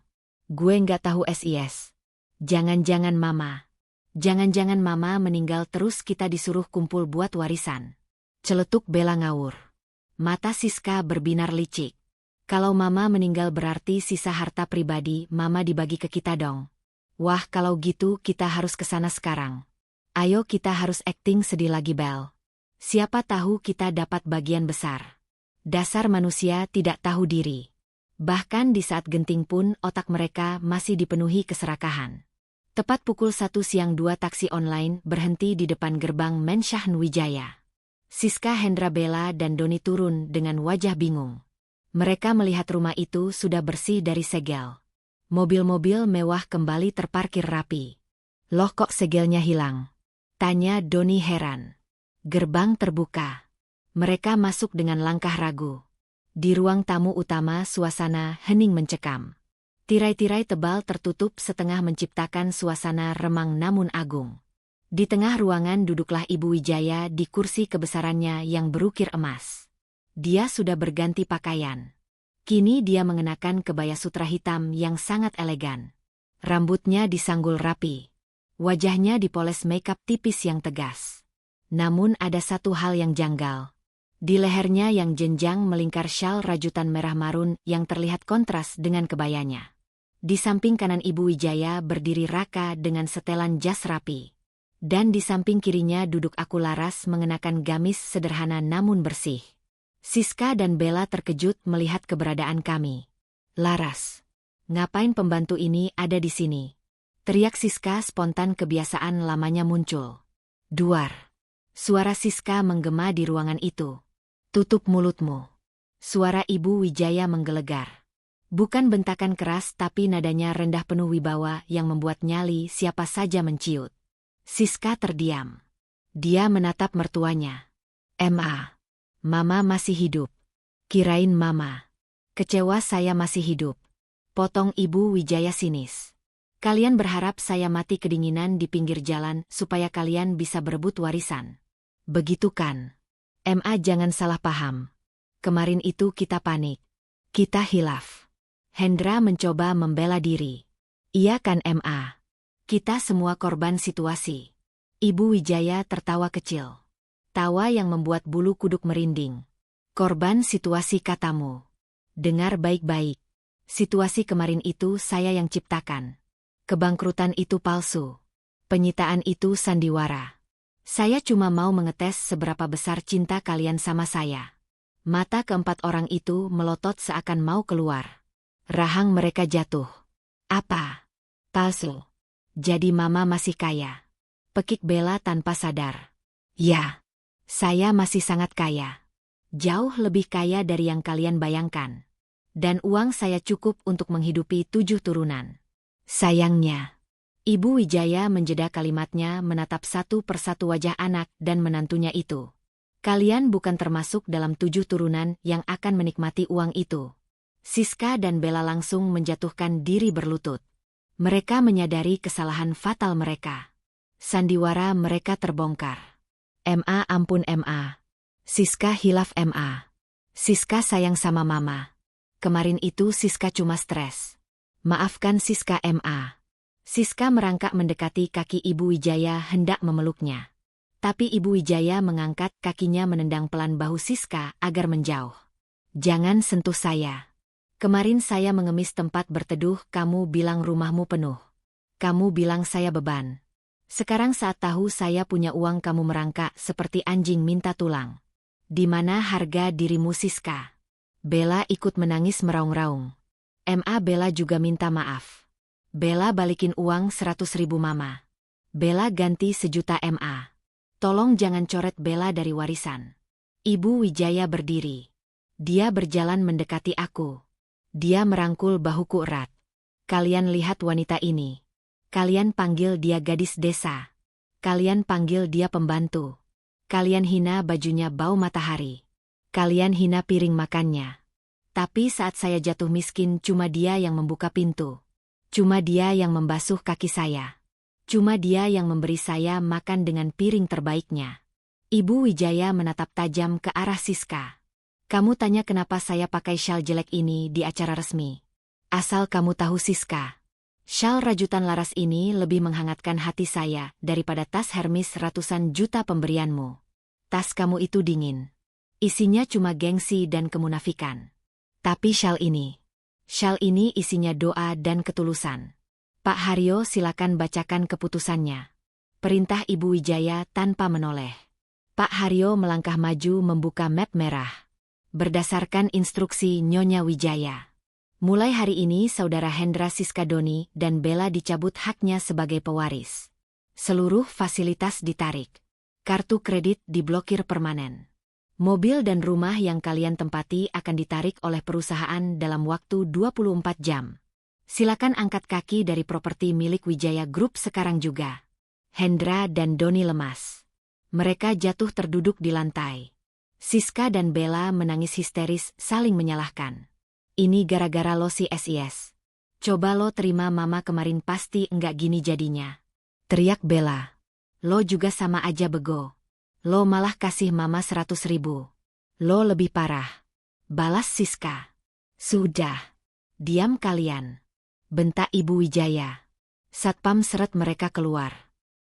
"Gue nggak tahu SIS. Jangan-jangan Mama. Jangan-jangan Mama meninggal terus kita disuruh kumpul buat warisan." Celetuk Bella ngawur. Mata Siska berbinar licik. "Kalau Mama meninggal berarti sisa harta pribadi Mama dibagi ke kita dong." "Wah, kalau gitu kita harus ke sana sekarang. Ayo, kita harus acting sedih lagi Bel. Siapa tahu kita dapat bagian besar." Dasar manusia tidak tahu diri. Bahkan di saat genting pun otak mereka masih dipenuhi keserakahan. Tepat pukul 1 siang 2 taksi online berhenti di depan gerbang Menshahen Wijaya. Siska, Hendra, Bella, dan Doni turun dengan wajah bingung. Mereka melihat rumah itu sudah bersih dari segel. Mobil-mobil mewah kembali terparkir rapi. "Loh, kok segelnya hilang?" tanya Doni heran. Gerbang terbuka. Mereka masuk dengan langkah ragu. Di ruang tamu utama suasana hening mencekam. Tirai-tirai tebal tertutup setengah menciptakan suasana remang namun agung. Di tengah ruangan duduklah Ibu Wijaya di kursi kebesarannya yang berukir emas. Dia sudah berganti pakaian. Kini dia mengenakan kebaya sutra hitam yang sangat elegan. Rambutnya disanggul rapi. Wajahnya dipoles makeup tipis yang tegas. Namun ada satu hal yang janggal. Di lehernya yang jenjang melingkar syal rajutan merah marun yang terlihat kontras dengan kebayanya. Di samping kanan Ibu Wijaya berdiri Raka dengan setelan jas rapi. Dan di samping kirinya duduk aku Laras mengenakan gamis sederhana namun bersih. Siska dan Bella terkejut melihat keberadaan kami. "Laras, ngapain pembantu ini ada di sini?" teriak Siska spontan, kebiasaan lamanya muncul. "Duar." Suara Siska menggema di ruangan itu. "Tutup mulutmu." Suara Ibu Wijaya menggelegar. Bukan bentakan keras tapi nadanya rendah penuh wibawa yang membuat nyali siapa saja menciut. Siska terdiam. Dia menatap mertuanya. Mama masih hidup." "Kirain Mama. Kecewa saya masih hidup," potong Ibu Wijaya sinis. "Kalian berharap saya mati kedinginan di pinggir jalan supaya kalian bisa berebut warisan. Begitu kan? MA jangan salah paham. Kemarin itu kita panik. Kita hilaf. Hendra mencoba membela diri. Iya kan MA? Kita semua korban situasi. Ibu Wijaya tertawa kecil. Tawa yang membuat bulu kuduk merinding. Korban situasi katamu. Dengar baik-baik. Situasi kemarin itu saya yang ciptakan. Kebangkrutan itu palsu. Penyitaan itu sandiwara. Saya cuma mau mengetes seberapa besar cinta kalian sama saya. Mata keempat orang itu melotot seakan mau keluar. Rahang mereka jatuh. Apa? Palsu. Jadi mama masih kaya. Pekik Bella tanpa sadar. Ya. Saya masih sangat kaya. Jauh lebih kaya dari yang kalian bayangkan. Dan uang saya cukup untuk menghidupi 7 turunan. Sayangnya. Ibu Wijaya menjeda kalimatnya menatap satu persatu wajah anak dan menantunya itu. Kalian bukan termasuk dalam 7 turunan yang akan menikmati uang itu. Siska dan Bella langsung menjatuhkan diri berlutut. Mereka menyadari kesalahan fatal mereka. Sandiwara mereka terbongkar. MA ampun MA. Siska hilaf MA. Siska sayang sama mama. Kemarin itu Siska cuma stres. Maafkan Siska MA. Siska merangkak mendekati kaki Ibu Wijaya hendak memeluknya. Tapi Ibu Wijaya mengangkat kakinya menendang pelan bahu Siska agar menjauh. Jangan sentuh saya. Kemarin saya mengemis tempat berteduh, kamu bilang rumahmu penuh. Kamu bilang saya beban. Sekarang saat tahu saya punya uang kamu merangkak seperti anjing minta tulang. Di mana harga dirimu Siska? Bella ikut menangis meraung-raung. MA Bella juga minta maaf. Bella balikin uang 100.000 mama. Bella ganti 1 juta MA. Tolong jangan coret Bella dari warisan. Ibu Wijaya berdiri. Dia berjalan mendekati aku. Dia merangkul bahuku erat. Kalian lihat wanita ini. Kalian panggil dia gadis desa. Kalian panggil dia pembantu. Kalian hina bajunya bau matahari. Kalian hina piring makannya. Tapi saat saya jatuh miskin cuma dia yang membuka pintu. Cuma dia yang membasuh kaki saya. Cuma dia yang memberi saya makan dengan piring terbaiknya. Ibu Wijaya menatap tajam ke arah Siska. Kamu tanya kenapa saya pakai syal jelek ini di acara resmi. Asal kamu tahu Siska. Syal rajutan laras ini lebih menghangatkan hati saya daripada tas Hermes ratusan juta pemberianmu. Tas kamu itu dingin. Isinya cuma gengsi dan kemunafikan. Tapi syal ini isinya doa dan ketulusan. Pak Haryo silakan bacakan keputusannya. Perintah Ibu Wijaya tanpa menoleh. Pak Haryo melangkah maju membuka map merah. Berdasarkan instruksi Nyonya Wijaya. Mulai hari ini saudara Hendra Siska Doni dan Bella dicabut haknya sebagai pewaris. Seluruh fasilitas ditarik. Kartu kredit diblokir permanen. Mobil dan rumah yang kalian tempati akan ditarik oleh perusahaan dalam waktu 24 jam. Silakan angkat kaki dari properti milik Wijaya Group sekarang juga. Hendra dan Doni lemas. Mereka jatuh terduduk di lantai. Siska dan Bella menangis histeris saling menyalahkan. Ini gara-gara lo si SIS. Coba lo terima mama kemarin pasti enggak gini jadinya. Teriak Bella. Lo juga sama aja bego. Lo malah kasih mama 100.000. Lo lebih parah. Balas Siska. Sudah. Diam kalian. Bentak Ibu Wijaya. Satpam seret mereka keluar.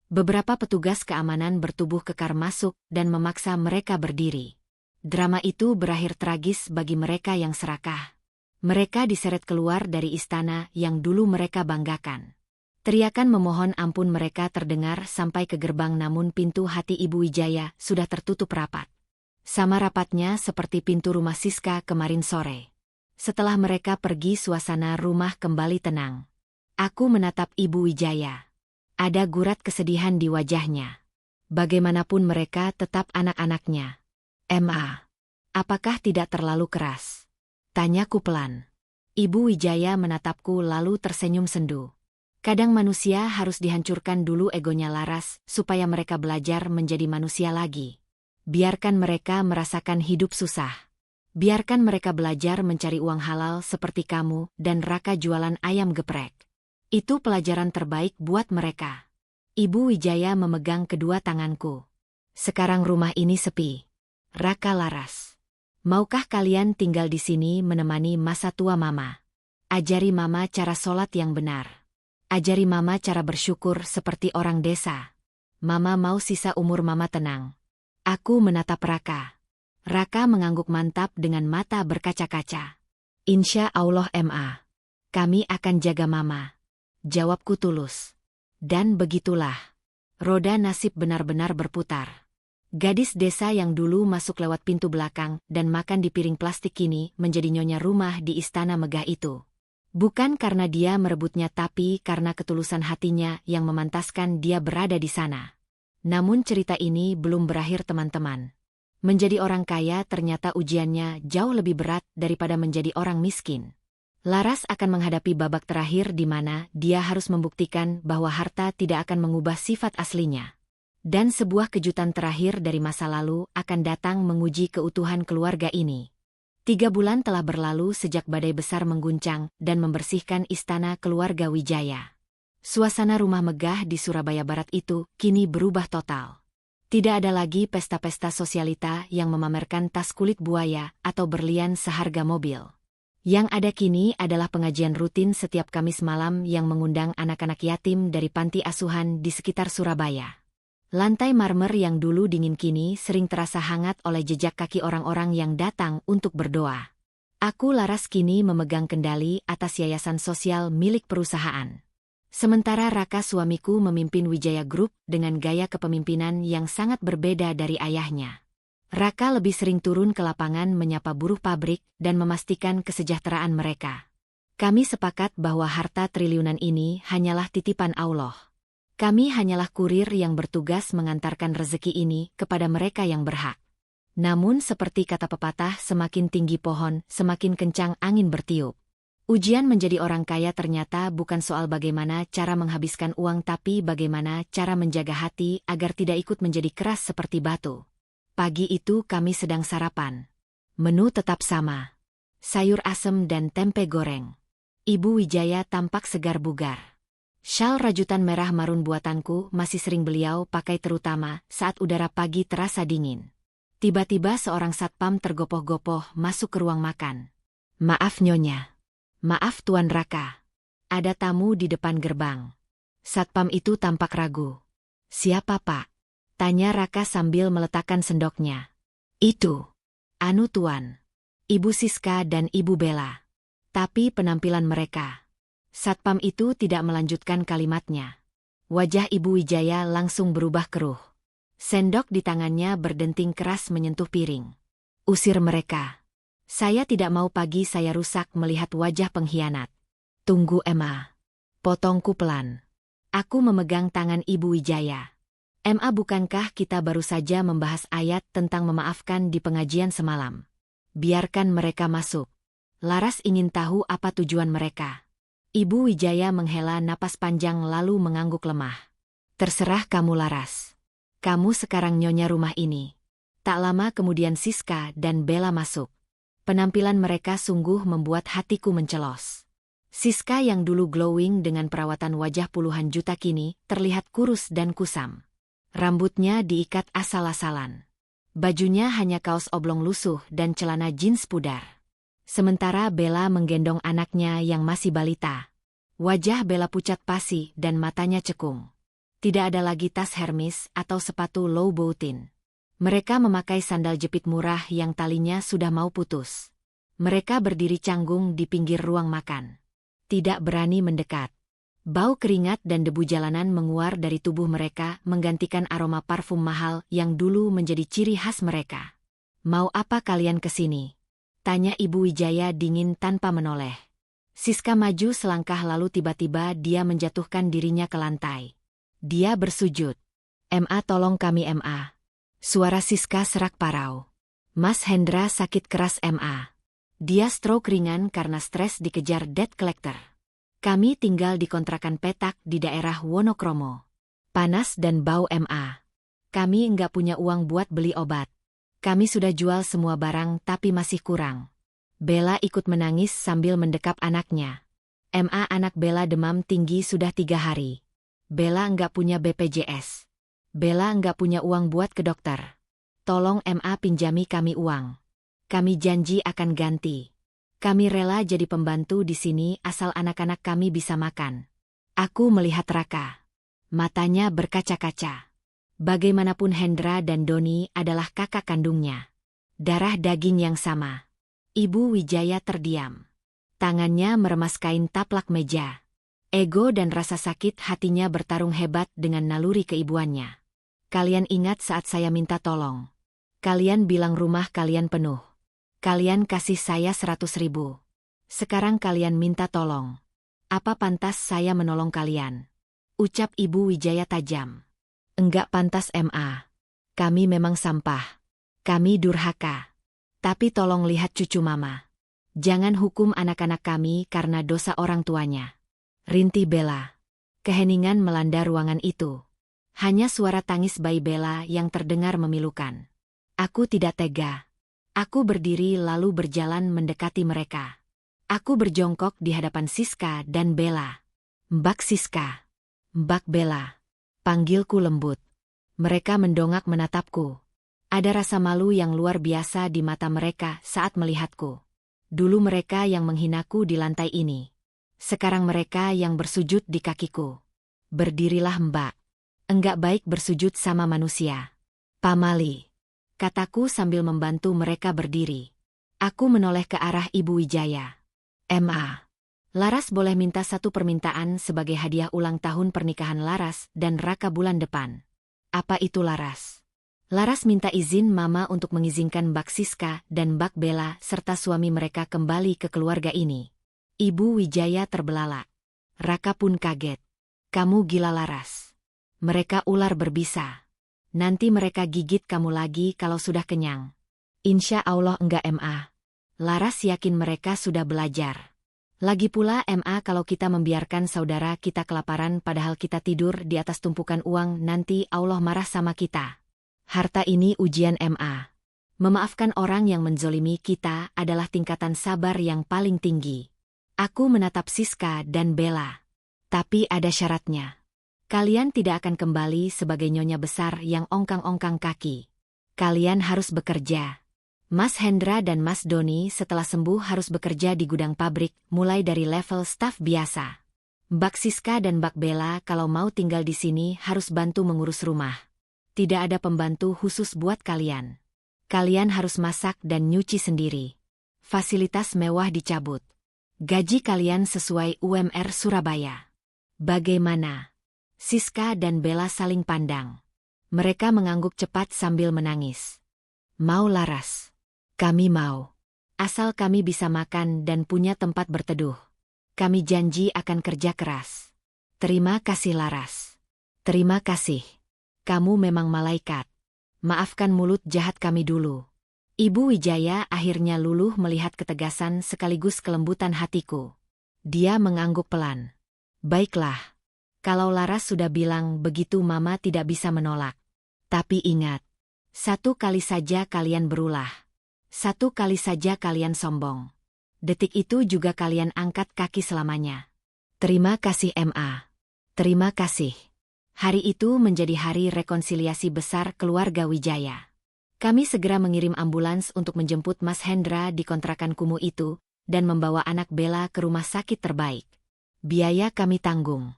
Beberapa petugas keamanan bertubuh kekar masuk dan memaksa mereka berdiri. Drama itu berakhir tragis bagi mereka yang serakah. Mereka diseret keluar dari istana yang dulu mereka banggakan. Teriakan memohon ampun mereka terdengar sampai ke gerbang namun pintu hati Ibu Wijaya sudah tertutup rapat. Sama rapatnya seperti pintu rumah Siska kemarin sore. Setelah mereka pergi suasana rumah kembali tenang. Aku menatap Ibu Wijaya. Ada gurat kesedihan di wajahnya. Bagaimanapun mereka tetap anak-anaknya. MA. Apakah tidak terlalu keras? Tanyaku pelan. Ibu Wijaya menatapku lalu tersenyum sendu. Kadang manusia harus dihancurkan dulu egonya laras, supaya mereka belajar menjadi manusia lagi. Biarkan mereka merasakan hidup susah. Biarkan mereka belajar mencari uang halal seperti kamu dan Raka jualan ayam geprek. Itu pelajaran terbaik buat mereka. Ibu Wijaya memegang kedua tanganku. Sekarang rumah ini sepi. Raka, Laras. Maukah kalian tinggal di sini menemani masa tua Mama? Ajari Mama cara sholat yang benar. Ajari Mama cara bersyukur seperti orang desa. Mama mau sisa umur Mama tenang. Aku menatap Raka. Raka mengangguk mantap dengan mata berkaca-kaca. Insya Allah Ma. Kami akan jaga Mama. Jawabku tulus. Dan begitulah. Roda nasib benar-benar berputar. Gadis desa yang dulu masuk lewat pintu belakang dan makan di piring plastik kini menjadi nyonya rumah di istana megah itu. Bukan karena dia merebutnya tapi karena ketulusan hatinya yang memantaskan dia berada di sana. Namun cerita ini belum berakhir teman-teman. Menjadi orang kaya ternyata ujiannya jauh lebih berat daripada menjadi orang miskin. Laras akan menghadapi babak terakhir di mana dia harus membuktikan bahwa harta tidak akan mengubah sifat aslinya. Dan sebuah kejutan terakhir dari masa lalu akan datang menguji keutuhan keluarga ini. 3 bulan telah berlalu sejak badai besar mengguncang dan membersihkan istana keluarga Wijaya. Suasana rumah megah di Surabaya Barat itu kini berubah total. Tidak ada lagi pesta-pesta sosialita yang memamerkan tas kulit buaya atau berlian seharga mobil. Yang ada kini adalah pengajian rutin setiap Kamis malam yang mengundang anak-anak yatim dari panti asuhan di sekitar Surabaya. Lantai marmer yang dulu dingin kini sering terasa hangat oleh jejak kaki orang-orang yang datang untuk berdoa. Aku, Laras, kini memegang kendali atas yayasan sosial milik perusahaan. Sementara Raka, suamiku, memimpin Wijaya Group dengan gaya kepemimpinan yang sangat berbeda dari ayahnya. Raka lebih sering turun ke lapangan menyapa buruh pabrik dan memastikan kesejahteraan mereka. Kami sepakat bahwa harta triliunan ini hanyalah titipan Allah. Kami hanyalah kurir yang bertugas mengantarkan rezeki ini kepada mereka yang berhak. Namun seperti kata pepatah, semakin tinggi pohon, semakin kencang angin bertiup. Ujian menjadi orang kaya ternyata bukan soal bagaimana cara menghabiskan uang tapi bagaimana cara menjaga hati agar tidak ikut menjadi keras seperti batu. Pagi itu kami sedang sarapan. Menu tetap sama. Sayur asem dan tempe goreng. Ibu Wijaya tampak segar bugar. Syal rajutan merah marun buatanku masih sering beliau pakai terutama saat udara pagi terasa dingin. Tiba-tiba seorang satpam tergopoh-gopoh masuk ke ruang makan. Maaf Nyonya. Maaf Tuan Raka. Ada tamu di depan gerbang. Satpam itu tampak ragu. Siapa Pak? Tanya Raka sambil meletakkan sendoknya. Itu. Anu Tuan. Ibu Siska dan Ibu Bella. Tapi penampilan mereka. Satpam itu tidak melanjutkan kalimatnya. Wajah Ibu Wijaya langsung berubah keruh. Sendok di tangannya berdenting keras menyentuh piring. Usir mereka. Saya tidak mau pagi saya rusak melihat wajah pengkhianat. Tunggu Ma. Potongku pelan. Aku memegang tangan Ibu Wijaya. Ma, bukankah kita baru saja membahas ayat tentang memaafkan di pengajian semalam? Biarkan mereka masuk. Laras ingin tahu apa tujuan mereka. Ibu Wijaya menghela napas panjang lalu mengangguk lemah. Terserah kamu Laras. Kamu sekarang nyonya rumah ini. Tak lama kemudian Siska dan Bella masuk. Penampilan mereka sungguh membuat hatiku mencelos. Siska yang dulu glowing dengan perawatan wajah puluhan juta kini terlihat kurus dan kusam. Rambutnya diikat asal-asalan. Bajunya hanya kaos oblong lusuh dan celana jeans pudar. Sementara Bella menggendong anaknya yang masih balita. Wajah Bella pucat pasi dan matanya cekung. Tidak ada lagi tas Hermes atau sepatu low boutin. Mereka memakai sandal jepit murah yang talinya sudah mau putus. Mereka berdiri canggung di pinggir ruang makan. Tidak berani mendekat. Bau keringat dan debu jalanan menguar dari tubuh mereka menggantikan aroma parfum mahal yang dulu menjadi ciri khas mereka. Mau apa kalian kesini? Tanya Ibu Wijaya dingin tanpa menoleh. Siska maju selangkah lalu tiba-tiba dia menjatuhkan dirinya ke lantai. Dia bersujud. Ma, tolong kami Ma. Suara Siska serak parau. Mas Hendra sakit keras Ma. Dia stroke ringan karena stres dikejar debt collector. Kami tinggal di kontrakan petak di daerah Wonokromo. Panas dan bau Ma. Kami enggak punya uang buat beli obat. Kami sudah jual semua barang tapi masih kurang. Bella ikut menangis sambil mendekap anaknya. Ma, anak Bella demam tinggi sudah 3 hari. Bella enggak punya BPJS. Bella nggak punya uang buat ke dokter. Tolong MA pinjami kami uang. Kami janji akan ganti. Kami rela jadi pembantu di sini asal anak-anak kami bisa makan. Aku melihat Raka. Matanya berkaca-kaca. Bagaimanapun Hendra dan Doni adalah kakak kandungnya. Darah daging yang sama. Ibu Wijaya terdiam. Tangannya meremas kain taplak meja. Ego dan rasa sakit hatinya bertarung hebat dengan naluri keibuannya. Kalian ingat saat saya minta tolong. Kalian bilang rumah kalian penuh. Kalian kasih saya 100.000. Sekarang kalian minta tolong. Apa pantas saya menolong kalian? Ucap Ibu Wijaya tajam. Enggak pantas MA. Kami memang sampah. Kami durhaka. Tapi tolong lihat cucu mama. Jangan hukum anak-anak kami karena dosa orang tuanya. Rintih Bella. Keheningan melanda ruangan itu. Hanya suara tangis bayi Bella yang terdengar memilukan. Aku tidak tega. Aku berdiri lalu berjalan mendekati mereka. Aku berjongkok di hadapan Siska dan Bella. Mbak Siska. Mbak Bella. Panggilku lembut. Mereka mendongak menatapku. Ada rasa malu yang luar biasa di mata mereka saat melihatku. Dulu mereka yang menghinaku di lantai ini. Sekarang mereka yang bersujud di kakiku. Berdirilah Mbak. Enggak baik bersujud sama manusia. Pamali. Kataku sambil membantu mereka berdiri. Aku menoleh ke arah Ibu Wijaya. MA. Laras boleh minta satu permintaan sebagai hadiah ulang tahun pernikahan Laras dan Raka bulan depan. Apa itu Laras? Laras minta izin Mama untuk mengizinkan Mbak Siska dan Mbak Bella serta suami mereka kembali ke keluarga ini. Ibu Wijaya terbelalak. Raka pun kaget. Kamu gila Laras. Mereka ular berbisa. Nanti mereka gigit kamu lagi kalau sudah kenyang. Insya Allah enggak MA. Laras yakin mereka sudah belajar. Lagi pula MA kalau kita membiarkan saudara kita kelaparan padahal kita tidur di atas tumpukan uang nanti Allah marah sama kita. Harta ini ujian MA. Memaafkan orang yang menzolimi kita adalah tingkatan sabar yang paling tinggi. Aku menatap Siska dan Bella. Tapi ada syaratnya. Kalian tidak akan kembali sebagai nyonya besar yang ongkang-ongkang kaki. Kalian harus bekerja. Mas Hendra dan Mas Doni setelah sembuh harus bekerja di gudang pabrik, mulai dari level staf biasa. Mbak Siska dan Mbak Bella kalau mau tinggal di sini harus bantu mengurus rumah. Tidak ada pembantu khusus buat kalian. Kalian harus masak dan nyuci sendiri. Fasilitas mewah dicabut. Gaji kalian sesuai UMR Surabaya. Bagaimana? Siska dan Bella saling pandang. Mereka mengangguk cepat sambil menangis. Mau Laras. Kami mau. Asal kami bisa makan dan punya tempat berteduh. Kami janji akan kerja keras. Terima kasih Laras. Terima kasih. Kamu memang malaikat. Maafkan mulut jahat kami dulu. Ibu Wijaya akhirnya luluh melihat ketegasan sekaligus kelembutan hatiku. Dia mengangguk pelan. Baiklah. Kalau Laras sudah bilang begitu Mama tidak bisa menolak. Tapi ingat. Satu kali saja kalian berulah. Satu kali saja kalian sombong. Detik itu juga kalian angkat kaki selamanya. Terima kasih MA. Terima kasih. Hari itu menjadi hari rekonsiliasi besar keluarga Wijaya. Kami segera mengirim ambulans untuk menjemput Mas Hendra di kontrakan kumuh itu dan membawa anak Bella ke rumah sakit terbaik. Biaya kami tanggung.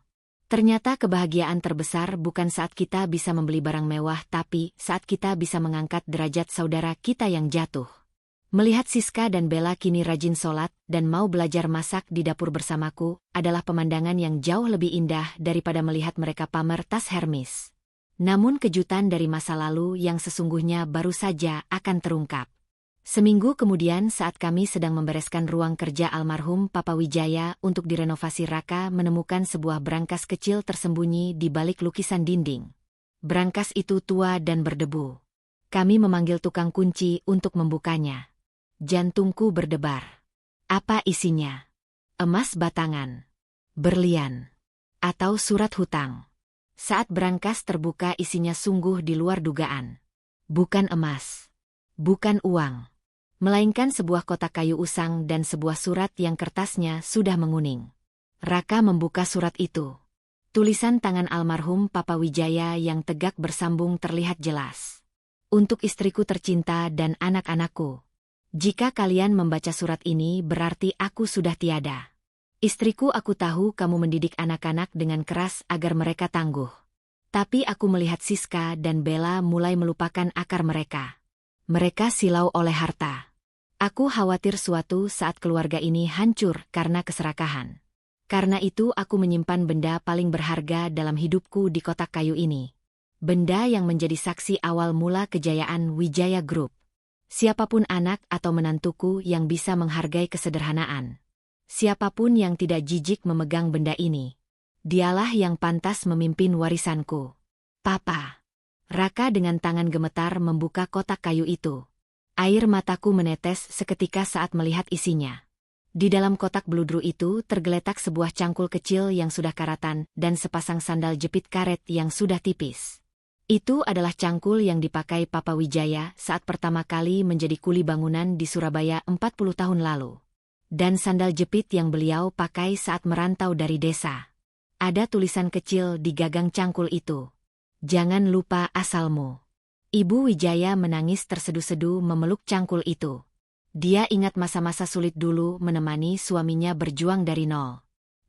Ternyata kebahagiaan terbesar bukan saat kita bisa membeli barang mewah tapi saat kita bisa mengangkat derajat saudara kita yang jatuh. Melihat Siska dan Bella kini rajin sholat dan mau belajar masak di dapur bersamaku adalah pemandangan yang jauh lebih indah daripada melihat mereka pamer tas Hermes. Namun kejutan dari masa lalu yang sesungguhnya baru saja akan terungkap. Seminggu kemudian saat kami sedang membereskan ruang kerja almarhum Papa Wijaya untuk direnovasi Raka menemukan sebuah brankas kecil tersembunyi di balik lukisan dinding. Brankas itu tua dan berdebu. Kami memanggil tukang kunci untuk membukanya. Jantungku berdebar. Apa isinya? Emas batangan, berlian, atau surat hutang? Saat brankas terbuka isinya sungguh di luar dugaan. Bukan emas. Bukan uang. Melainkan sebuah kotak kayu usang dan sebuah surat yang kertasnya sudah menguning. Raka membuka surat itu. Tulisan tangan almarhum Papa Wijaya yang tegak bersambung terlihat jelas. Untuk istriku tercinta dan anak-anakku. Jika kalian membaca surat ini berarti aku sudah tiada. Istriku, aku tahu kamu mendidik anak-anak dengan keras agar mereka tangguh. Tapi aku melihat Siska dan Bella mulai melupakan akar mereka. Mereka silau oleh harta. Aku khawatir suatu saat keluarga ini hancur karena keserakahan. Karena itu aku menyimpan benda paling berharga dalam hidupku di kotak kayu ini. Benda yang menjadi saksi awal mula kejayaan Wijaya Group. Siapapun anak atau menantuku yang bisa menghargai kesederhanaan. Siapapun yang tidak jijik memegang benda ini. Dialah yang pantas memimpin warisanku. Papa. Raka dengan tangan gemetar membuka kotak kayu itu. Air mataku menetes seketika saat melihat isinya. Di dalam kotak bludru itu tergeletak sebuah cangkul kecil yang sudah karatan dan sepasang sandal jepit karet yang sudah tipis. Itu adalah cangkul yang dipakai Papa Wijaya saat pertama kali menjadi kuli bangunan di Surabaya 40 tahun lalu. Dan sandal jepit yang beliau pakai saat merantau dari desa. Ada tulisan kecil di gagang cangkul itu. Jangan lupa asalmu. Ibu Wijaya menangis tersedu-sedu memeluk cangkul itu. Dia ingat masa-masa sulit dulu menemani suaminya berjuang dari nol.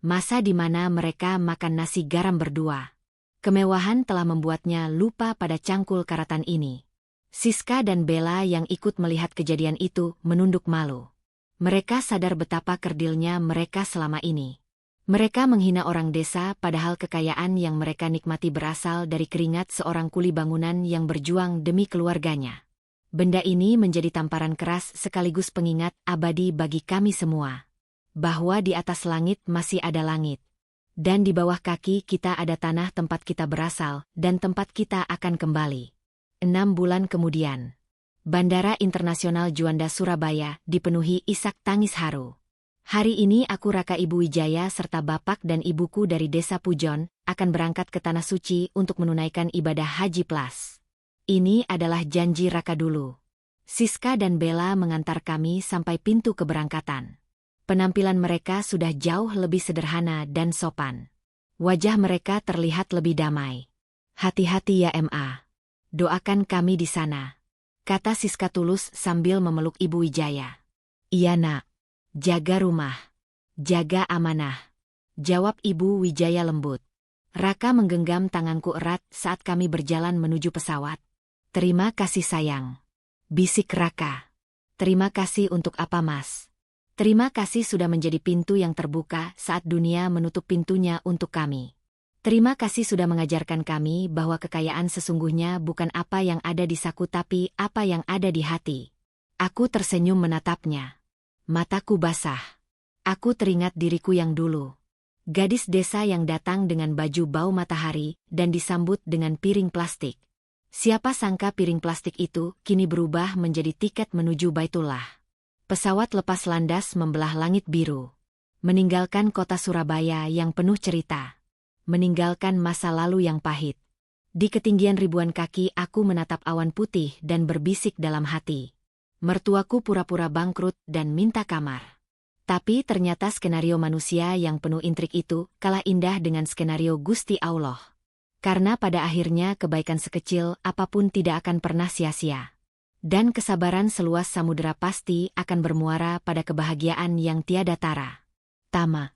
Masa di mana mereka makan nasi garam berdua. Kemewahan telah membuatnya lupa pada cangkul karatan ini. Siska dan Bella yang ikut melihat kejadian itu menunduk malu. Mereka sadar betapa kerdilnya mereka selama ini. Mereka menghina orang desa padahal kekayaan yang mereka nikmati berasal dari keringat seorang kuli bangunan yang berjuang demi keluarganya. Benda ini menjadi tamparan keras sekaligus pengingat abadi bagi kami semua. Bahwa di atas langit masih ada langit. Dan di bawah kaki kita ada tanah tempat kita berasal dan tempat kita akan kembali. 6 bulan kemudian. Bandara Internasional Juanda Surabaya dipenuhi isak tangis haru. Hari ini aku, Raka, Ibu Wijaya serta bapak dan ibuku dari Desa Pujon akan berangkat ke Tanah Suci untuk menunaikan ibadah Haji Plus. Ini adalah janji Raka dulu. Siska dan Bella mengantar kami sampai pintu keberangkatan. Penampilan mereka sudah jauh lebih sederhana dan sopan. Wajah mereka terlihat lebih damai. Hati-hati ya Ma. Doakan kami di sana. Kata Siska tulus sambil memeluk Ibu Wijaya. Iya nak. Jaga rumah. Jaga amanah. Jawab Ibu Wijaya lembut. Raka menggenggam tanganku erat saat kami berjalan menuju pesawat. Terima kasih sayang. Bisik Raka. Terima kasih untuk apa Mas? Terima kasih sudah menjadi pintu yang terbuka saat dunia menutup pintunya untuk kami. Terima kasih sudah mengajarkan kami bahwa kekayaan sesungguhnya bukan apa yang ada di saku tapi apa yang ada di hati. Aku tersenyum menatapnya. Mataku basah. Aku teringat diriku yang dulu. Gadis desa yang datang dengan baju bau matahari dan disambut dengan piring plastik. Siapa sangka piring plastik itu kini berubah menjadi tiket menuju Baitullah. Pesawat lepas landas membelah langit biru. Meninggalkan kota Surabaya yang penuh cerita. Meninggalkan masa lalu yang pahit. Di ketinggian ribuan kaki aku menatap awan putih dan berbisik dalam hati. Mertuaku pura-pura bangkrut dan minta kamar. Tapi ternyata skenario manusia yang penuh intrik itu kalah indah dengan skenario Gusti Allah. Karena pada akhirnya kebaikan sekecil apapun tidak akan pernah sia-sia. Dan kesabaran seluas samudera pasti akan bermuara pada kebahagiaan yang tiada tara. Tama.